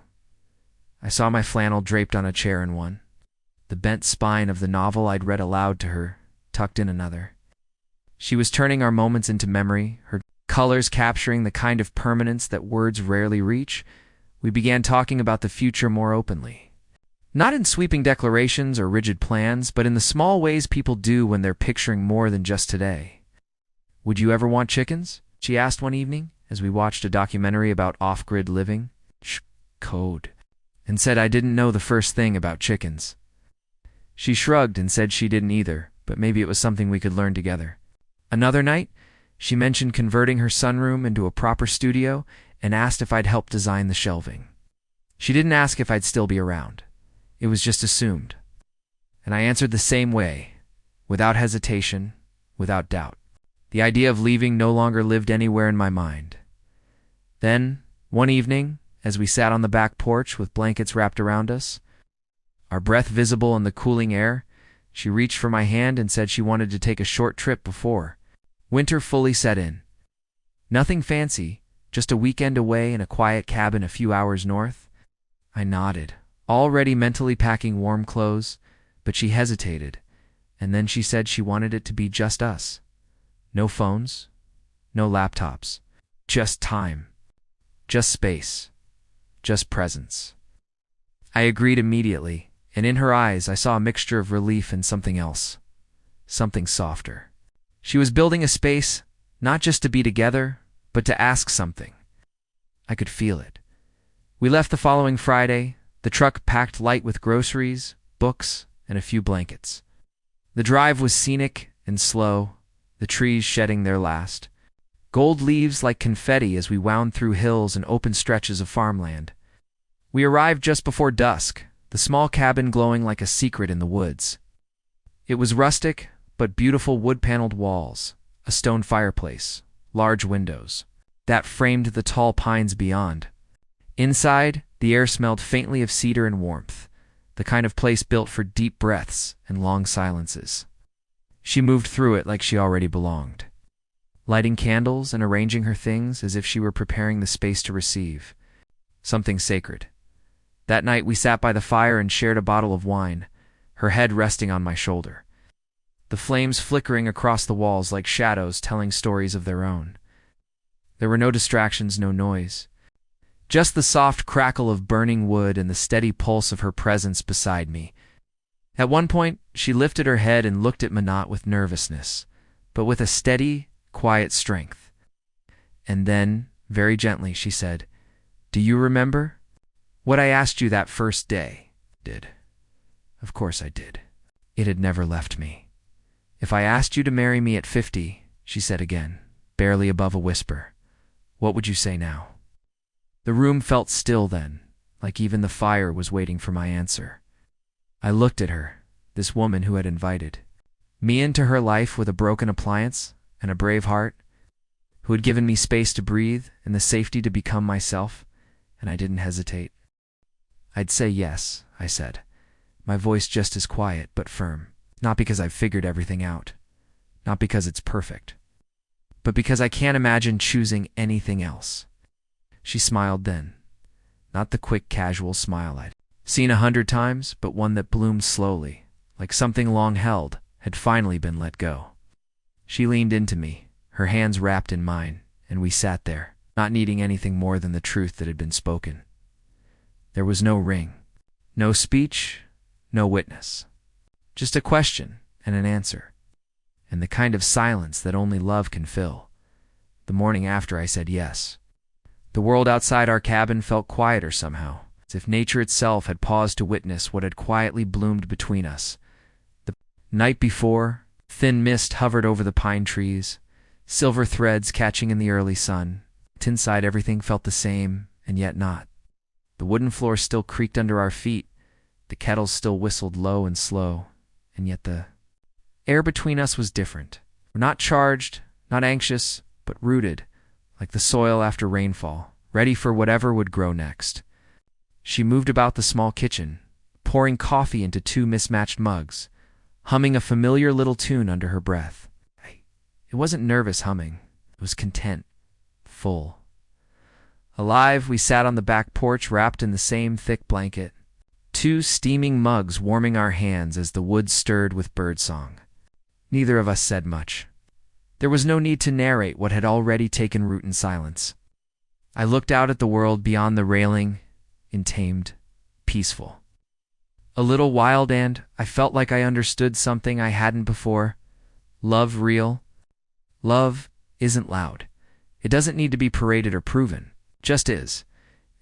I saw my flannel draped on a chair in one, the bent spine of the novel I'd read aloud to her tucked in another. She was turning our moments into memory, her colors capturing the kind of permanence that words rarely reach. We began talking about the future more openly. Not in sweeping declarations or rigid plans, but in the small ways people do when they're picturing more than just today. "Would you ever want chickens?" she asked one evening as we watched a documentary about off-grid living. Code. And said I didn't know the first thing about chickens. She shrugged and said she didn't either, but maybe it was something we could learn together. Another night, she mentioned converting her sunroom into a proper studio and asked if I'd help design the shelving. She didn't ask if I'd still be around. It was just assumed. And I answered the same way, without hesitation, without doubt. The idea of leaving no longer lived anywhere in my mind. Then, one evening, as we sat on the back porch with blankets wrapped around us, our breath visible in the cooling air, she reached for my hand and said she wanted to take a short trip before winter fully set in. Nothing fancy, just a weekend away in a quiet cabin a few hours north. I nodded, already mentally packing warm clothes, but she hesitated, and then she said she wanted it to be just us. No phones, no laptops, just time, just space, just presence. I agreed immediately, and in her eyes I saw a mixture of relief and something else, something softer. She was building a space, not just to be together, but to ask something. I could feel it. We left the following Friday, the truck packed light with groceries, books, and a few blankets. The drive was scenic and slow, the trees shedding their last. Gold leaves like confetti as we wound through hills and open stretches of farmland. We arrived just before dusk, the small cabin glowing like a secret in the woods. It was rustic, but beautiful wood-paneled walls, a stone fireplace, large windows that framed the tall pines beyond. Inside, the air smelled faintly of cedar and warmth, the kind of place built for deep breaths and long silences. She moved through it like she already belonged, lighting candles and arranging her things as if she were preparing the space to receive something sacred. That night we sat by the fire and shared a bottle of wine, her head resting on my shoulder, the flames flickering across the walls like shadows telling stories of their own. There were no distractions, no noise, just the soft crackle of burning wood and the steady pulse of her presence beside me. At one point, she lifted her head and looked at Manat with nervousness, but with a steady, quiet strength. And then, very gently, she said, "Do you remember what I asked you that first day?" "Did?" "Of course I did." It had never left me. "If I asked you to marry me at 50, she said again, barely above a whisper, what would you say now?" The room felt still then, like even the fire was waiting for my answer. I looked at her, this woman who had invited me into her life with a broken appliance and a brave heart, who had given me space to breathe and the safety to become myself, and I didn't hesitate. "I'd say yes," I said, my voice just as quiet but firm. Not because I've figured everything out, not because it's perfect, but because I can't imagine choosing anything else. She smiled then, not the quick, casual smile I'd seen 100 times, but one that bloomed slowly, like something long held had finally been let go. She leaned into me, her hands wrapped in mine, and we sat there, not needing anything more than the truth that had been spoken. There was no ring, no speech, no witness. Just a question and an answer, and the kind of silence that only love can fill. The morning after I said yes. The world outside our cabin felt quieter somehow, as if nature itself had paused to witness what had quietly bloomed between us. The night before, thin mist hovered over the pine trees, silver threads catching in the early sun. Inside everything felt the same, and yet not. The wooden floor still creaked under our feet, the kettles still whistled low and slow, and yet the air between us was different. Not charged, not anxious, but rooted, like the soil after rainfall, ready for whatever would grow next. She moved about the small kitchen, pouring coffee into two mismatched mugs, humming a familiar little tune under her breath. It wasn't nervous humming, it was content, full. Alive, we sat on the back porch wrapped in the same thick blanket, two steaming mugs warming our hands as the woods stirred with birdsong. Neither of us said much. There was no need to narrate what had already taken root in silence. I looked out at the world beyond the railing, untamed, peaceful. A little wild, and I felt like I understood something I hadn't before. Love real. Love isn't loud. It doesn't need to be paraded or proven. It just is.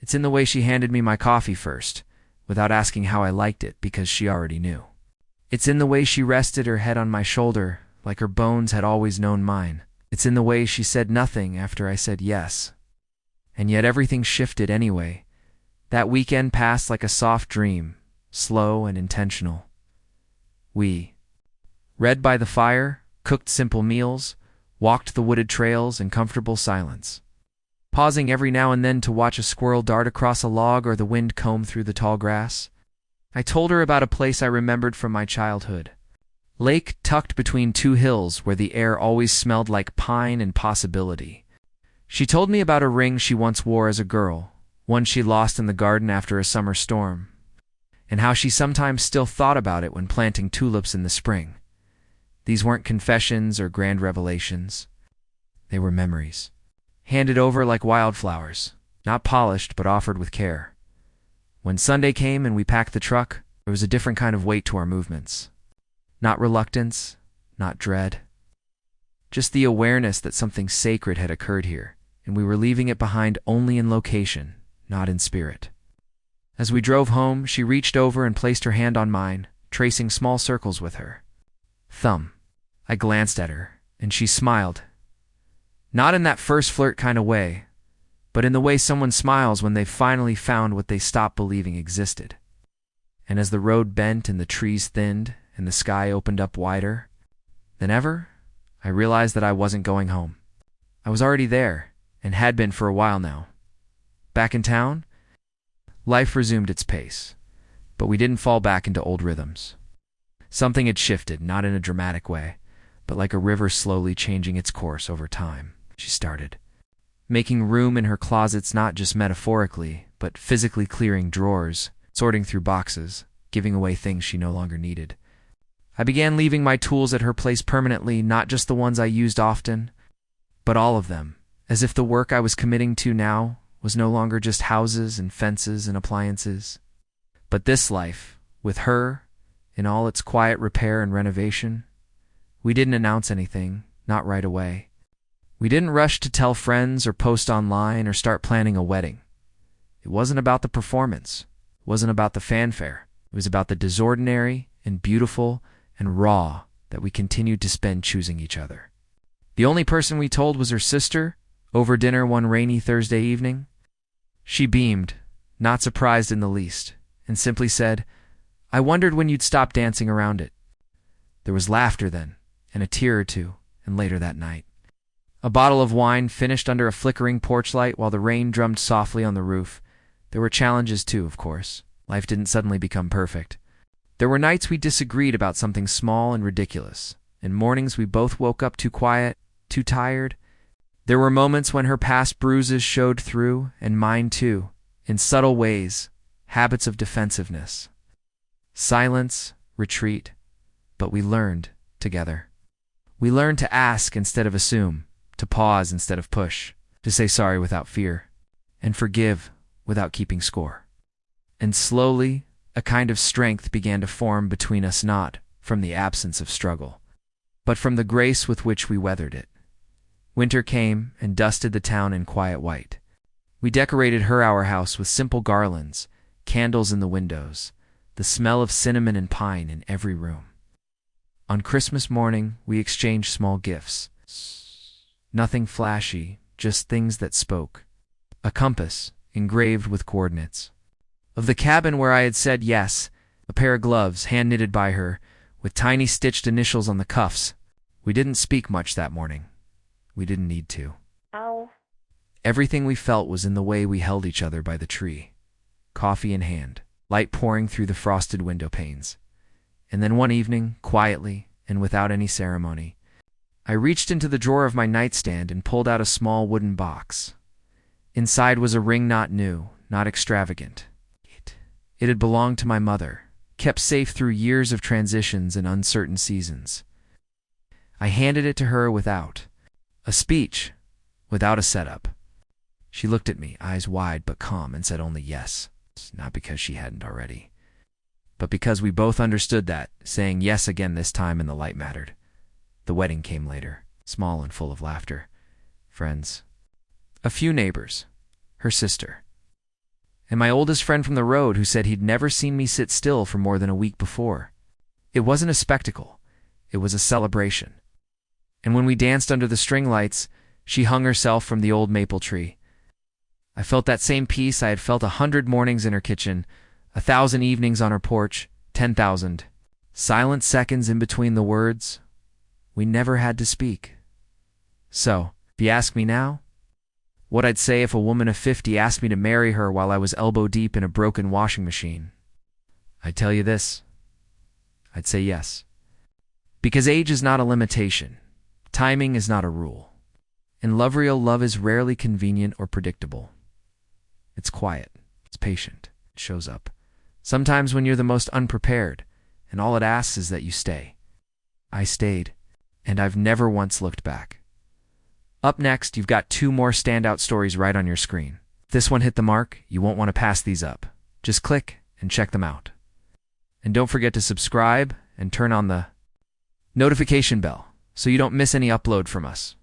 It's in the way she handed me my coffee first, without asking how I liked it because she already knew. It's in the way she rested her head on my shoulder, like her bones had always known mine. It's in the way she said nothing after I said yes. And yet everything shifted anyway. That weekend passed like a soft dream, slow and intentional. We read by the fire, cooked simple meals, walked the wooded trails in comfortable silence, pausing every now and then to watch a squirrel dart across a log or the wind comb through the tall grass. I told her about a place I remembered from my childhood. Lake tucked between two hills where the air always smelled like pine and possibility. She told me about a ring she once wore as a girl, one she lost in the garden after a summer storm, and how she sometimes still thought about it when planting tulips in the spring. These weren't confessions or grand revelations. They were memories, handed over like wildflowers, not polished but offered with care. When Sunday came and we packed the truck, there was a different kind of weight to our movements. Not reluctance, not dread. Just the awareness that something sacred had occurred here, and we were leaving it behind only in location, not in spirit. As we drove home, she reached over and placed her hand on mine, tracing small circles with her thumb. I glanced at her, and she smiled. Not in that first flirt kind of way, but in the way someone smiles when they've finally found what they stopped believing existed. And as the road bent and the trees thinned and the sky opened up wider than ever, I realized that I wasn't going home. I was already there, and had been for a while now. Back in town, life resumed its pace, but we didn't fall back into old rhythms. Something had shifted, not in a dramatic way, but like a river slowly changing its course over time. She started making room in her closets, not just metaphorically, but physically clearing drawers, sorting through boxes, giving away things she no longer needed. I began leaving my tools at her place permanently, not just the ones I used often, but all of them, as if the work I was committing to now was no longer just houses and fences and appliances, but this life, with her, in all its quiet repair and renovation. We didn't announce anything, not right away. We didn't rush to tell friends or post online or start planning a wedding. It wasn't about the performance. It wasn't about the fanfare. It was about the disordinary and beautiful and raw that we continued to spend choosing each other. The only person we told was her sister, over dinner one rainy Thursday evening. She beamed, not surprised in the least, and simply said, "I wondered when you'd stop dancing around it." There was laughter then, and a tear or two, and later that night. A bottle of wine finished under a flickering porch light while the rain drummed softly on the roof. There were challenges too, of course. Life didn't suddenly become perfect. There were nights we disagreed about something small and ridiculous, and mornings we both woke up too quiet, too tired. There were moments when her past bruises showed through, and mine too, in subtle ways, habits of defensiveness. Silence, retreat, but we learned together. We learned to ask instead of assume, to pause instead of push, to say sorry without fear, and forgive without keeping score. And slowly, a kind of strength began to form between us, not from the absence of struggle, but from the grace with which we weathered it. Winter came and dusted the town in quiet white. We decorated our house with simple garlands, candles in the windows, the smell of cinnamon and pine in every room. On Christmas morning, we exchanged small gifts. Nothing flashy, just things that spoke. A compass, engraved with coordinates. Of the cabin where I had said yes, a pair of gloves, hand-knitted by her, with tiny stitched initials on the cuffs. We didn't speak much that morning. We didn't need to. Ow. Everything we felt was in the way we held each other by the tree, coffee in hand, light pouring through the frosted window panes. And then one evening, quietly and without any ceremony, I reached into the drawer of my nightstand and pulled out a small wooden box. Inside was a ring not new, not extravagant. It had belonged to my mother, kept safe through years of transitions and uncertain seasons. I handed it to her without a speech, without a setup. She looked at me, eyes wide but calm, and said only yes, not because she hadn't already, but because we both understood that, saying yes again this time in the light mattered. The wedding came later, small and full of laughter. Friends. A few neighbors. Her sister. And my oldest friend from the road who said he'd never seen me sit still for more than a week before. It wasn't a spectacle. It was a celebration. And when we danced under the string lights, she hung herself from the old maple tree. I felt that same peace I had felt 100 mornings in her kitchen, 1,000 evenings on her porch, 10,000. Silent seconds in between the words. We never had to speak. So, if you ask me now, what I'd say if a woman of 50 asked me to marry her while I was elbow deep in a broken washing machine, I'd tell you this. I'd say yes. Because age is not a limitation. Timing is not a rule. And real love is rarely convenient or predictable. It's quiet. It's patient. It shows up. Sometimes when you're the most unprepared, and all it asks is that you stay. I stayed, and I've never once looked back. Up next, you've got 2 more standout stories right on your screen. If this one hit the mark, you won't want to pass these up. Just click and check them out. And don't forget to subscribe and turn on the notification bell so you don't miss any upload from us.